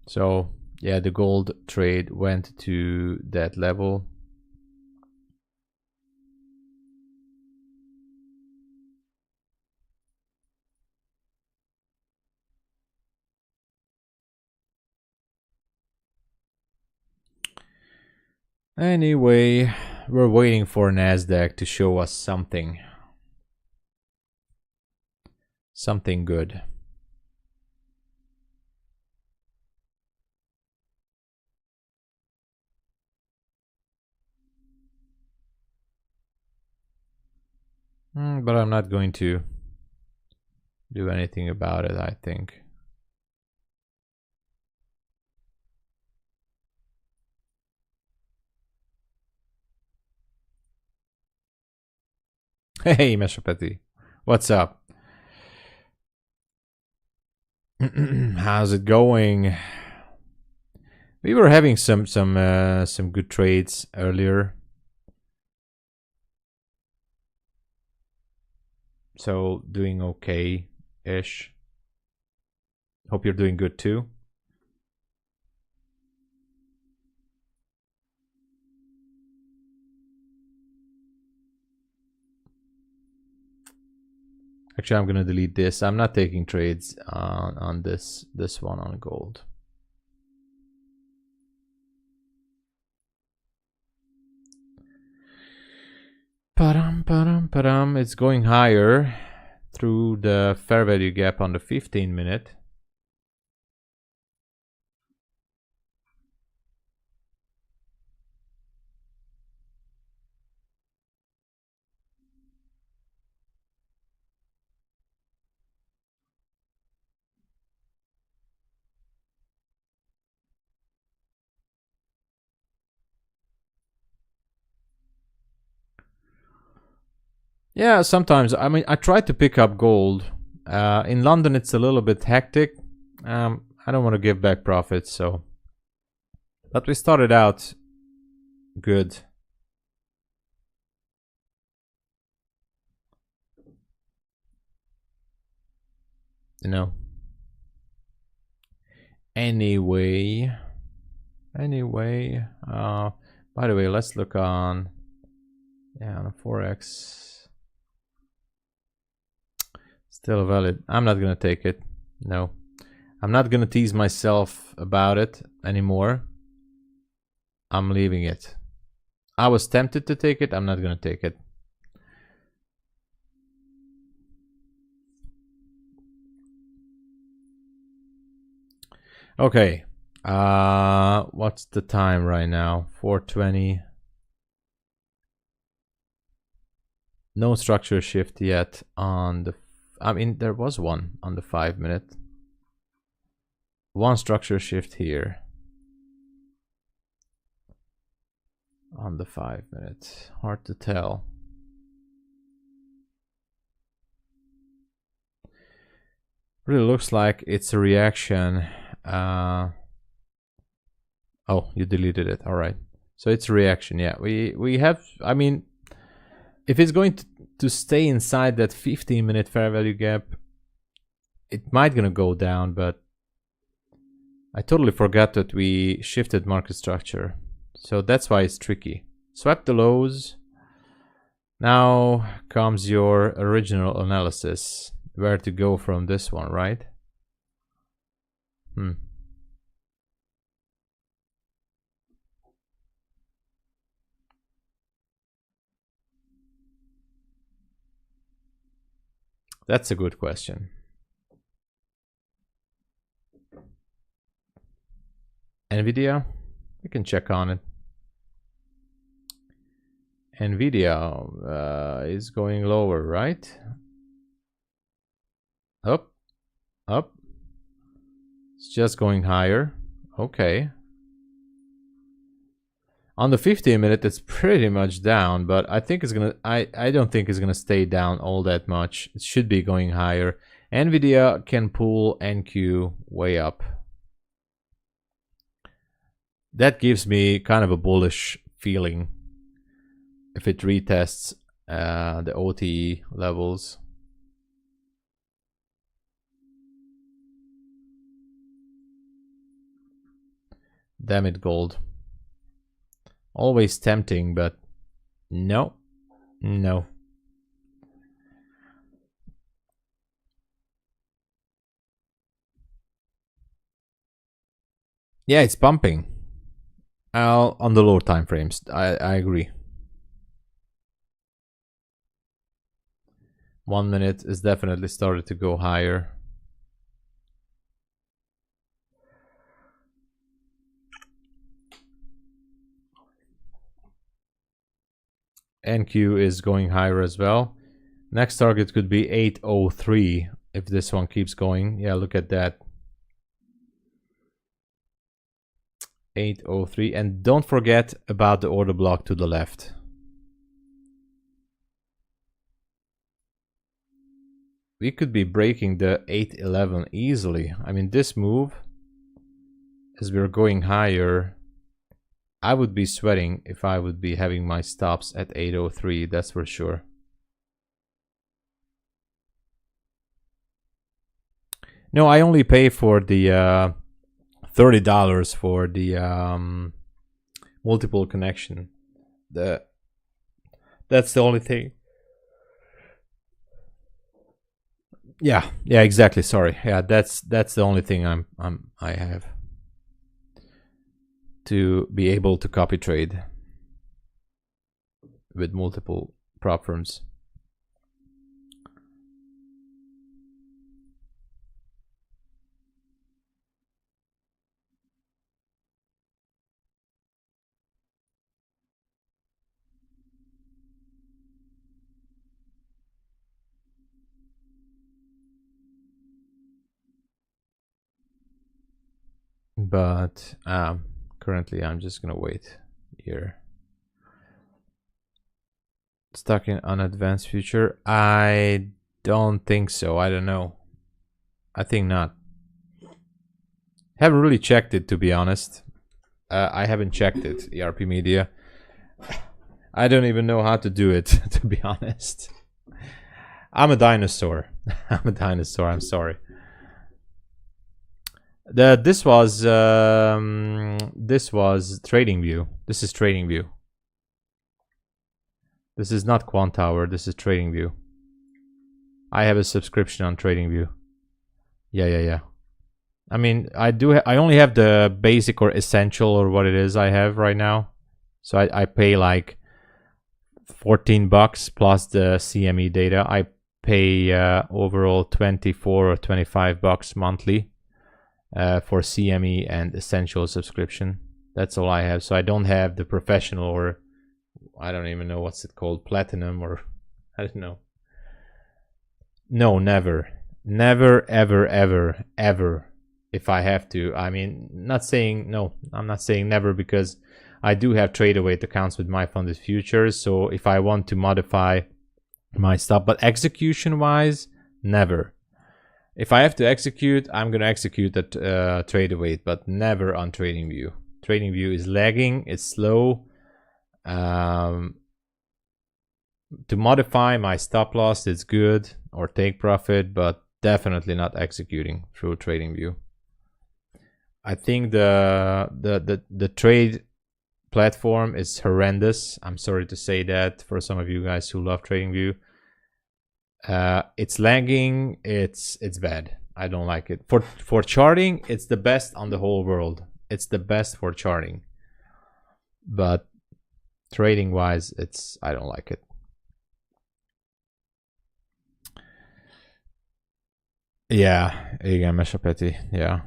So yeah, the gold trade went to that level. Anyway, we're waiting for Nasdaq to show us something. Something good. But I'm not going to do anything about it, I think. Hey, Meshapeti, what's up? How's it going? We were having some good trades earlier. So doing okay-ish. Hope you're doing good too. Actually, I'm gonna delete this. I'm not taking trades on this one on gold. Padam. It's going higher through the fair value gap on the 15-minute. Yeah, sometimes. I mean, I try to pick up gold. In London, it's a little bit hectic. I don't want to give back profits, so. But we started out good. You know. Anyway. By the way, let's look on. Yeah, on a Forex. Still valid. I'm not gonna take it. No. I'm not gonna tease myself about it anymore. I'm leaving it. I was tempted to take it. I'm not gonna take it. Okay. What's the time right now? 4:20. No structure shift yet on the. I mean, there was one on the 5-minute. One structure shift here on the 5-minute. Hard to tell. Really looks like it's a reaction. Oh, you deleted it. All right. So it's a reaction. Yeah, we have. I mean, if it's going to stay inside that 15-minute fair value gap, it might gonna go down, but I totally forgot that we shifted market structure. So that's why it's tricky. Swap the lows. Now comes your original analysis. Where to go from this one, right? That's a good question. Nvidia, we can check on it. Nvidia is going lower, right? Up. It's just going higher. Okay. On the 15-minute, it's pretty much down, but I think it's gonna. I don't think it's gonna stay down all that much. It should be going higher. Nvidia can pull NQ way up. That gives me kind of a bullish feeling if it retests the OTE levels. Damn it, gold. Always tempting, but no. Yeah, it's pumping. On the lower time frames, I agree. 1 minute is definitely started to go higher. NQ is going higher as well. Next target could be 803 if this one keeps going. Yeah, look at that. 803, and don't forget about the order block to the left. We could be breaking the 811 easily. I mean, this move, as we're going higher, I would be sweating if I would be having my stops at 803, that's for sure. No, I only pay for the $30 for the multiple connection. That's the only thing. Yeah, exactly. Sorry. Yeah, that's the only thing I have to be able to copy trade with multiple prop firms. But currently I'm just gonna wait here. Stuck in unadvanced future? I don't think so. I don't know. I think not. Haven't really checked it, to be honest. I haven't checked it, ERP Media. I don't even know how to do it, to be honest. I'm a dinosaur. I'm a dinosaur. I'm sorry. This was TradingView. This is TradingView. This is not Quant Tower. This is TradingView. I have a subscription on TradingView. Yeah. I mean, I only have the basic or essential or what it is I have right now. So I pay like $14 plus the CME data. I pay overall $24 or $25 monthly for CME and essential subscription. That's all I have. So I don't have the professional, or I don't even know what's it called, platinum, or I don't know. No, never, ever. If I have to, I mean, not saying no. I'm not saying never, because I do have trade await accounts with MyFundedFutures. So if I want to modify my stuff, but execution wise, never. If I have to execute, I'm gonna execute at trade await, but never on TradingView. TradingView is lagging. It's slow. To modify my stop loss, it's good, or take profit, but definitely not executing through TradingView. I think the trade platform is horrendous. I'm sorry to say that for some of you guys who love TradingView. It's lagging. It's bad. I don't like it. For charting, it's the best on the whole world. It's the best for charting. But trading wise, I don't like it. Yeah, igen, Mesapeti. Yeah.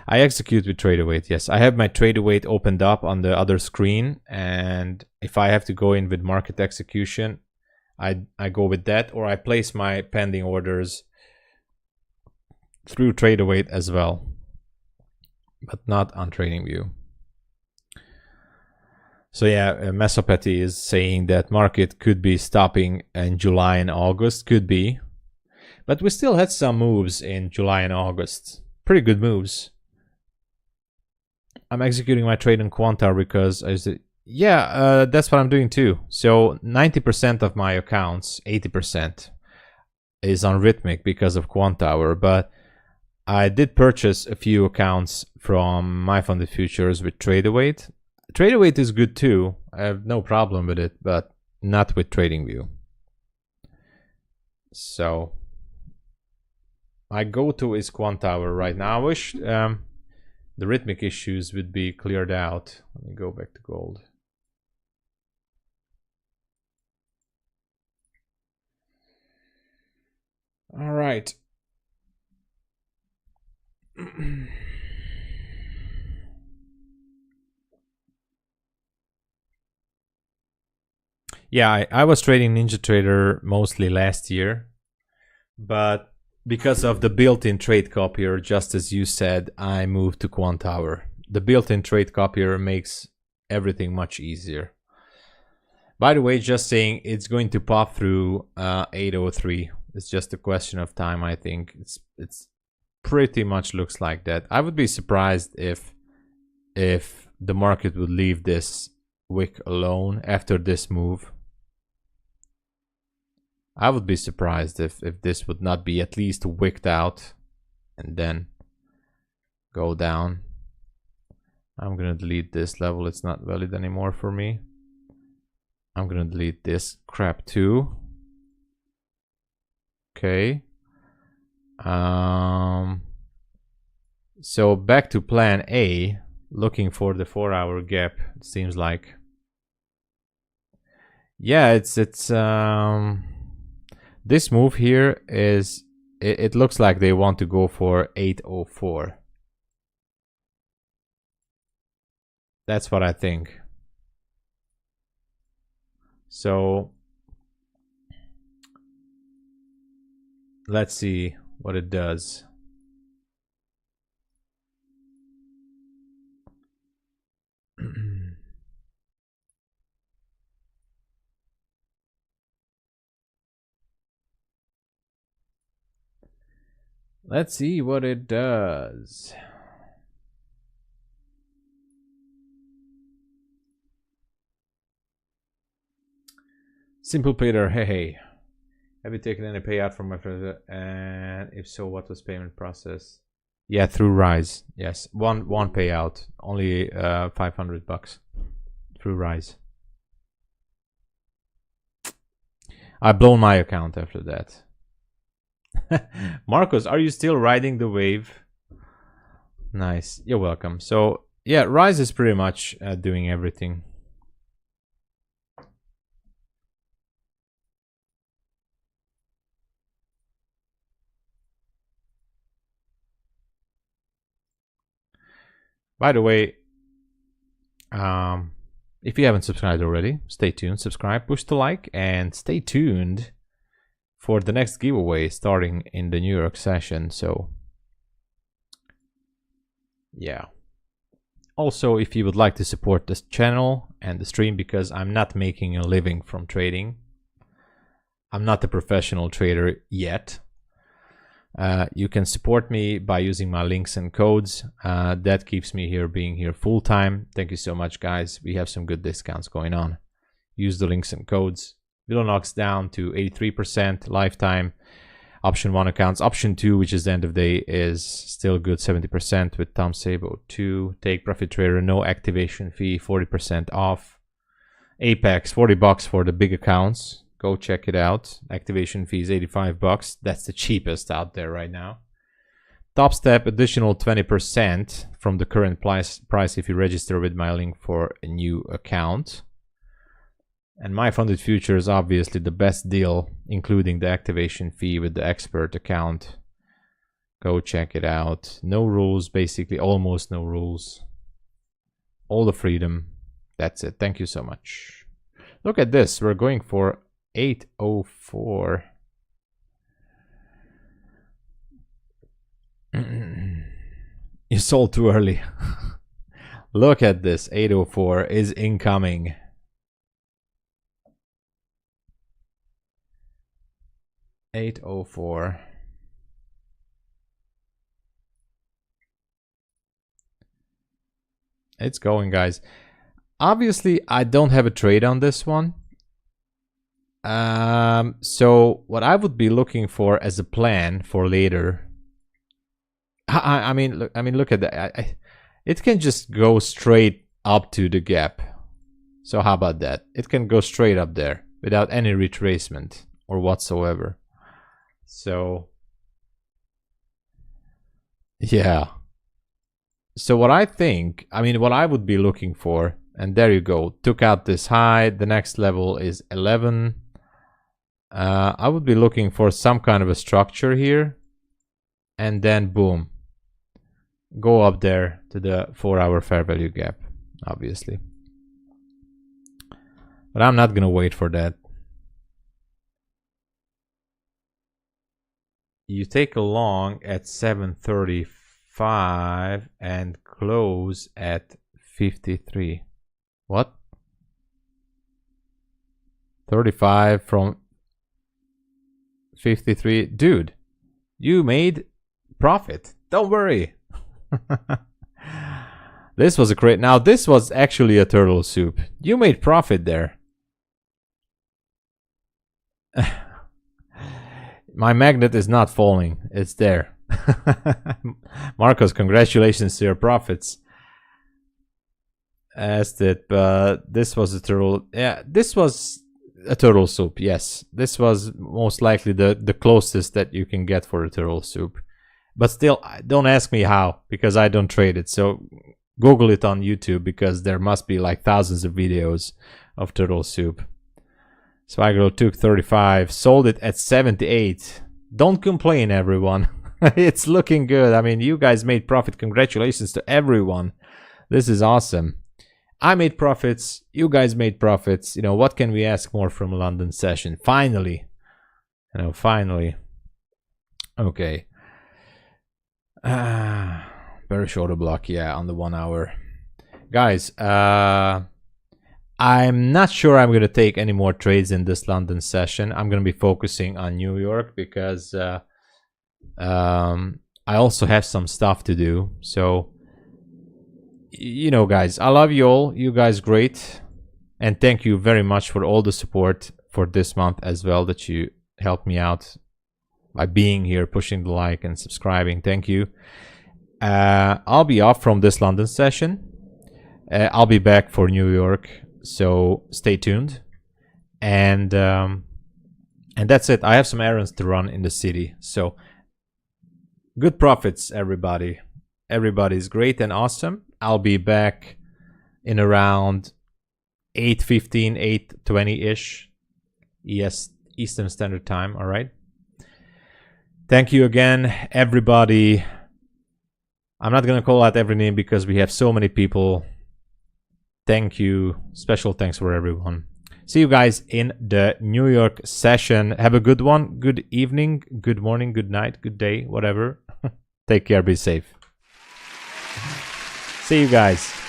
I execute with trade await. Yes, I have my trade await opened up on the other screen, and if I have to go in with market execution, I go with that, or I place my pending orders through trade await as well, but not on TradingView. So yeah, Mesopeti is saying that market could be stopping in July and August. Could be, but we still had some moves in July and August. Pretty good moves. I'm executing my trade in Quantar because that's what I'm doing too. So 90% of my accounts, 80% is on Rhythmic because of Quantower, but I did purchase a few accounts from MyFundedFutures with trade await. Trade await is good too. I have no problem with it, but not with TradingView. So my go-to is Quantower right now. I wish the Rhythmic issues would be cleared out. Let me go back to gold. All right. Yeah, I was trading NinjaTrader mostly last year, but because of the built-in trade copier, just as you said, I moved to Quantower. The built-in trade copier makes everything much easier. By the way, just saying, it's going to pop through 803. It's just a question of time, I think. It's pretty much looks like that. I would be surprised if the market would leave this wick alone after this move. I would be surprised if this would not be at least wicked out and then go down. I'm gonna delete this level. It's not valid anymore for me. I'm gonna delete this crap too. Okay. So back to plan A, looking for the 4-hour gap, it seems like. Yeah, it's this move here is, it looks like they want to go for 804. That's what I think. So let's see what it does. Let's see what it does. Simple Peter, hey. Have you taken any payout from my friend? And if so, what was payment process? Yeah, through Rise. Yes, one payout, only $500 through Rise. I blown my account after that. Marcos, are you still riding the wave? Nice, you're welcome. So yeah, Rise is pretty much doing everything. By the way, if you haven't subscribed already, stay tuned, subscribe, push the like, and stay tuned for the next giveaway starting in the New York session. So yeah. Also, if you would like to support this channel and the stream, because I'm not making a living from trading, I'm not a professional trader yet. You can support me by using my links and codes. That keeps me here being here full time. Thank you so much, guys. We have some good discounts going on. Use the links and codes. Buleanox down to 83% lifetime. Option 1 accounts. Option 2, which is the end of day, is still good, 70% with Tom Sabo 2. Take Profit Trader, no activation fee, 40% off. Apex, $40 for the big accounts. Go check it out. Activation fee is $85. That's the cheapest out there right now. TOPSTEP, additional 20% from the current price if you register with my link for a new account. And MyFundedFutures, obviously the best deal, including the activation fee with the expert account. Go check it out. No rules, basically almost no rules. All the freedom. That's it. Thank you so much. Look at this. We're going for 804. You sold too early. Look at this. 804 is incoming. $804. It's going, guys. Obviously, I don't have a trade on this one. So what I would be looking for as a plan for later. I mean, look at that. It can just go straight up to the gap. So how about that? It can go straight up there without any retracement or whatsoever. So yeah. So what I think, what I would be looking for, and there you go, took out this high. The next level is 11. I would be looking for some kind of a structure here, and then boom, go up there to the 4-hour fair value gap, obviously. But I'm not gonna wait for that. You take a long at 735 and close at 53. What? 35 from 53. Dude, you made profit. Don't worry. This was a great. Now, this was actually a turtle soup. You made profit there. My magnet is not falling. It's there. Marcos, congratulations to your profits. Asked it, but this was a turtle. Yeah, this was A turtle soup, yes. This was most likely the closest that you can get for a turtle soup. But still, don't ask me how, because I don't trade it. So Google it on YouTube, because there must be like thousands of videos of turtle soup. Swagger took 35, sold it at 78. Don't complain, everyone. It's looking good. I mean, you guys made profit. Congratulations to everyone. This is awesome. I made profits. You guys made profits. You know, what can we ask more from a London session? Finally. You know, finally. Okay. Very short a block, yeah, on the 1 hour. Guys, I'm not sure I'm going to take any more trades in this London session. I'm going to be focusing on New York, because I also have some stuff to do. So, you know, guys, I love you all. You guys great. And thank you very much for all the support for this month as well, that you helped me out by being here, pushing the like and subscribing. Thank you. I'll be off from this London session. I'll be back for New York, so stay tuned. And that's it. I have some errands to run in the city. So good profits, everybody. Everybody's great and awesome. I'll be back in around 8:15, 8:20-ish ES Eastern Standard Time. All right. Thank you again, everybody. I'm not going to call out every name because we have so many people. Thank you. Special thanks for everyone. See you guys in the New York session. Have a good one. Good evening, good morning, good night, good day, whatever. Take care. Be safe. See you guys.